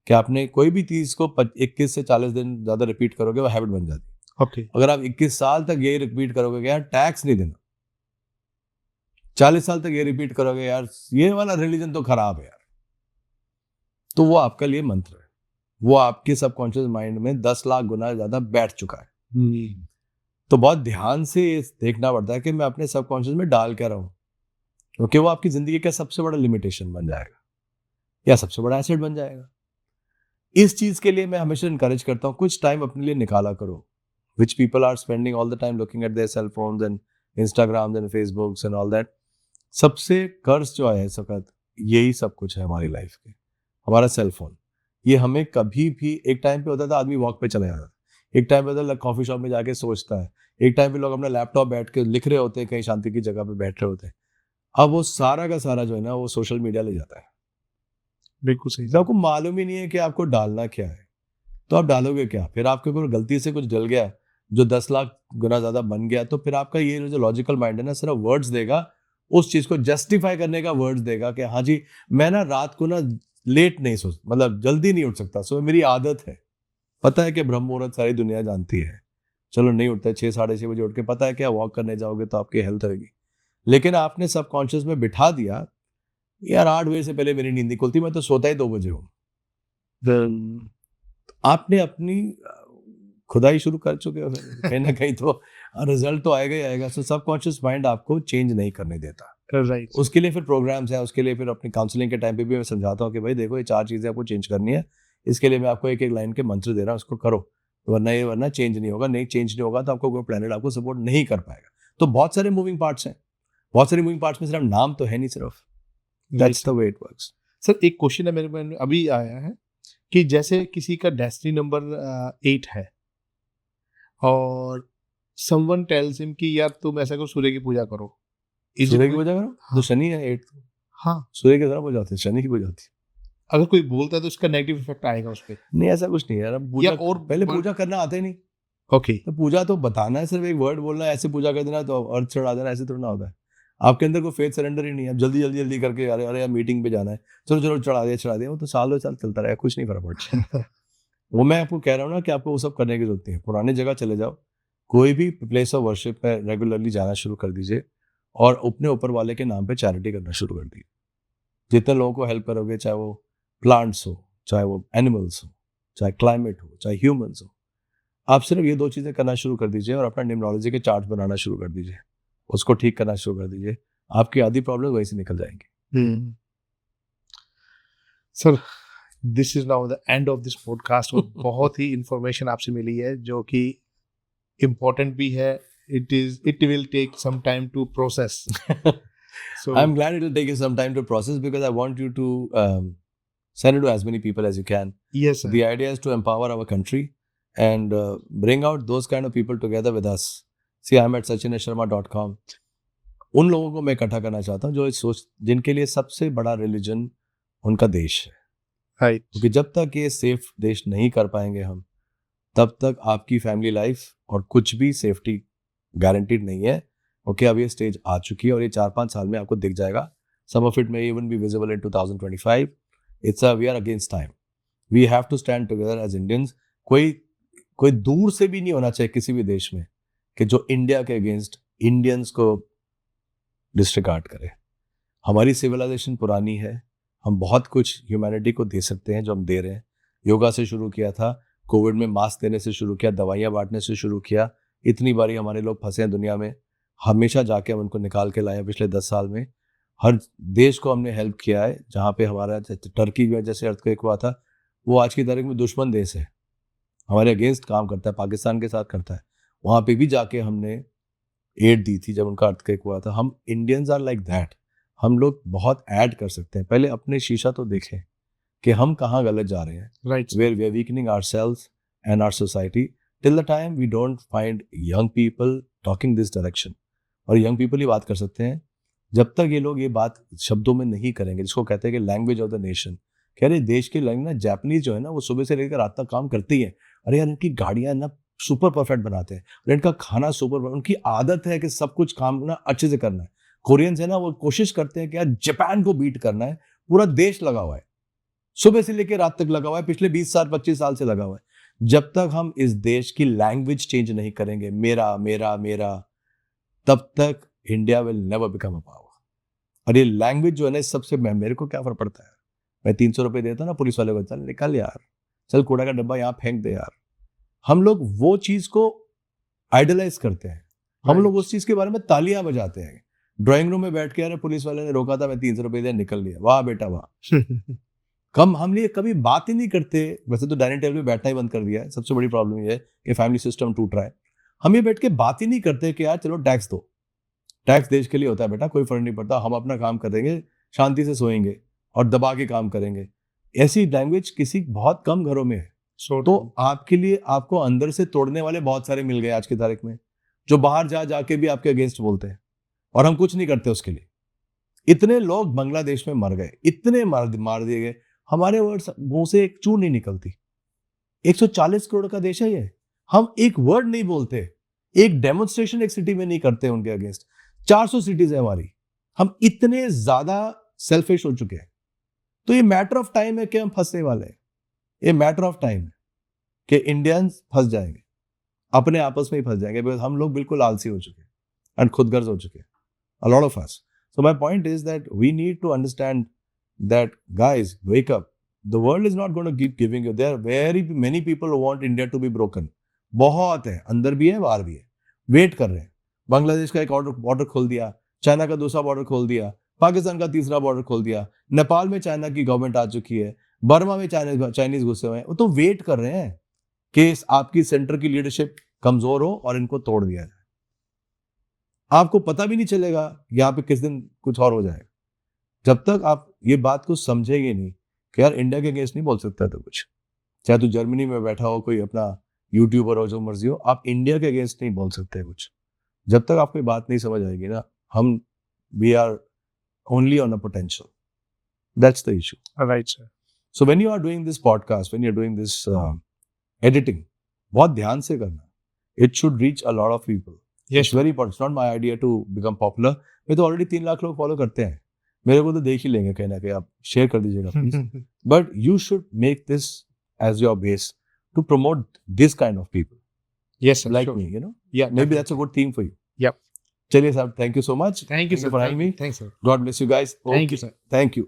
कि आपने कोई भी चीज को 21 से 40 दिन ज्यादा रिपीट करोगे, वो हैबिट बन जाती है। ओके। अगर आप 21 साल तक यही रिपीट करोगे, क्या टैक्स नहीं देना, 40 साल तक ये रिपीट करोगे यार ये वाला रिलीजन तो खराब है यार, तो वो आपका लिए मंत्र है, वो आपके सबकॉन्शियस माइंड में 10 लाख गुना ज्यादा बैठ चुका है। तो बहुत ध्यान से देखना पड़ता है कि मैं अपने सबकॉन्शियस में डाल क्या रहा हूं, क्योंकि वो आपकी जिंदगी का सबसे बड़ा लिमिटेशन बन जाएगा या सबसे बड़ा एसेट बन जाएगा। इस चीज के लिए मैं हमेशा इनकरेज करता हूँ कुछ टाइम अपने लिए निकाला करो, which people are spending all the time looking at their cell phones and Instagram and Facebooks and all that. सबसे कर्ज जो है इस वक्त यही सब कुछ है हमारी लाइफ के, हमारा सेल फोन। ये हमें कभी भी, एक टाइम पे होता था आदमी वॉक पे चला जाता था, एक टाइम पे होता था कॉफी शॉप में जाके सोचता है, एक टाइम पे लोग अपना लैपटॉप बैठ के लिख रहे होते हैं, कहीं शांति की जगह पे बैठ रहे होते हैं। अब वो सारा का सारा जो है ना वो सोशल मीडिया ले जाता है। बिल्कुल सही। जब आपको मालूम ही नहीं है कि आपको डालना क्या है तो आप डालोगे क्या, फिर आपके ऊपर गलती से कुछ डल गया जो 10 लाख गुना ज्यादा बन गया, तो फिर आपका ये जो लॉजिकल माइंड है ना सिर्फ वर्ड्स देगा, उस चीज को जस्टिफाई करने का वर्ड्स देगा कि हाँ जी मैं ना रात को ना लेट नहीं सोच, मतलब जल्दी नहीं उठ सकता, सो मेरी आदत है। पता है कि ब्रह्म मुहूर्त सारी दुनिया जानती है, चलो नहीं उठता, 6 साढ़े 6 बजे उठ के, पता है क्या वॉक करने जाओगे तो आपकी हेल्थ रहेगी, लेकिन आपने सबकॉन्शियस में बिठा दिया यार 8 बजे से पहले मेरी नींद नहीं खुलती, मैं तो सोता ही 2 बजे हूँ। आपने अपनी खुदाई शुरू कर चुके हो, कहीं ना कहीं तो रिजल्ट तो आएगा ही आएगा। सो सबकॉन्शियस माइंड आपको चेंज नहीं करने देता। राइट। उसके लिए फिर प्रोग्राम्स हैं, उसके लिए फिर अपनी काउंसलिंग के टाइम पे भी मैं समझाता हूँ कि भाई देखो ये 4 चीजें आपको चेंज करनी है, इसके लिए मैं आपको एक एक लाइन के मंत्र दे रहा हूँ, उसको करो, वरना चेंज नहीं होगा। नहीं चेंज नहीं होगा तो आपको कोई प्लेनेट आपको सपोर्ट नहीं कर पाएगा। तो बहुत सारे मूविंग पार्ट्स हैं, बहुत सारे मूविंग पार्ट्स में सिर्फ नाम तो है नहीं सिर्फ। That's the way it works. Sir एक क्वेश्चन है मेरे मन में अभी आया है कि जैसे किसी का डेस्टिनी नंबर 8 है और समवन टेल्स हिम कि यार तुम ऐसा करो, सूर्य की पूजा करो। सूर्य की पूजा करो। हाँ। तो शनि है 8, हाँ, सूर्य की तरह पूजा होती है, शनि की पूजा होती है। अगर कोई बोलता है तो उसका नेगेटिव इफेक्ट आएगा उस पर। नहीं ऐसा कुछ नहीं है यार, पूजा और पहले पूजा करना आता ही नहीं। ओके। तो पूजा तो बताना है, सिर्फ एक वर्ड बोलना है, ऐसे पूजा कर देना तो अर्थ चढ़ा देना, ऐसे थोड़ा ना होता है। आपके अंदर कोई फेथ सरेंडर ही नहीं है, जल्दी जल्दी जल्दी करके अरे अरे यार मीटिंग पे जाना है, चलो चलो चढ़ा दिया, वो तो साल 2 साल चलता रहेगा, कुछ नहीं फर्क पड़ता। वो मैं आपको कह रहा हूँ ना कि आपको वो सब करने की जरूरत नहीं है। पुरानी जगह चले जाओ, कोई भी प्लेस ऑफ वर्शिप में रेगुलरली जाना शुरू कर दीजिए और अपने ऊपर वाले के नाम पे चैरिटी करना शुरू कर दीजिए। जितने लोगों को हेल्प करोगे, चाहे वो प्लांट्स हो, चाहे वो एनिमल्स हो, चाहे क्लाइमेट हो, चाहे ह्यूमंस हो, आप सिर्फ ये 2 चीजें करना शुरू कर दीजिए और अपना न्यूमरोलॉजी के चार्ट बनाना शुरू कर दीजिए, उसको ठीक करना शुरू कर दीजिए, आपकी आधी प्रॉब्लम वहीं से निकल जाएंगी। Sir this is now the end of this podcast. बहुत ही इंफॉर्मेशन आपसे मिली है जो कि इम्पोर्टेंट भी है। It will take some time to process. So I'm glad it will take you some time to process because I want you to send it to as many people as you can. yes sir. The idea is to empower our country and bring out those kind of people together with us. See, I'm at sachinasharma.com. उन लोगों को मैं इकट्ठा करना चाहता हूँ जो सोच, जिनके लिए सबसे बड़ा रिलीजन उनका देश है। Right. क्योंकि जब तक ये सेफ देश नहीं कर पाएंगे हम, तब तक आपकी फैमिली लाइफ और कुछ भी सेफ्टी गारंटीड नहीं है। ओके, अब ये स्टेज आ चुकी है और ये 4-5 साल में आपको दिख जाएगा। Some of it may even be visible in 2025. We are against time, we have to stand together as Indians. कोई दूर से भी नहीं होना चाहिए किसी भी देश में कि जो इंडिया के अगेंस्ट इंडियंस को डिस्रिगार्ड करे। हमारी सिविलाइजेशन पुरानी है, हम बहुत कुछ ह्यूमैनिटी को दे सकते हैं जो हम दे रहे हैं। योगा से शुरू किया था, कोविड में मास्क देने से शुरू किया, दवाइयाँ बांटने से शुरू किया। इतनी बारी हमारे लोग फंसे हैं दुनिया में, हमेशा जाके हम उनको निकाल के लाए। पिछले 10 साल में हर देश को हमने हेल्प किया है। जहाँ पे हमारा टर्की में जैसे अर्थक्वेक हुआ था, वो आज की तारीख में दुश्मन देश है, हमारे अगेंस्ट काम करता है, पाकिस्तान के साथ करता है। वहाँ पे भी जाके हमने एड दी थी जब उनका अर्थक्वेक हुआ था। हम इंडियंस आर लाइक दैट, हम लोग बहुत ऐड कर सकते हैं। पहले अपने शीशा तो देखें कि हम कहाँ गलत जा रहे हैं। Right. Where we are weakening ourselves and our society till the time we don't find young people talking this direction. और young people ही बात कर सकते हैं। जब तक ये लोग ये बात शब्दों में नहीं करेंगे, जिसको कहते हैं कि लैंग्वेज ऑफ द नेशन, कह रहे देश की लैंग्वेज ना, जापानीज जो है ना, वो सुबह से लेकर रात तक काम करती है। अरे यार इनकी गाड़ियां ना सुपर परफेक्ट बनाते हैं और इनका खाना सुपर, उनकी आदत है कि सब कुछ काम ना अच्छे से करना है। कोरियंस है ना, वो कोशिश करते हैं कि यार जापान को बीट करना है। पूरा देश लगा हुआ है, सुबह से लेकर रात तक लगा हुआ है, पिछले 20 साल 25 साल से लगा हुआ है। जब तक हम इस देश की लैंग्वेज चेंज नहीं करेंगे, मेरा मेरा मेरा, तब तक India will never become a power. और ये लैंग्वेज जो है ना, इस सबसे मेरे को क्या फर्क पड़ता है, मैं 300 रुपये देता ना पुलिस वाले को, चल निकल यार, चल कूड़ा का डब्बा यहाँ फेंक दे यार। हम लोग वो चीज को आइडलाइज करते हैं, हम लोग उस चीज के बारे में तालियां बजाते हैं। ड्राइंग रूम में बैठ के, अरे पुलिस वाले ने रोका था, मैं 300 रुपये दिया, निकल लिया, वाह बेटा वाह। कम हम लिए कभी बात ही नहीं करते। वैसे तो डाइनिंग टेबल पे बैठना ही बंद कर दिया है, सबसे बड़ी प्रॉब्लम ये है कि फैमिली सिस्टम टूट रहा है। हम ये बैठ के बात ही नहीं करते कि यार चलो टैक्स दो, टैक्स देश के लिए होता है बेटा, कोई फर्क नहीं पड़ता, हम अपना काम करेंगे, शांति से सोएंगे और दबा के काम करेंगे। ऐसी लैंग्वेज किसी बहुत कम घरों में है। तो आपके लिए आपको अंदर से तोड़ने वाले बहुत सारे मिल गए आज की तारीख में, जो बाहर जाके भी आपके अगेंस्ट बोलते हैं और हम कुछ नहीं करते उसके लिए। इतने लोग बांग्लादेश में मर गए, इतने मार दिए गए, हमारे वर्ड्स मुंह से एक चूर नहीं निकलती। 140 करोड़ का देश है ये, हम एक वर्ड नहीं बोलते, एक डेमोन्स्ट्रेशन एक सिटी में नहीं करते उनके अगेंस्ट। 400 सिटीज है हमारी, हम इतने ज्यादा सेल्फिश हो चुके हैं। तो ये मैटर ऑफ टाइम है कि हम फंसने वाले हैं, ये मैटर ऑफ टाइम है कि इंडियंस फंस जाएंगे, अपने आपस में ही फंस जाएंगे, बिकॉज हम लोग बिल्कुल आलसी हो चुके हैं एंड खुदगर्ज हो चुके हैं, a lot of us. So my point is that we need to understand that, guys, wake up. The world is not going to keep giving you. There are very many people who want India to be broken. बहुत है, अंदर भी है बाहर भी है, wait कर रहे हैं। बांग्लादेश का एक बॉर्डर खोल दिया, चाइना का दूसरा बॉर्डर खोल दिया, पाकिस्तान का तीसरा बॉर्डर खोल दिया, नेपाल में चाइना की गवर्नमेंट आ चुकी है, बर्मा में चाइनीज घुसे हुए हैं। वो तो वेट कर रहे हैं कि आपकी सेंटर की लीडरशिप कमजोर हो और इनको तोड़ दिया जाए। आपको पता भी नहीं चलेगा यहाँ पे किस दिन कुछ और हो जाएगा, जब तक आप ये बात को समझेंगे नहीं कि यार इंडिया के अगेंस्ट नहीं बोल सकता तो कुछ, चाहे तो जर्मनी में बैठा हो, कोई अपना यूट्यूबर हो, जो मर्जी हो, आप इंडिया के अगेंस्ट नहीं बोल सकते कुछ। जब तक आपको बात नहीं समझ आएगी ना, हम we are only on a potential, that's the issue, right sir. So when you are doing this podcast, when you are doing this editing, बहुत ध्यान से करना, it should reach a lot of people. It's very important. It's not my idea to become popular. मैं तो already 3 lakh लोग follow करते हैं, मेरे को तो देख ही लेंगे कहीं ना कहीं, आप शेयर कर दीजिएगा please. But you should make this as your base to promote this kind of people, Yes, sir. like Sure. me, you know. Yeah. Maybe that's a good theme for you. Yep. चलिए साहब, thank you so much. Thank you, sir. for having me. Thanks, sir. God bless you guys. Thank you, sir. Thank you.